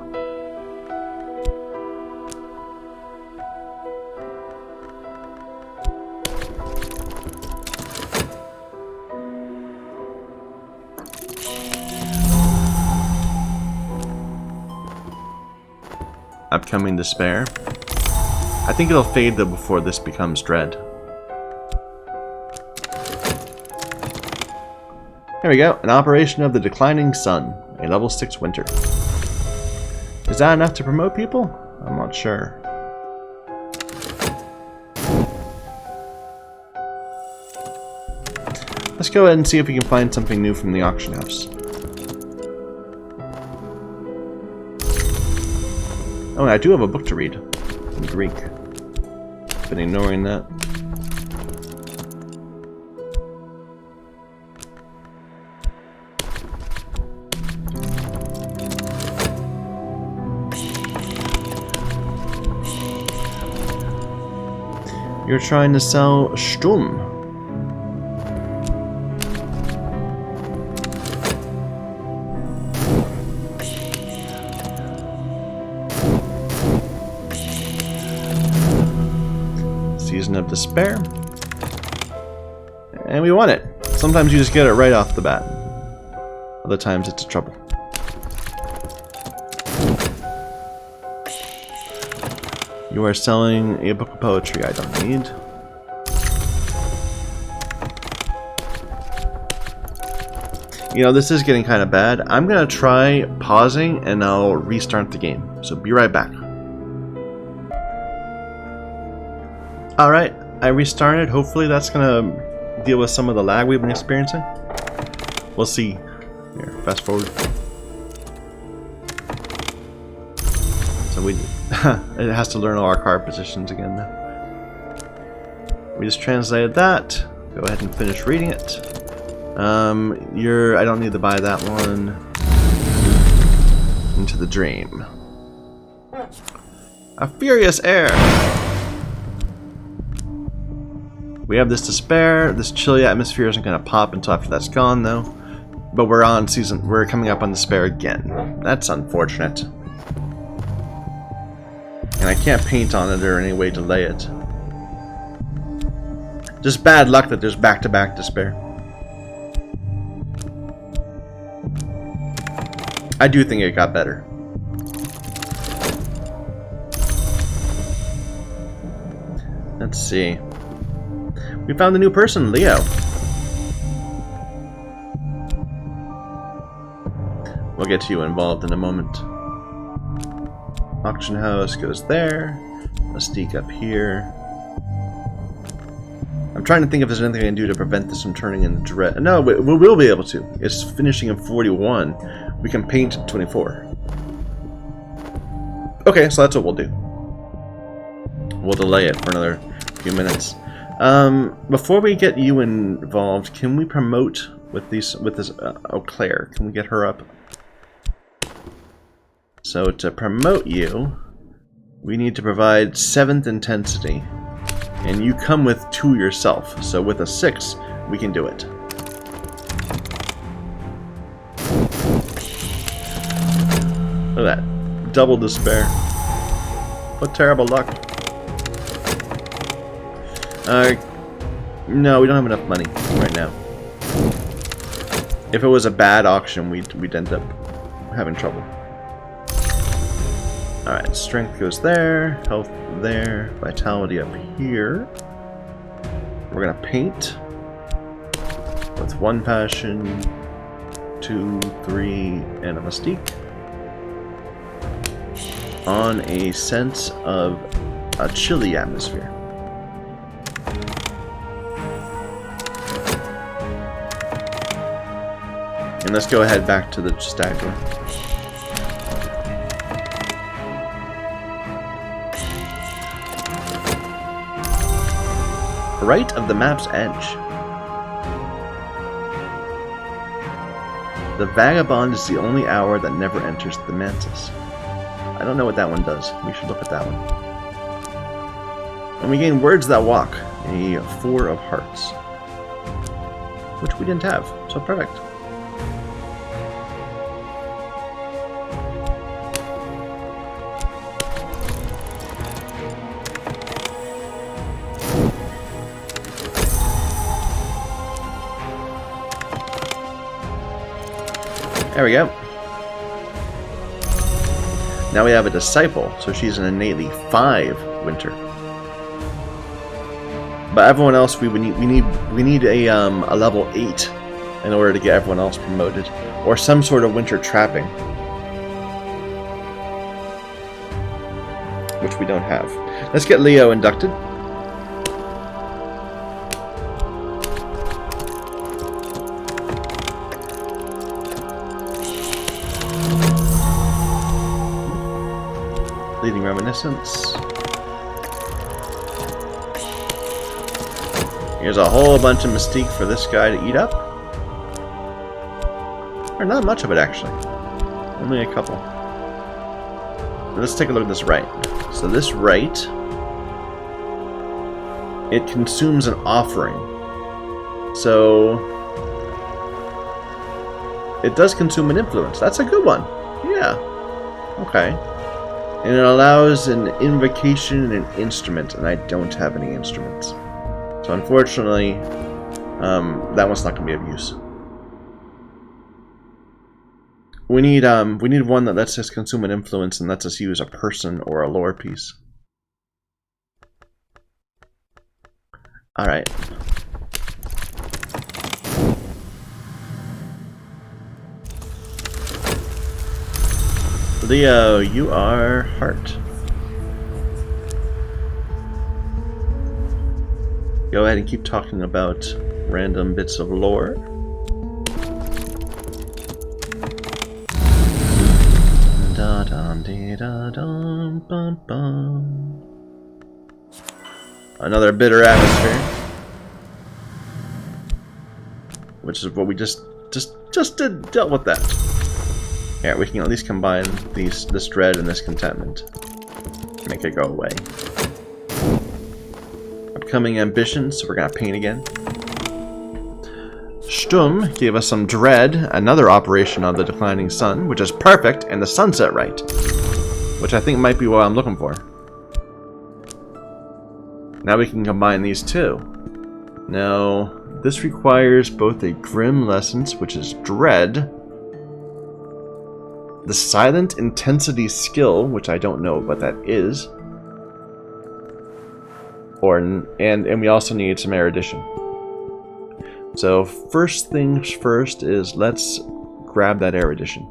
Upcoming despair. I think it'll fade though before this becomes dread. There we go. An operation of the declining sun. A level 6 winter. Is that enough to promote people? I'm not sure. Let's go ahead and see if we can find something new from the auction house. Oh, and I do have a book to read in Greek. Been ignoring that. You're trying to sell Sturm. Season of Despair. And we won it. Sometimes you just get it right off the bat. Other times it's a trouble. You are selling a book of poetry I don't need. You know, this is getting kind of bad. I'm going to try pausing and I'll restart the game. So be right back. Alright, I restarted. Hopefully that's going to deal with some of the lag we've been experiencing. We'll see. Here, fast forward. So we... it has to learn all our card positions again now. We just translated that. Go ahead and finish reading it. I don't need to buy that one. Into the Dream. A furious air. We have this despair. This chilly atmosphere isn't going to pop until after that's gone, though. But we're coming up on despair again. That's unfortunate. And I can't paint on it or any way delay it. Just bad luck that there's back-to-back despair. I do think it got better. Let's see. We found a new person, Leo. We'll get you involved in a moment. Auction house goes there. Mystique up here. I'm trying to think if there's anything I can do to prevent this from turning into dread. No, we will be able to. It's finishing in 41. We can paint at 24. Okay, so that's what we'll do. We'll delay it for another few minutes. Before we get you involved, can we promote with this Eau Claire? Can we get her up? So to promote you, we need to provide 7th intensity. And you come with 2 yourself. So with a 6, we can do it. Look at that. Double despair. What terrible luck. No, we don't have enough money right now. If it was a bad auction, we'd end up having trouble. Alright, strength goes there, health there, vitality up here. We're gonna paint with 1 passion, 2, 3, and a mystique on a sense of a chilly atmosphere. And let's go ahead back to the Stag door. Right of the map's edge. The vagabond is the only hour that never enters the mantis. I don't know what that one does. We should look at that one. And we gain words that walk, a 4 of hearts, which we didn't have, so perfect. There we go. Now we have a disciple, so she's an innately 5 winter. But everyone else, we need a level 8 in order to get everyone else promoted, or some sort of winter trapping, which we don't have. Let's get Leo inducted. Leading Reminiscence. Here's a whole bunch of Mystique for this guy to eat up. Or not much of it, actually. Only a couple. Let's take a look at this right. So this right, it consumes an offering. So it does consume an influence. That's a good one. Yeah. Okay. And it allows an invocation and an instrument, and I don't have any instruments. So unfortunately, that one's not going to be of use. We need one that lets us consume an influence and lets us use a person or a lore piece. Alright. Leo, you are heart. Go ahead and keep talking about random bits of lore. Da dum dee da dum bum bum. Another bitter atmosphere, which is what we just dealt with that. Yeah, we can at least combine this dread and this contentment. Make it go away. Upcoming ambitions, so we're gonna paint again. Sturm gave us some dread, another operation of the declining sun, which is perfect, and the sunset right, which I think might be what I'm looking for. Now we can combine these two. Now, this requires both a grim lessons, which is dread, the silent intensity skill, which I don't know what that is, and we also need some erudition. So first things first is let's grab that erudition.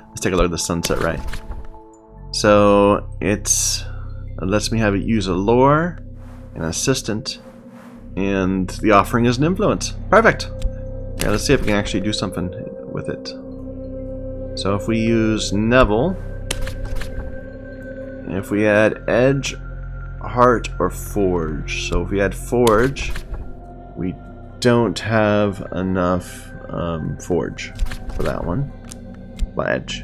Let's take a look at the sunset right. So it lets me have it use a lore, an assistant, and the offering is an influence. Perfect. Yeah, let's see if we can actually do something with it. So if we use Neville, if we add Edge, Heart, or Forge. So if we add Forge, we don't have enough Forge for that one. But Edge.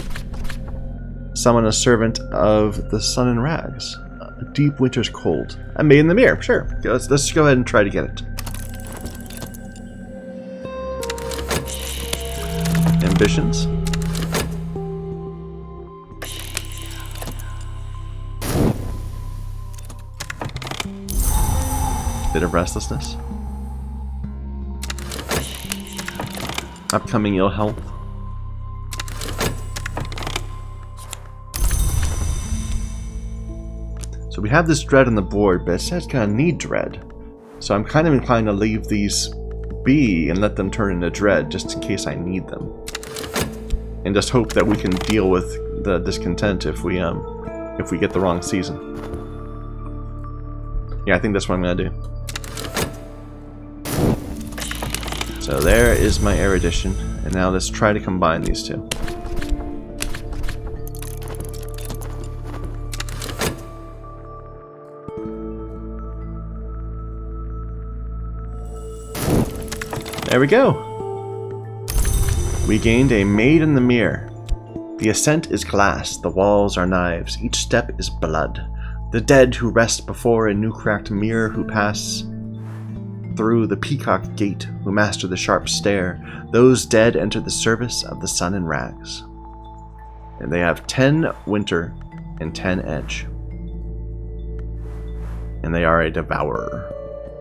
Summon a servant of the sun and rags. A deep winter's cold. A maid in the mirror. Sure. Okay, let's go ahead and try to get it. Ambitions. Bit of restlessness. Upcoming ill health. So we have this dread on the board, but it says gonna need dread. So I'm kind of inclined to leave these be and let them turn into dread just in case I need them. And just hope that we can deal with the discontent if we get the wrong season. Yeah, I think that's what I'm gonna do. So there is my erudition, and now let's try to combine these two. There we go! We gained a Maid in the Mirror. The ascent is glass, the walls are knives, each step is blood. The dead who rest before a new cracked mirror, who pass through the peacock gate, who master the sharp stare, those dead enter the service of the sun in rags. And they have 10 winter and 10 edge. And they are a devourer.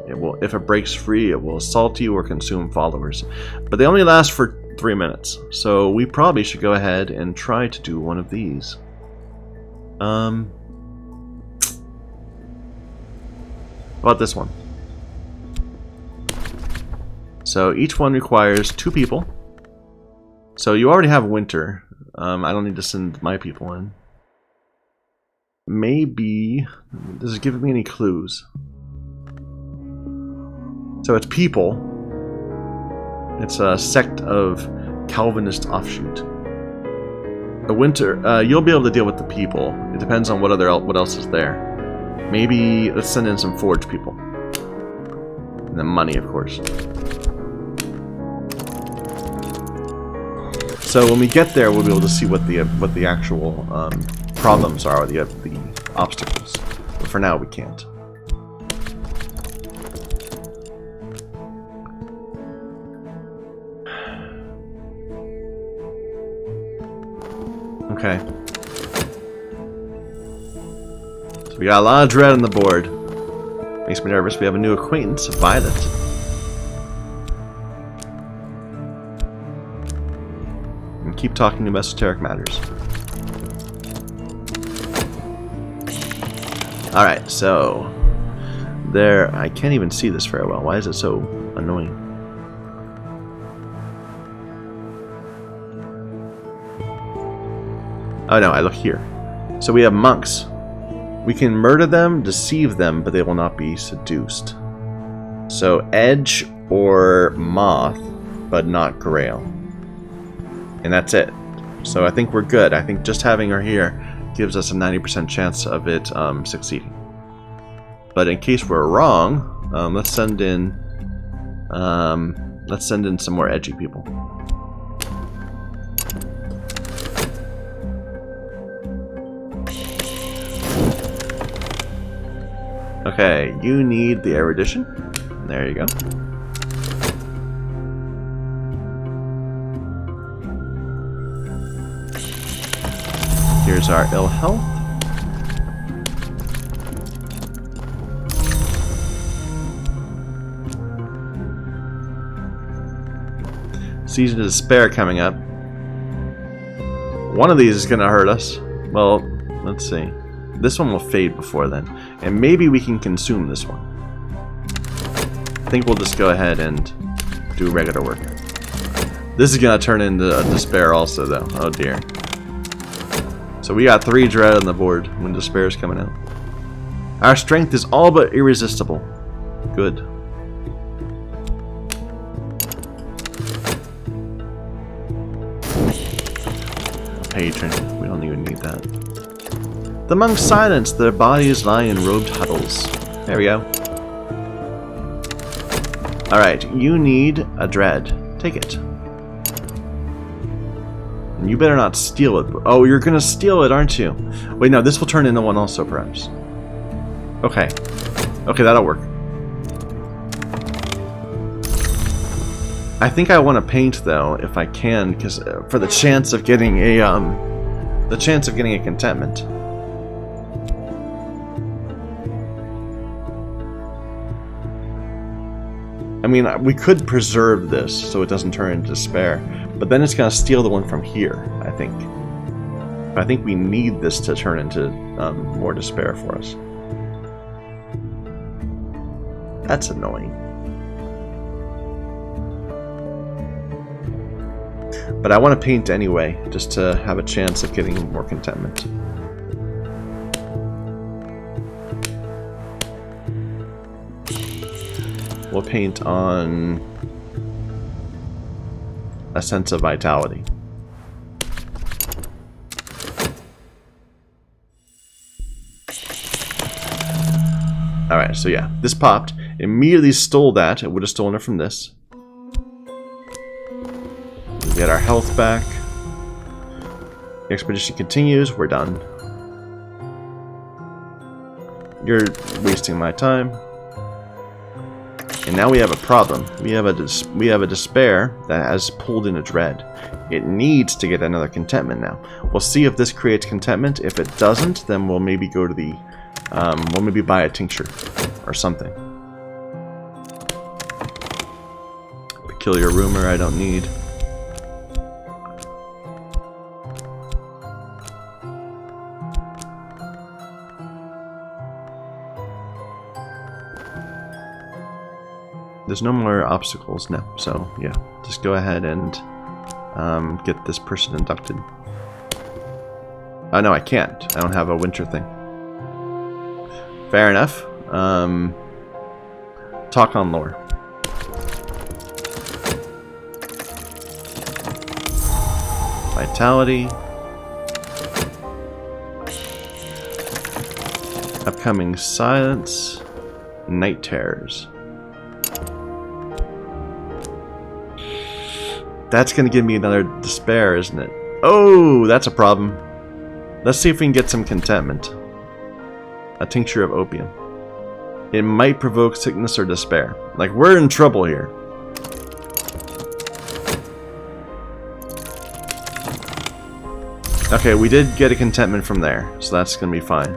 It will, if it breaks free, it will assault you or consume followers. But they only last for 3 minutes, so we probably should go ahead and try to do one of these. How about this one? So each one requires 2 people. So you already have winter. I don't need to send my people in. Maybe... does it give me any clues? So it's people. It's a sect of Calvinist offshoot. The winter, you'll be able to deal with the people. It depends on what else is there. Maybe let's send in some forge people, and then money, of course. So when we get there, we'll be able to see what the actual problems are, the obstacles. But for now, we can't. Okay. So we got a lot of dread on the board. Makes me nervous. We have a new acquaintance, Violet. And keep talking about esoteric matters. Alright, so... there... I can't even see this very well. Why is it so annoying? Oh no, I look here. So we have monks. We can murder them, deceive them, but they will not be seduced. So edge or moth, but not grail. And that's it. So I think we're good. I think just having her here gives us a 90% chance of it succeeding. But in case we're wrong, let's send in some more edgy people. Okay, you need the erudition. There you go. Here's our ill health. Season of Despair coming up. One of these is going to hurt us. Well, let's see. This one will fade before then. And maybe we can consume this one. I think we'll just go ahead and do regular work. This is going to turn into a Despair also, though. Oh, dear. So we got 3 dread on the board when Despair is coming out. Our strength is all but irresistible. Good. Patron. We don't even need that. The monks silence, their bodies lie in robed huddles. There we go. Alright, you need a dread. Take it. And you better not steal it. Oh, you're gonna steal it, aren't you? Wait, no, this will turn into one also, perhaps. Okay. Okay, that'll work. I think I want to paint, though, if I can, because for the chance of getting a, contentment. I mean, we could preserve this so it doesn't turn into Despair, but then it's going to steal the one from here, I think. I think we need this to turn into more Despair for us. That's annoying. But I want to paint anyway, just to have a chance of getting more contentment. We'll paint on a sense of vitality. Alright, so yeah, this popped. Immediately stole that. It would have stolen it from this. We get our health back. The expedition continues. We're done. You're wasting my time. And now we have a problem. We have a despair that has pulled in a dread. It needs to get another contentment now. We'll see if this creates contentment. If it doesn't, then we'll maybe go to the we'll maybe buy a tincture or something. Peculiar rumor I don't need. There's no more obstacles now, so yeah, just go ahead and get this person inducted. Oh no, I can't. I don't have a winter thing. Fair enough. Talk on lore. Vitality. Upcoming silence. Night terrors. That's going to give me another despair, isn't it? Oh, that's a problem. Let's see if we can get some contentment. A tincture of opium. It might provoke sickness or despair. Like, we're in trouble here. Okay, we did get a contentment from there, so that's going to be fine.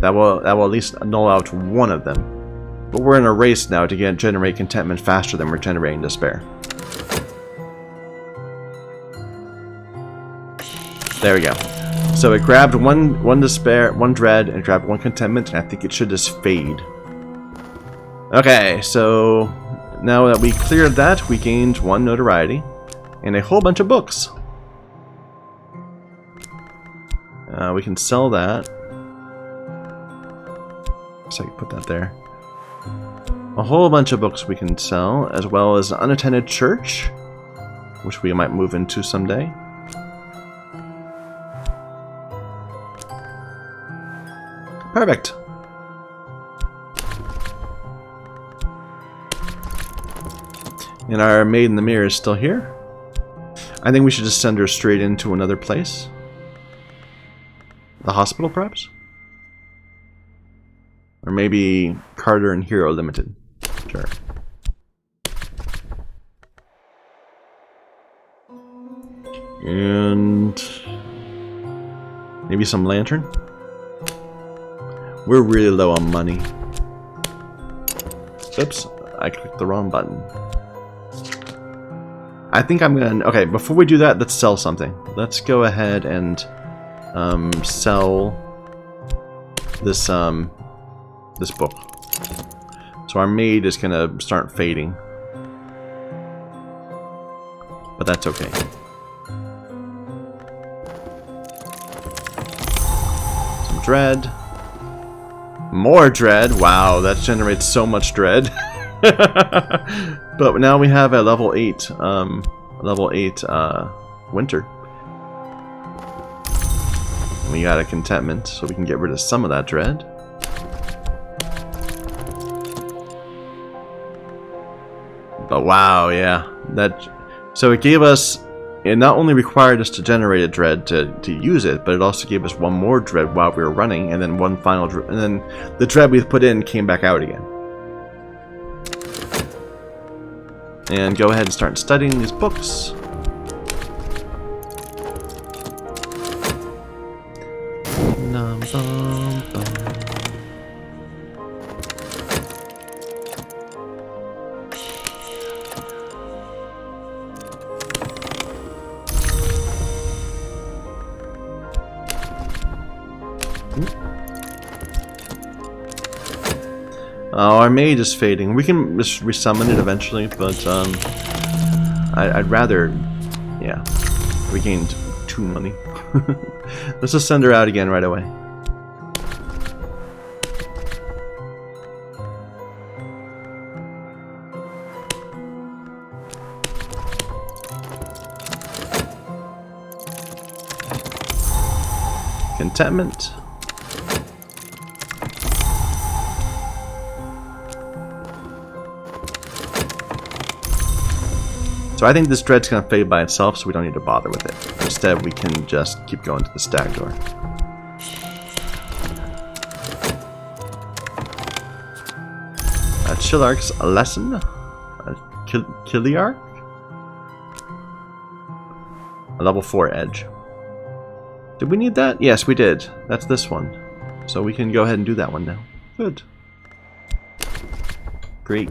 That will at least null out one of them. But we're in a race now to generate contentment faster than we're generating despair. There we go. So it grabbed one despair, one dread, and grabbed one contentment, and I think it should just fade. Okay, so now that we cleared that, we gained 1 notoriety and a whole bunch of books. We can sell that. So I can put that there. A whole bunch of books we can sell, as well as an unattended church, which we might move into someday. Perfect. And our maid in the mirror is still here. I think we should just send her straight into another place. The hospital, perhaps? Or maybe Carter and Hero Limited. Sure. And maybe some lantern? We're really low on money. Oops, I clicked the wrong button. I think I'm gonna... Okay, before we do that, let's sell something. Let's go ahead and sell this this book. So our maid is gonna start fading. But that's okay. Some dread. More dread. Wow, that generates so much dread. But now we have a level 8 winter. And we got a contentment, so we can get rid of some of that dread. But wow, yeah. So it gave us... It not only required us to generate a dread to use it, but it also gave us one more dread while we were running, and then one final dread, and then the dread we put in came back out again. And go ahead and start studying these books. Oh, our maid is fading. We can just resummon it eventually, but I'd rather, yeah. We gained 2 money. Let's just send her out again right away. Contentment. So I think this dread's gonna fade by itself, so we don't need to bother with it. Instead, we can just keep going to the stag door. Chillark's a lesson. Kiliark? A level 4 edge. Did we need that? Yes, we did. That's this one. So we can go ahead and do that one now. Good. Greek.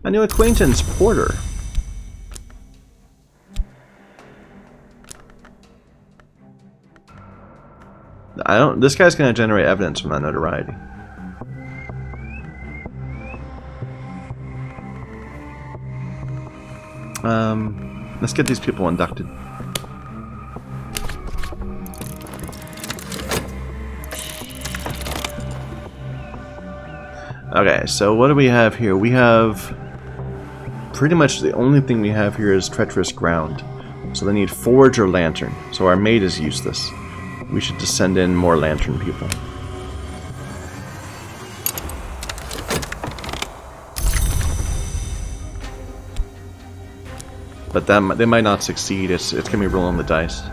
A new acquaintance, Porter. This guy's gonna generate evidence from that notoriety. Let's get these people inducted. Okay, so what do we have here? We have pretty much the only thing we have here is treacherous ground. So they need forge or lantern. So our maid is useless. We should just send in more lantern people. But they might not succeed. It's gonna be rolling the dice.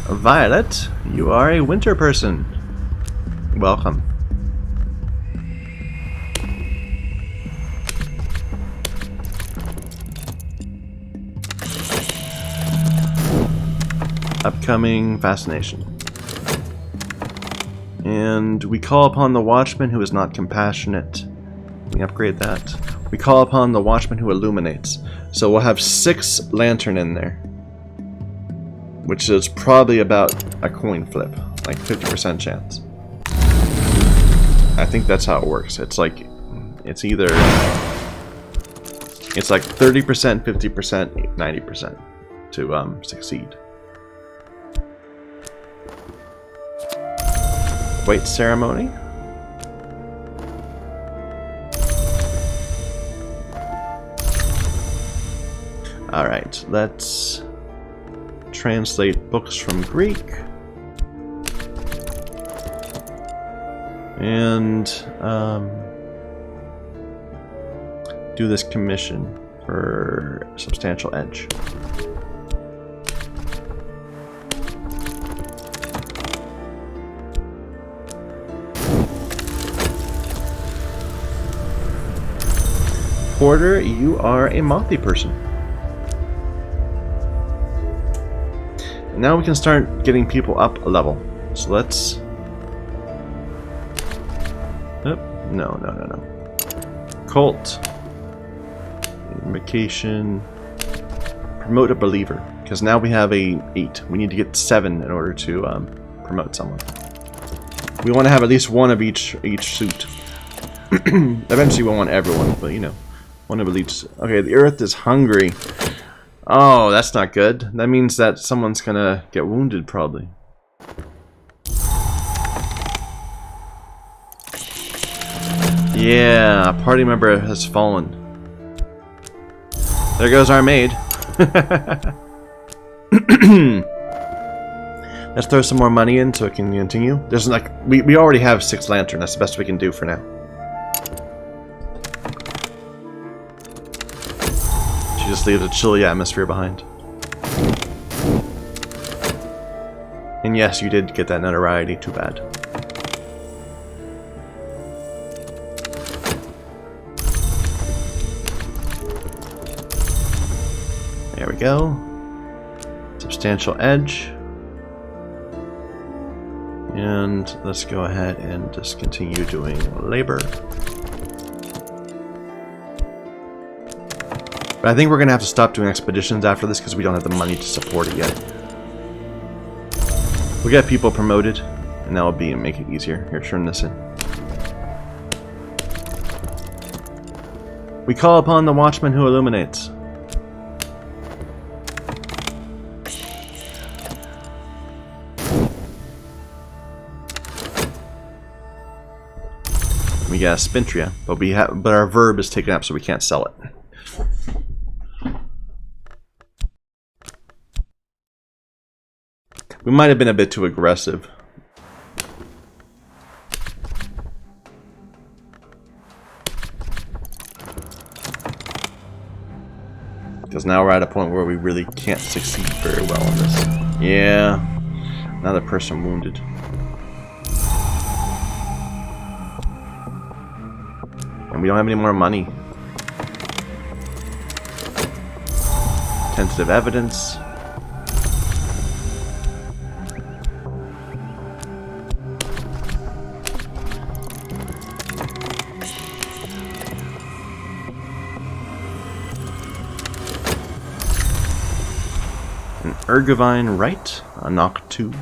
Violet, you are a winter person. Welcome. Upcoming Fascination. And we call upon the watchman who is not compassionate. We upgrade that. We call upon the watchman who illuminates. So we'll have 6 lantern in there. Which is probably about a coin flip. Like 50% chance. I think that's how it works. It's like, it's either... It's like 30%, 50%, 90% to succeed. Wait ceremony. Alright, let's translate books from Greek. And do this commission for substantial edge. Porter, you are a mothy person. And now we can start getting people up a level. So let's... Oh, no. Cult. Invocation. Promote a believer. Because now we have a 8. We need to get 7 in order to promote someone. We want to have at least one of each suit. Eventually we'll want everyone, but you know. One of each. Okay, the earth is hungry. Oh, that's not good. That means that someone's gonna get wounded, probably. Yeah, a party member has fallen. There goes our maid. Let's throw some more money in so it can continue. There's like we already have 6 lantern. That's the best we can do for now. Just leave a chilly atmosphere behind. And yes, you did get that notoriety, too bad. There we go. Substantial edge. And let's go ahead and just continue doing labor. But I think we're going to have to stop doing expeditions after this because we don't have the money to support it yet. We'll get people promoted, and that will make it easier. Here, turn this in. We call upon the watchman who illuminates. We got a Spintria, but our verb is taken up, so we can't sell it. We might have been a bit too aggressive. Because now we're at a point where we really can't succeed very well in this. Yeah. Another person wounded. And we don't have any more money. Tentative evidence. An Ergovine right, a knock 2.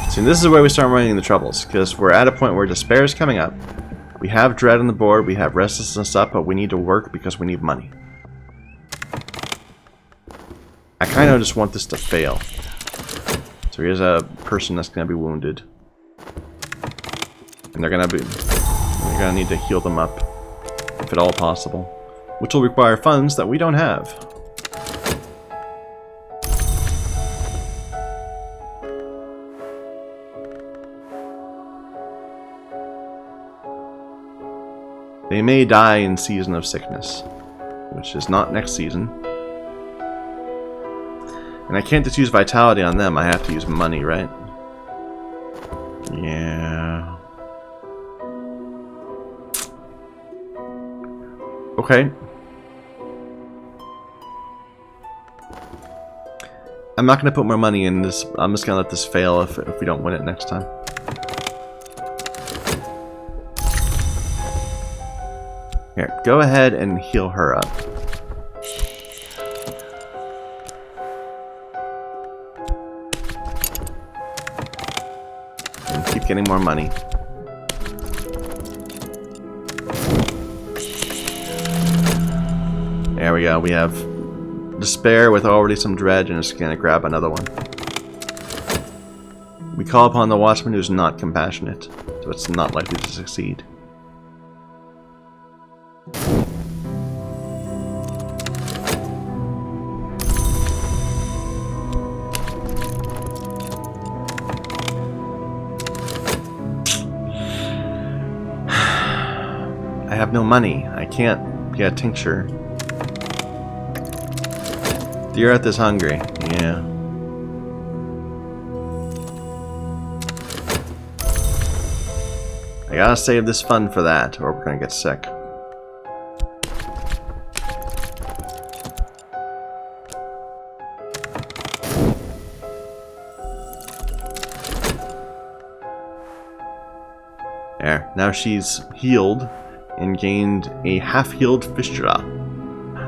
See, this is where we start running into troubles, because we're at a point where despair is coming up. We have dread on the board, we have restlessness up, but we need to work because we need money. I kind of just want this to fail. So here's a person that's going to be wounded. And we're going to need to heal them up, if at all possible. Which will require funds that we don't have. They may die in season of sickness, which is not next season. And I can't just use vitality on them, I have to use money, right? Yeah. Okay. I'm not going to put more money in this. I'm just going to let this fail if we don't win it next time. Here, go ahead and heal her up. And keep getting more money. There we go, we have despair with already some dread, and just gonna grab another one. We call upon the watchman who's not compassionate, so it's not likely to succeed. I have no money. I can't get a tincture. The earth is hungry. Yeah. I gotta save this fund for that, or we're gonna get sick. There. Now she's healed and gained a half-healed fistula.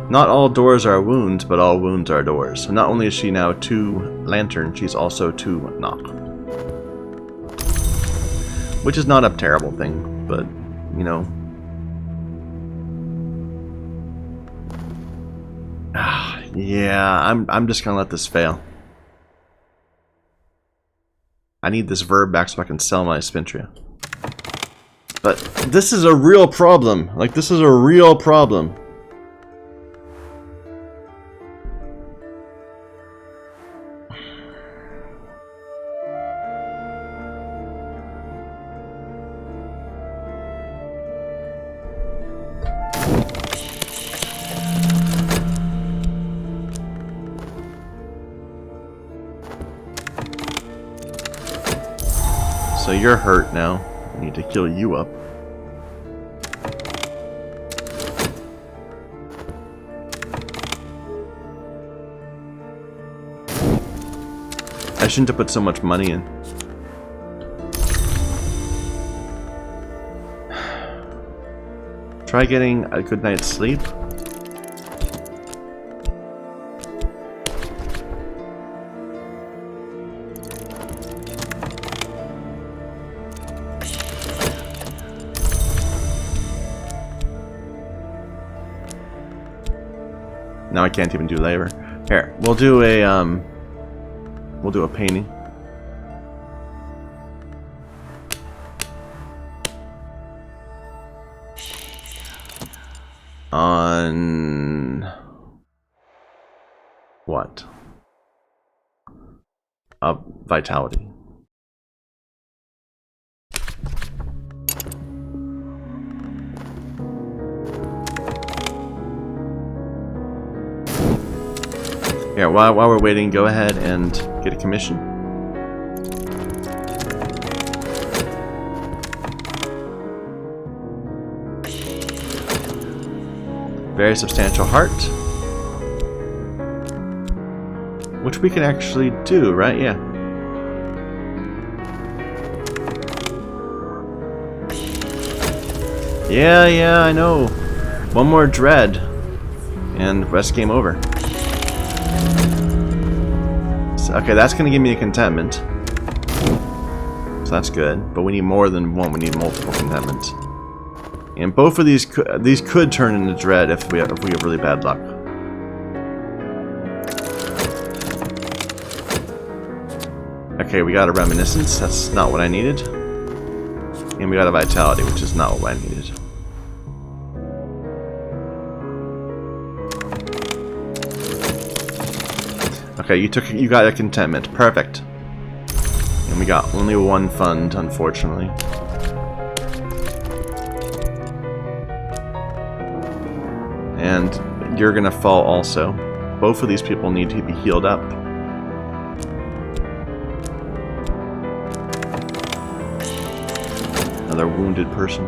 Not all doors are wounds, but all wounds are doors. So not only is she now 2 lantern, she's also 2 knock. Which is not a terrible thing, but, you know. Yeah, I'm just gonna let this fail. I need this verb back so I can sell my Spintria. But this is a real problem. Like, this is a real problem. So you're hurt now. I need to heal you up. I shouldn't have put so much money in. Try getting a good night's sleep. Now I can't even do labor. Here, we'll do a painting. On what? Vitality. Here, while we're waiting, go ahead and get a commission. Very substantial heart. Which we can actually do, right? Yeah. Yeah, I know. One more dread. And rest game over. Okay, that's going to give me a contentment. So that's good. But we need more than one. We need multiple contentments. And both of these could turn into dread if we have really bad luck. Okay, we got a reminiscence. That's not what I needed. And we got a vitality, which is not what I needed. Okay, you got a contentment. Perfect. And we got only one fund, unfortunately. And you're gonna fall also. Both of these people need to be healed up. Another wounded person.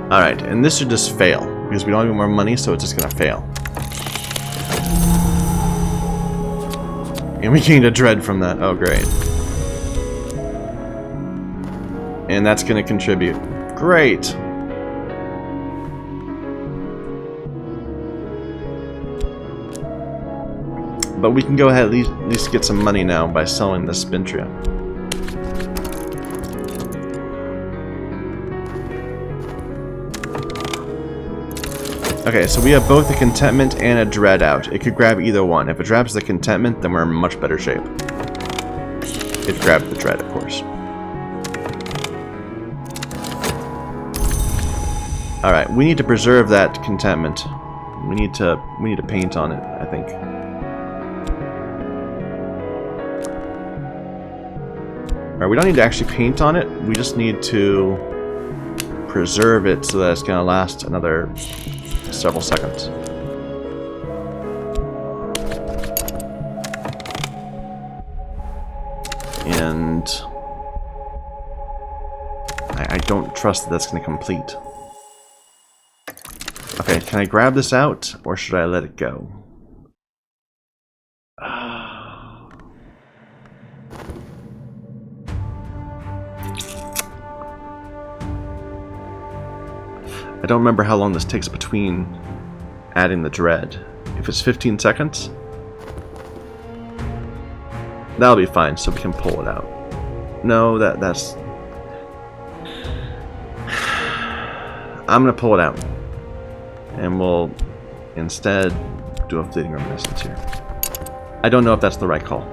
Alright, and this should just fail, because we don't have any more money, so it's just gonna fail. And we gained a dread from that. Oh, great. And that's gonna contribute. Great! But we can go ahead at least get some money now by selling this Spintria. Okay, so we have both a contentment and a dread out. It could grab either one. If it grabs the contentment, then we're in much better shape. It grabbed the dread, of course. Alright, we need to preserve that contentment. We need to paint on it, I think. Alright, we don't need to actually paint on it. We just need to preserve it so that it's going to last another several seconds. And I don't trust that that's going to complete. Okay, can I grab this out, or should I let it go? I don't remember how long this takes between adding the dread. If it's 15 seconds, that'll be fine, so we can pull it out. No, that's... I'm gonna pull it out. And we'll instead do a fleeting reminiscence here. I don't know if that's the right call.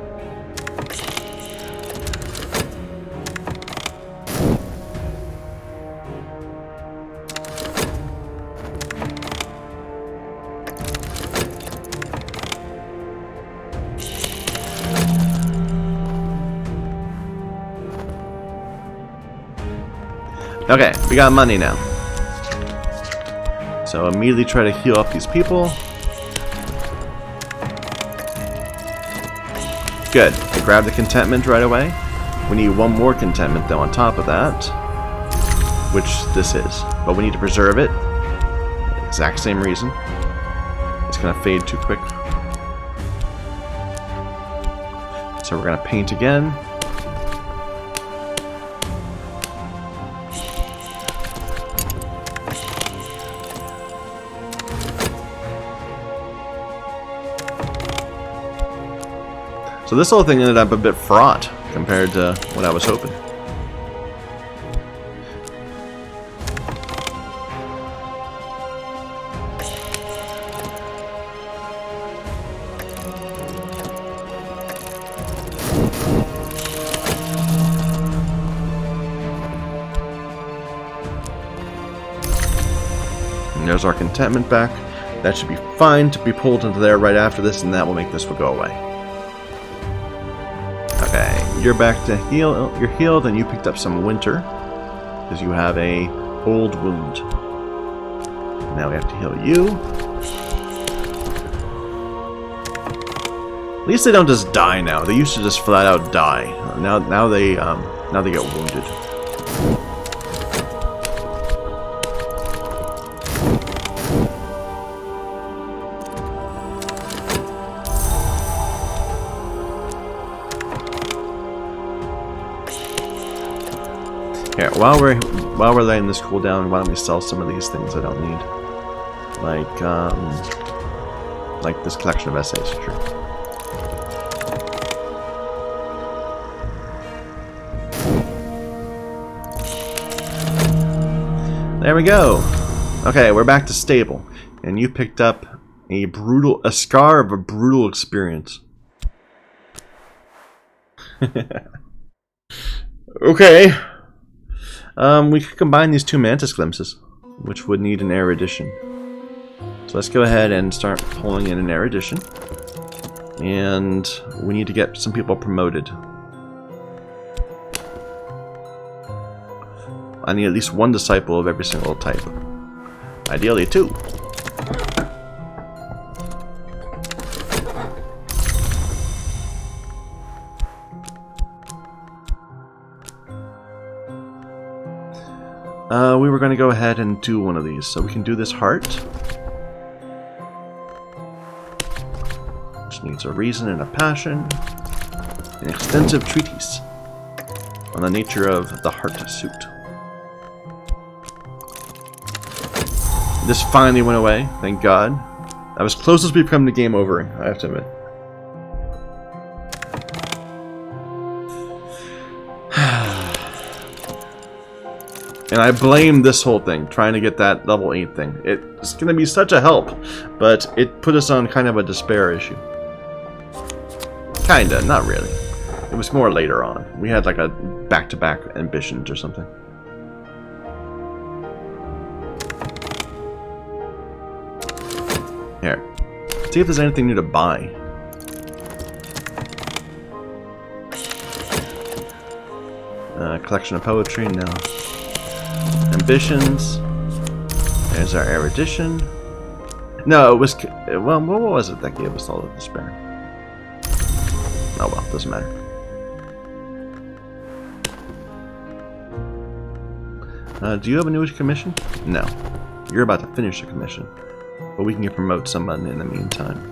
Okay, we got money now. So immediately try to heal up these people. Good. I grabbed the contentment right away. We need one more contentment though on top of that, which this is. But we need to preserve it. Exact same reason. It's gonna fade too quick. So we're gonna paint again. So this whole thing ended up a bit fraught compared to what I was hoping. And there's our contentment back. That should be fine to be pulled into there right after this, and that will make this one go away. Okay, you're back to heal. You're healed, and you picked up some winter because you have a old wound. Now we have to heal you. At least they don't just die now. They used to just flat out die. Now they get wounded. Here, while we're letting this cool down, why don't we sell some of these things I don't need, like this collection of essays. Sure. There we go. Okay, we're back to stable, and you picked up a scar of a brutal experience. Okay. We could combine these two Mantis glimpses, which would need an erudition. So let's go ahead and start pulling in an erudition. And we need to get some people promoted. I need at least one disciple of every single type. Ideally, 2. We were going to go ahead and do one of these. So we can do this heart. Which needs a reason and a passion. An extensive treatise on the nature of the heart suit. This finally went away, thank God. That was close as we've come to game overing, I have to admit. And I blame this whole thing, trying to get that level 8 thing. It's going to be such a help, but it put us on kind of a despair issue. Kinda, not really. It was more later on. We had like a back-to-back ambitions or something. Here. See if there's anything new to buy. Collection of poetry, no. Ambitions. There's our erudition. No, it was... Well, what was it that gave us all the despair? Oh well, doesn't matter. Do you have a new commission? No. You're about to finish a commission. But we can promote someone in the meantime.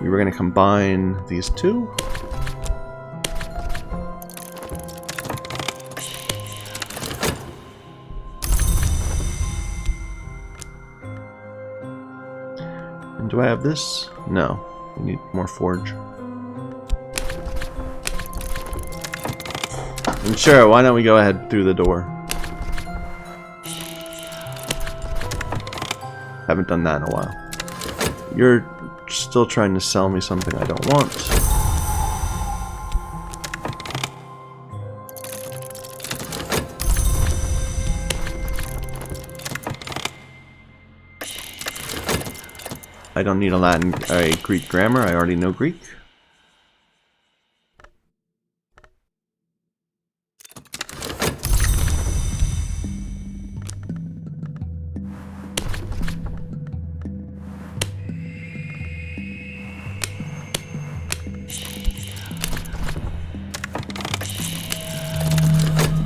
We were going to combine these two. And do I have this? No. We need more forge. And sure, why don't we go ahead through the door? Haven't done that in a while. You're still trying to sell me something I don't want. I don't need a Greek grammar. I already know Greek.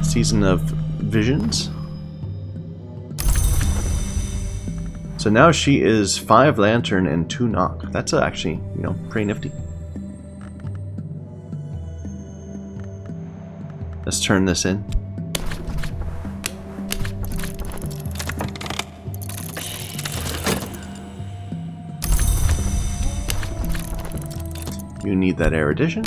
Season of Visions. So now she is 5 lantern and 2 knock. That's actually, you know, pretty nifty. Let's turn this in. You need that erudition.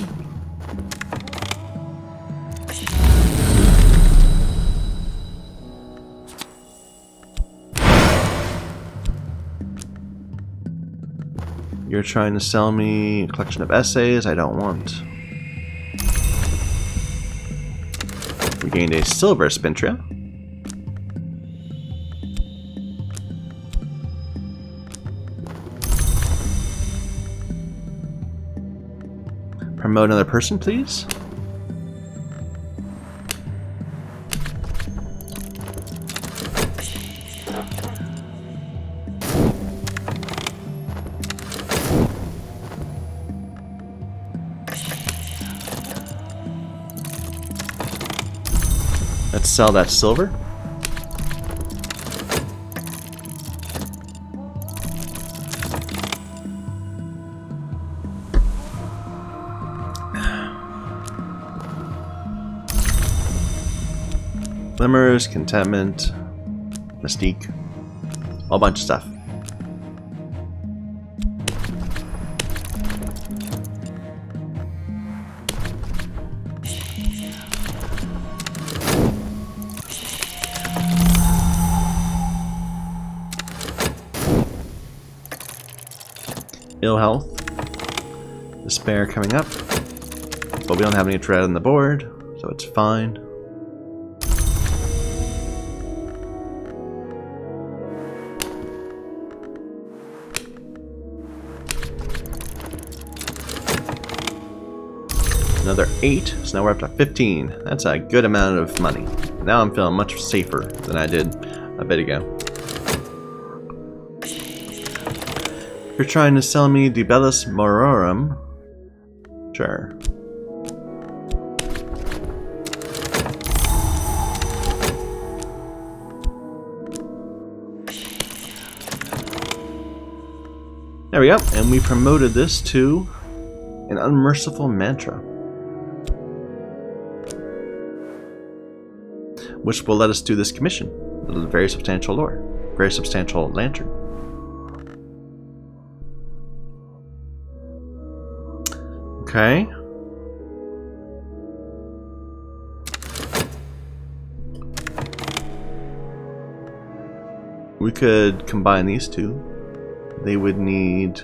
You're trying to sell me a collection of essays I don't want. We gained a silver spintria. Promote another person, please. Let's sell that silver. Glimmers, contentment, mystique, a whole bunch of stuff. Ill health, despair coming up, but we don't have any dread on the board, so it's fine. Another 8, so now we're up to 15. That's a good amount of money. Now I'm feeling much safer than I did a bit ago. You're trying to sell me De Bellis Mororum. Sure. There we go, and we promoted this to an unmerciful mantra, which will let us do this commission. A very substantial lore, very substantial lantern. Okay. We could combine these two. They would need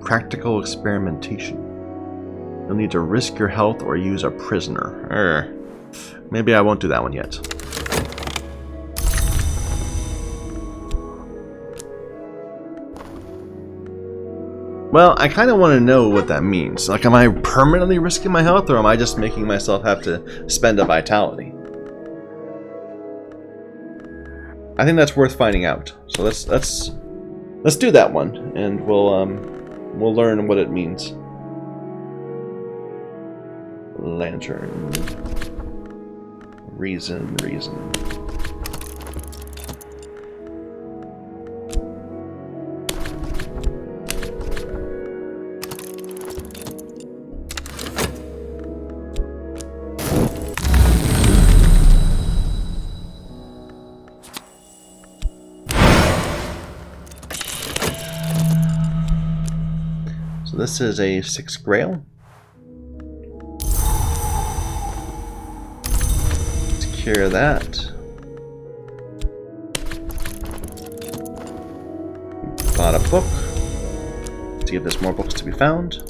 practical experimentation. You'll need to risk your health or use a prisoner. Maybe I won't do that one yet. Well, I kind of want to know what that means. Like, am I permanently risking my health, or am I just making myself have to spend a vitality? I think that's worth finding out. So let's do that one, and we'll learn what it means. Lantern. Reason. So this is a 6 grail. Secure that. Bought a book. See if there's more books to be found.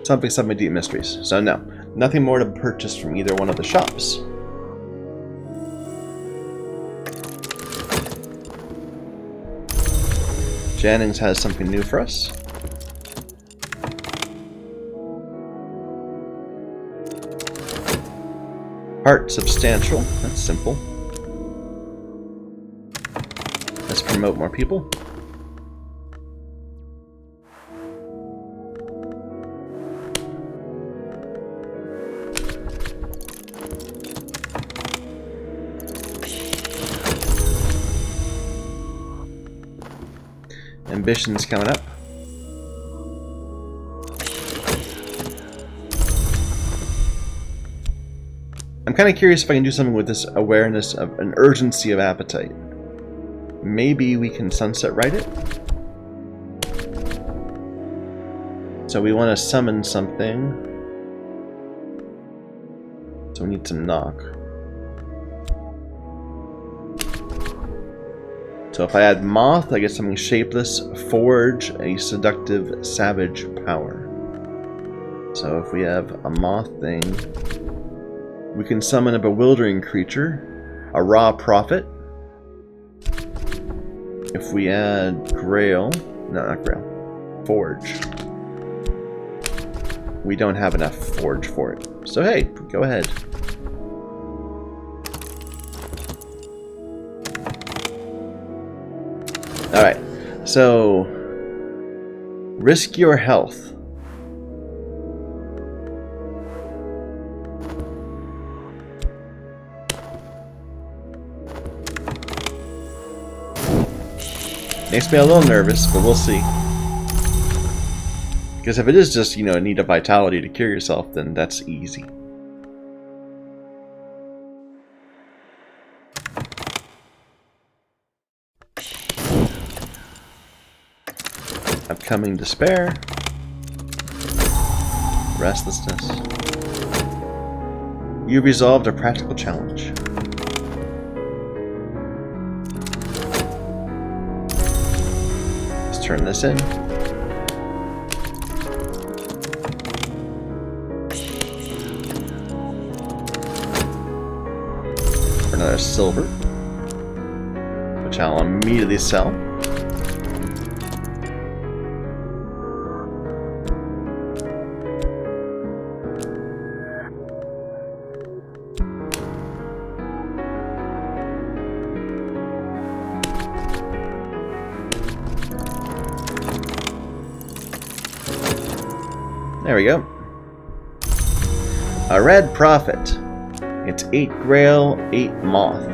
Something deep mysteries. So no, nothing more to purchase from either one of the shops. Jennings has something new for us. Heart substantial. That's simple. Let's promote more people. Ambition's coming up. I'm kind of curious if I can do something with this awareness of an urgency of appetite. maybe we can sunset write it. So we want to summon something. So we need some knock. So if I add moth, I get something shapeless. Forge, a seductive savage power. So if we have a moth thing, we can summon a bewildering creature, a raw prophet. If we add grail, no, not grail, forge. We don't have enough forge for it. So hey, go ahead. Alright, so risk your health. Makes me a little nervous, but we'll see. Because if it is just, you know, a need of vitality to cure yourself, then that's easy. Upcoming despair. Restlessness. You resolved a practical challenge. Let's turn this in. For another silver, which I'll immediately sell. There we go. A red prophet. It's 8 grail, 8 moth.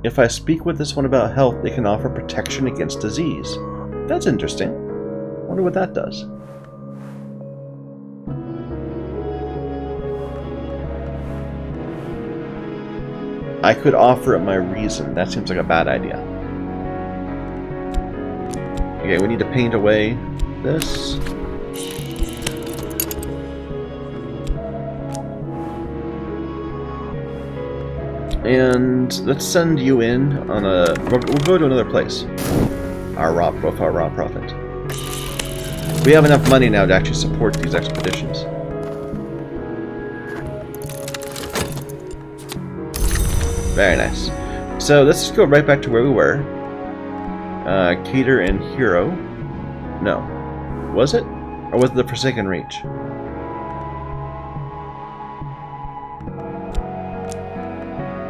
If I speak with this one about health, they can offer protection against disease. That's interesting. Wonder what that does. I could offer it my reason. That seems like a bad idea. Okay, we need to paint away this. And let's send you in on a... We'll go to another place. Our raw profit. We have enough money now to actually support these expeditions. Very nice. So let's just go right back to where we were. Cater and Hero. No. Was it? Or was it the Forsaken Reach?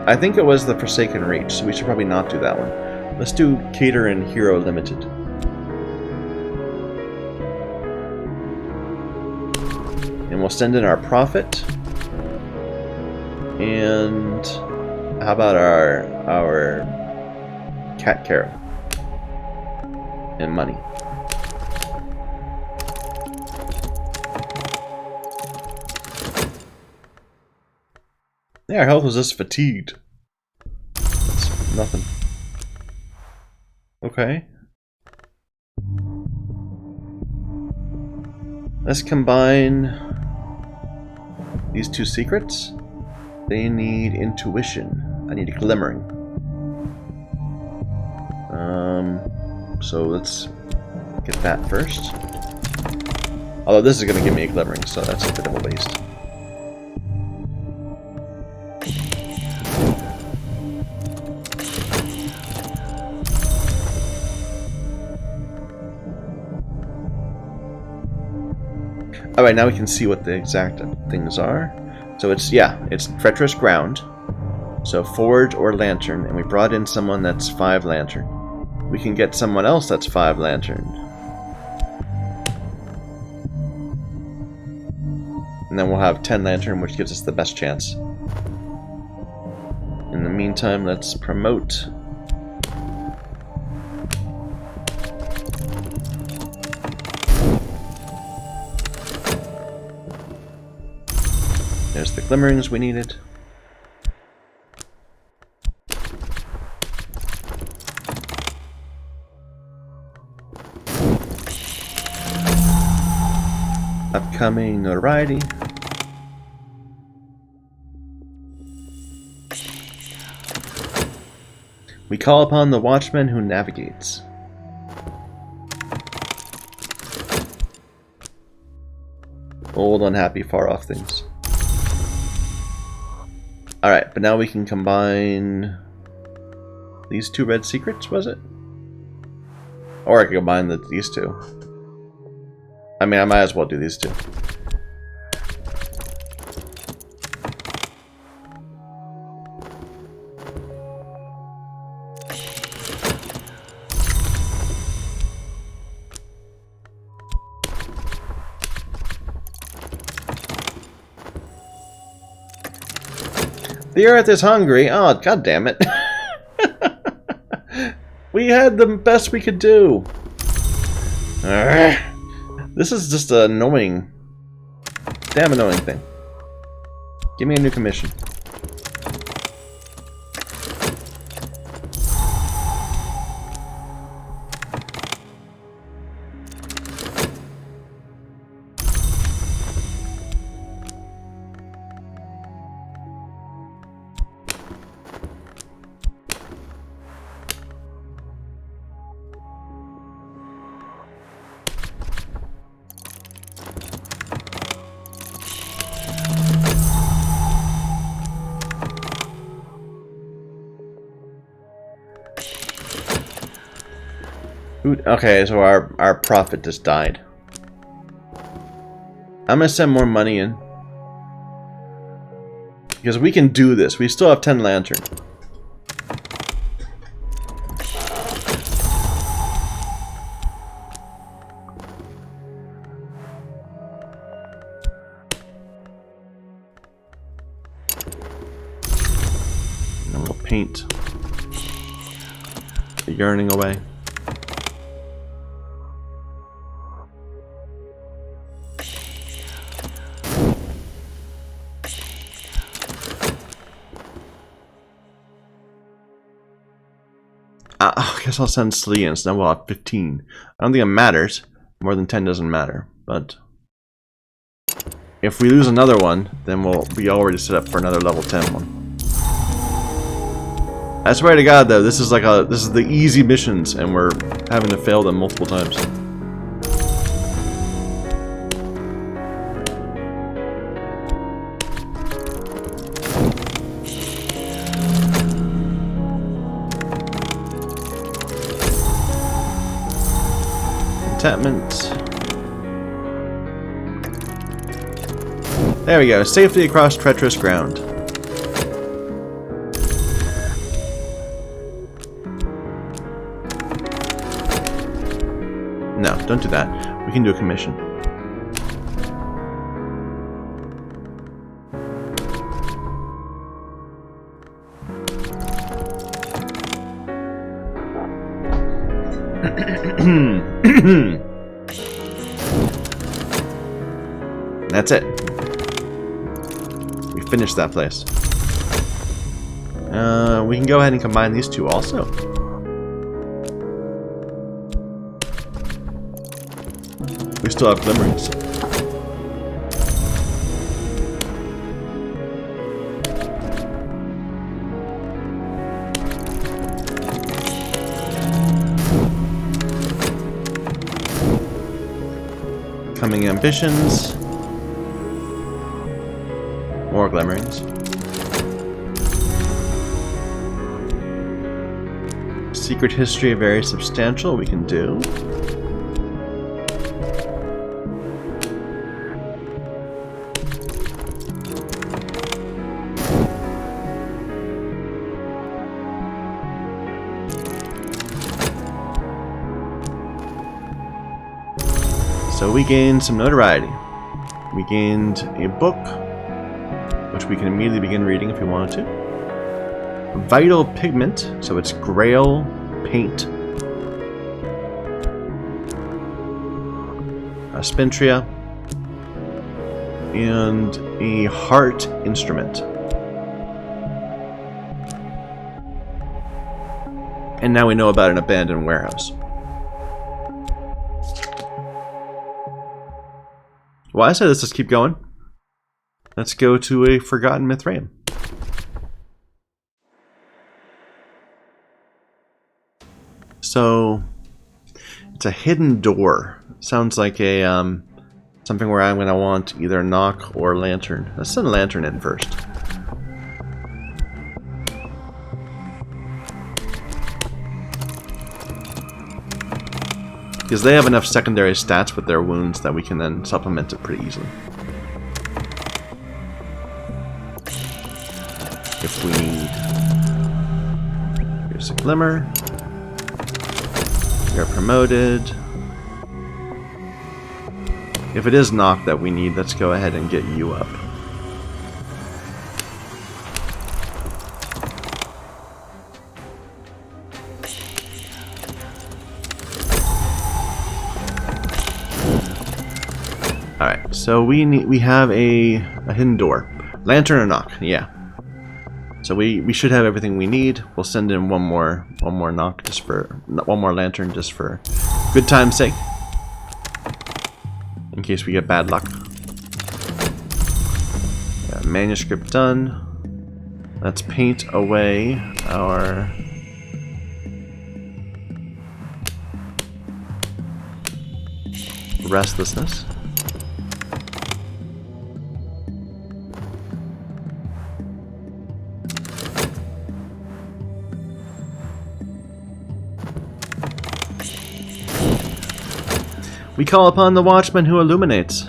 I think it was the Forsaken Reach, so we should probably not do that one. Let's do Cater and Hero Limited. And we'll send in our profit. And... how about our cat carrot and money? Yeah, our health was just fatigued. That's nothing. Okay. Let's combine these two secrets. They need intuition. I need a glimmering. So let's get that first. Although this is going to give me a glimmering, so that's a bit of a waste. Alright, now we can see what the exact things are. So it's, yeah, it's treacherous ground. So forge or lantern, and we brought in someone that's 5 lantern. We can get someone else that's 5 lantern. And then we'll have 10 lantern, which gives us the best chance. In the meantime, let's promote. There's the glimmerings we needed. Upcoming notoriety. We call upon the watchman who navigates. Old, unhappy, far-off things. Alright, but now we can combine these two red secrets, was it? Or I could combine these two. I mean, I might as well do these two. The earth is hungry. Oh, god damn it. We had the best we could do. This is just an annoying, damn annoying thing. Give me a new commission. Okay, so our profit just died. I'm gonna send more money in. Because we can do this. We still have 10 lantern. And we'll paint the yearning away. I guess I'll send Slee in, so now we'll have 15. I don't think it matters. More than 10 doesn't matter, but if we lose another one, then we'll be already set up for another level 10 one. I swear to God, though, this is the easy missions, and we're having to fail them multiple times. There we go, safely across treacherous ground. No, don't do that. We can do a commission. That's it. We finished that place. We can go ahead and combine these two also. We still have glimmerings. Coming ambitions. More glimmerings. Secret history, very substantial, we can do. So we gained some notoriety. We gained a book, which we can immediately begin reading if we wanted to. Vital pigment, so it's grail paint. Spintria. and a heart instrument. And now we know about an abandoned warehouse. Well, I said let's just keep going. Let's go to a forgotten Mithraeum. So it's a hidden door. Sounds like a something where I'm gonna want either knock or lantern. Let's send a lantern in first. Because they have enough secondary stats with their wounds that we can then supplement it pretty easily. If we need... Here's a glimmer. We are promoted. If it is knock that we need, let's go ahead and get you up. Alright, so we have a hidden door. Lantern or knock, yeah. So we should have everything we need. We'll send in one more knock just for one more lantern just for good time's sake. In case we get bad luck. Yeah, manuscript done. Let's paint away our restlessness. We call upon the watchman who illuminates.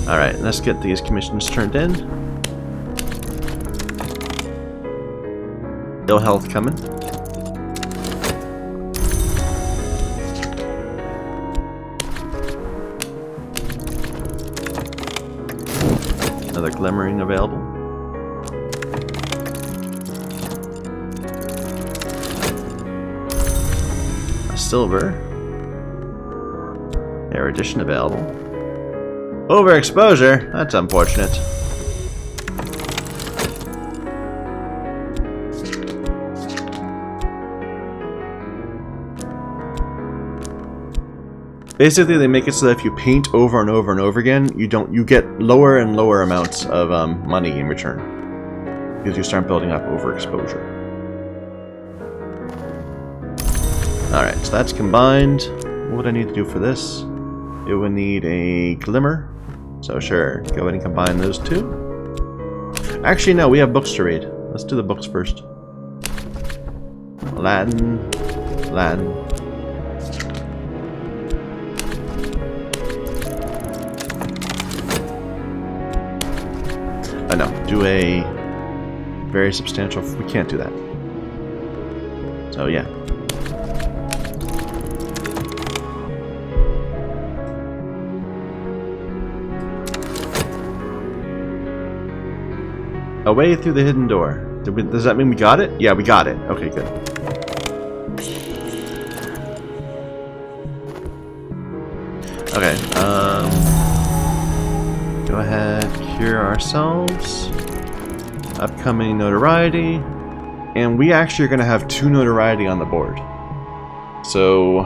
Alright, let's get these commissions turned in. Ill health coming. Another glimmering available. Silver. Erudition available. Overexposure? That's unfortunate. Basically, they make it so that if you paint over and over and over again, you get lower and lower amounts of money in return because you start building up overexposure. Alright, so that's combined. What would I need to do for this? It would need a glimmer. So sure, go ahead and combine those two. Actually, no, we have books to read. Let's do the books first. Latin. Latin. Oh no, do a very substantial... We can't do that. So yeah. Away through the hidden door. Does that mean we got it? Yeah, we got it. Okay, good. Okay, go ahead, cure ourselves. Upcoming notoriety. And we actually are going to have 2 notoriety on the board. So...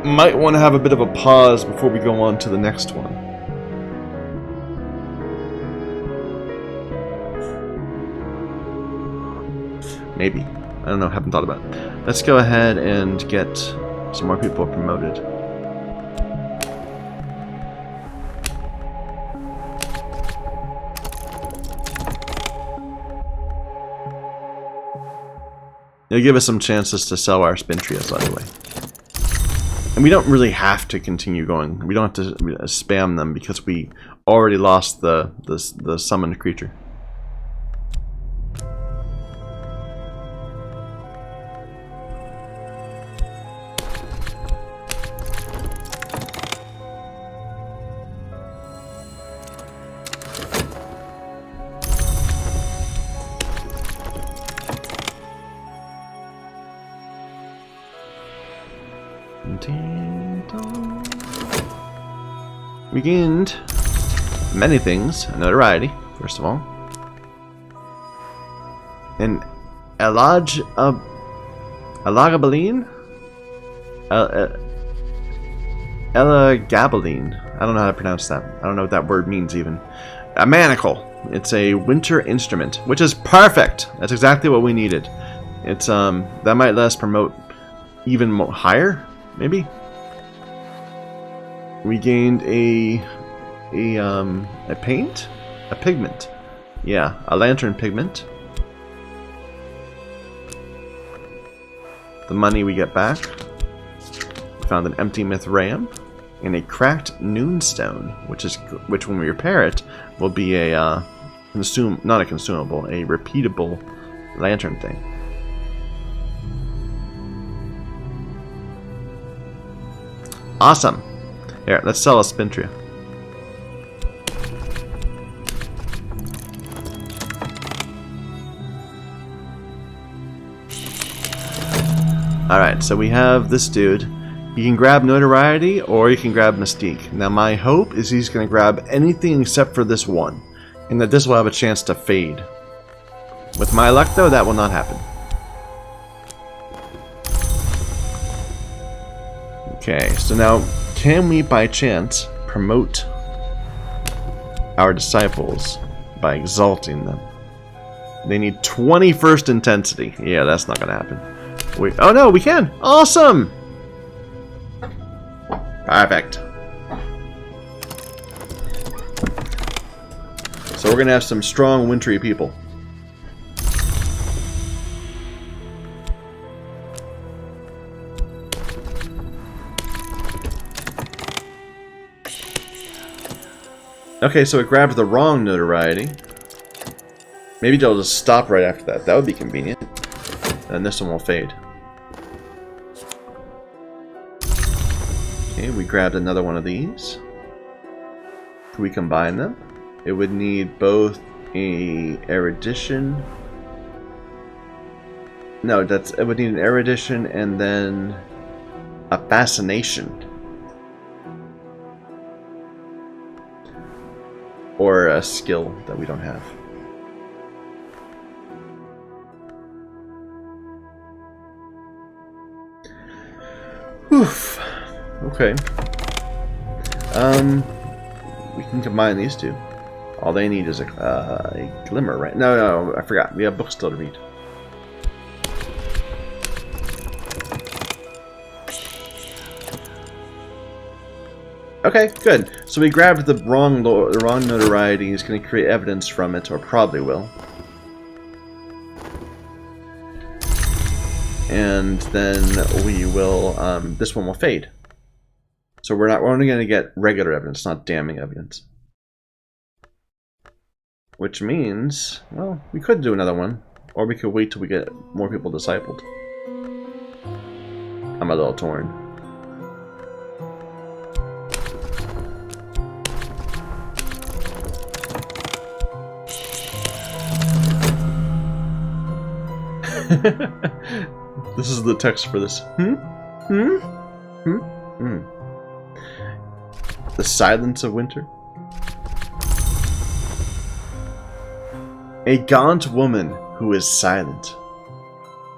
might want to have a bit of a pause before we go on to the next one. Maybe. I don't know, haven't thought about it. Let's go ahead and get some more people promoted. It'll give us some chances to sell our spin trios anyway. And we don't really have to continue going. We don't have to spam them because we already lost the summoned creature. We gained many things. Notoriety, first of all. An Elagabaline? Elagabaline. I don't know how to pronounce that. I don't know what that word means even. A manacle. It's a winter instrument, which is perfect. That's exactly what we needed. It's that might let us promote even higher, maybe. We gained a paint, a pigment. Yeah, a lantern pigment. The money we get back. We found an empty mithraeum and a cracked noonstone, which when we repair it will be a not a consumable, a repeatable lantern thing. Awesome. Here, let's sell a Spintria. Alright, so we have this dude. You can grab notoriety or you can grab mystique. Now my hope is he's going to grab anything except for this one, and that this will have a chance to fade. With my luck though, that will not happen. Okay, so now can we by chance promote our disciples by exalting them? They need 21st intensity. Yeah, that's not going to happen. Oh no, we can! Awesome! Perfect. So we're gonna have some strong wintry people. Okay, so it grabbed the wrong notoriety. Maybe they'll just stop right after that. That would be convenient. And this one will fade. Okay, we grabbed another one of these. Can we combine them? It would need both a erudition. No, it would need an erudition and then a fascination. Or a skill that we don't have. Oof. Okay. We can combine these two. All they need is a glimmer, right? No, I forgot. We have books still to read. Okay, good. So we grabbed the wrong notoriety. He's going to create evidence from it, or probably will. And then we will, this one will fade. So we're only going to get regular evidence, not damning evidence. Which means, well, we could do another one, or we could wait till we get more people discipled. I'm a little torn. This is the text for this. The silence of winter. A gaunt woman who is silent.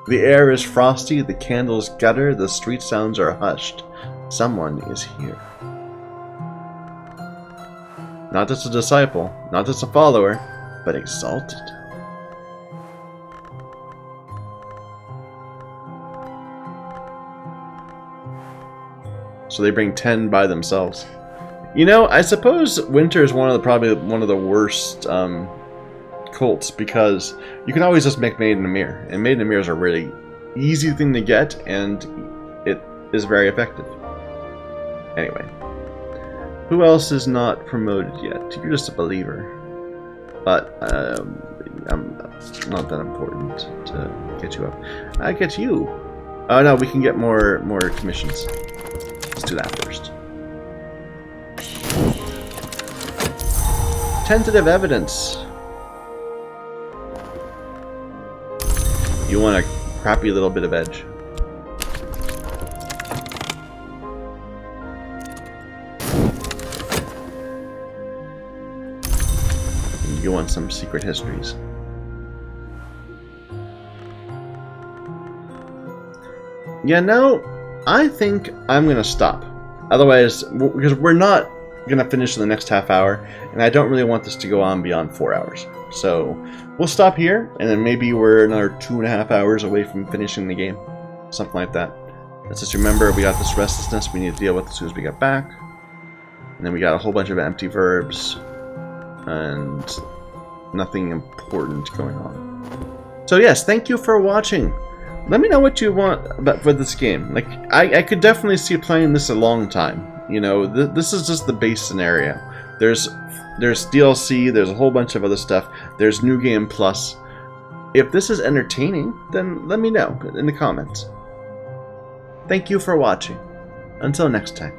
The air is frosty, the candles gutter, the street sounds are hushed. Someone is here. Not just a disciple, not just a follower, but exalted. So they bring 10 by themselves. You know, I suppose winter is probably one of the worst cults, because you can always just make Maid in a Mirror, and Maid in a Mirror is a really easy thing to get, and it is very effective. Anyway, who else is not promoted yet? You're just a believer, but I'm not that important to get you up. I get you. Oh no, we can get more commissions. Let's do that first. Tentative evidence. You want a crappy little bit of edge. go on some secret histories. Yeah, no, I think I'm gonna stop. Otherwise, because we're not gonna finish in the next half hour, and I don't really want this to go on beyond 4 hours. So we'll stop here, and then maybe we're another 2.5 hours away from finishing the game, something like that. Let's just remember we got this restlessness we need to deal with as soon as we get back, and then we got a whole bunch of empty verbs, and nothing important going on. So yes, thank you for watching. Let me know what you want for this game. Like, I could definitely see playing this a long time. You know, this is just the base scenario. There's DLC, there's a whole bunch of other stuff. There's New Game Plus. If this is entertaining, then let me know in the comments. Thank you for watching. Until next time.